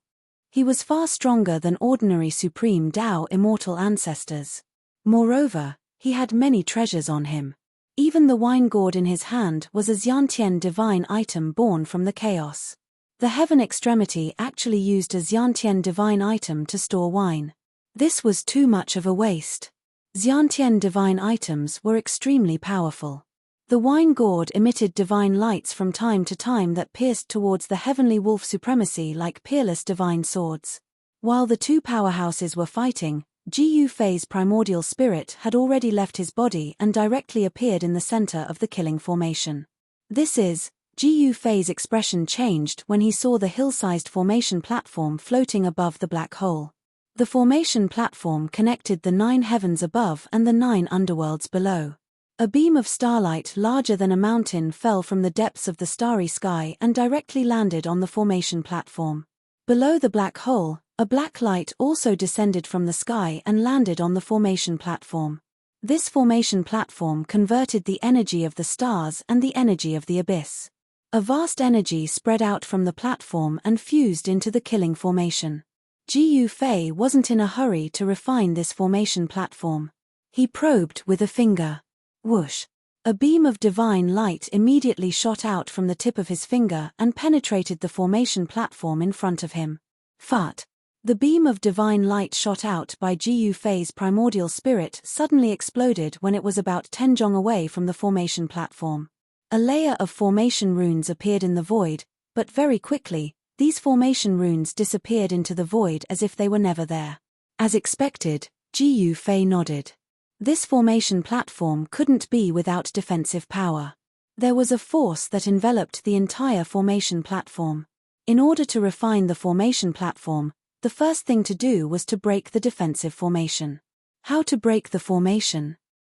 He was far stronger than ordinary Supreme Tao immortal ancestors. Moreover, he had many treasures on him. Even the wine gourd in his hand was a Xiantian divine item born from the chaos. The Heaven Extremity actually used a Xiantian divine item to store wine. This was too much of a waste. Xiantian divine items were extremely powerful. The wine gourd emitted divine lights from time to time that pierced towards the heavenly wolf supremacy like peerless divine swords. While the two powerhouses were fighting, Jiu Fei's primordial spirit had already left his body and directly appeared in the center of the killing formation. Jiu Fei's expression changed when he saw the hill-sized formation platform floating above the black hole. The formation platform connected the 9 heavens above and the 9 underworlds below. A beam of starlight larger than a mountain fell from the depths of the starry sky and directly landed on the formation platform. Below the black hole, a black light also descended from the sky and landed on the formation platform. This formation platform converted the energy of the stars and the energy of the abyss. A vast energy spread out from the platform and fused into the killing formation. Jiu Fei wasn't in a hurry to refine this formation platform. He probed with a finger. Whoosh! A beam of divine light immediately shot out from the tip of his finger and penetrated the formation platform in front of him. Fart! The beam of divine light shot out by Gu Fei's primordial spirit suddenly exploded when it was about 10 zhong away from the formation platform. A layer of formation runes appeared in the void, but very quickly, these formation runes disappeared into the void as if they were never there. As expected, Gu Fei nodded. This formation platform couldn't be without defensive power. There was a force that enveloped the entire formation platform. In order to refine the formation platform, the first thing to do was to break the defensive formation. How to break the formation?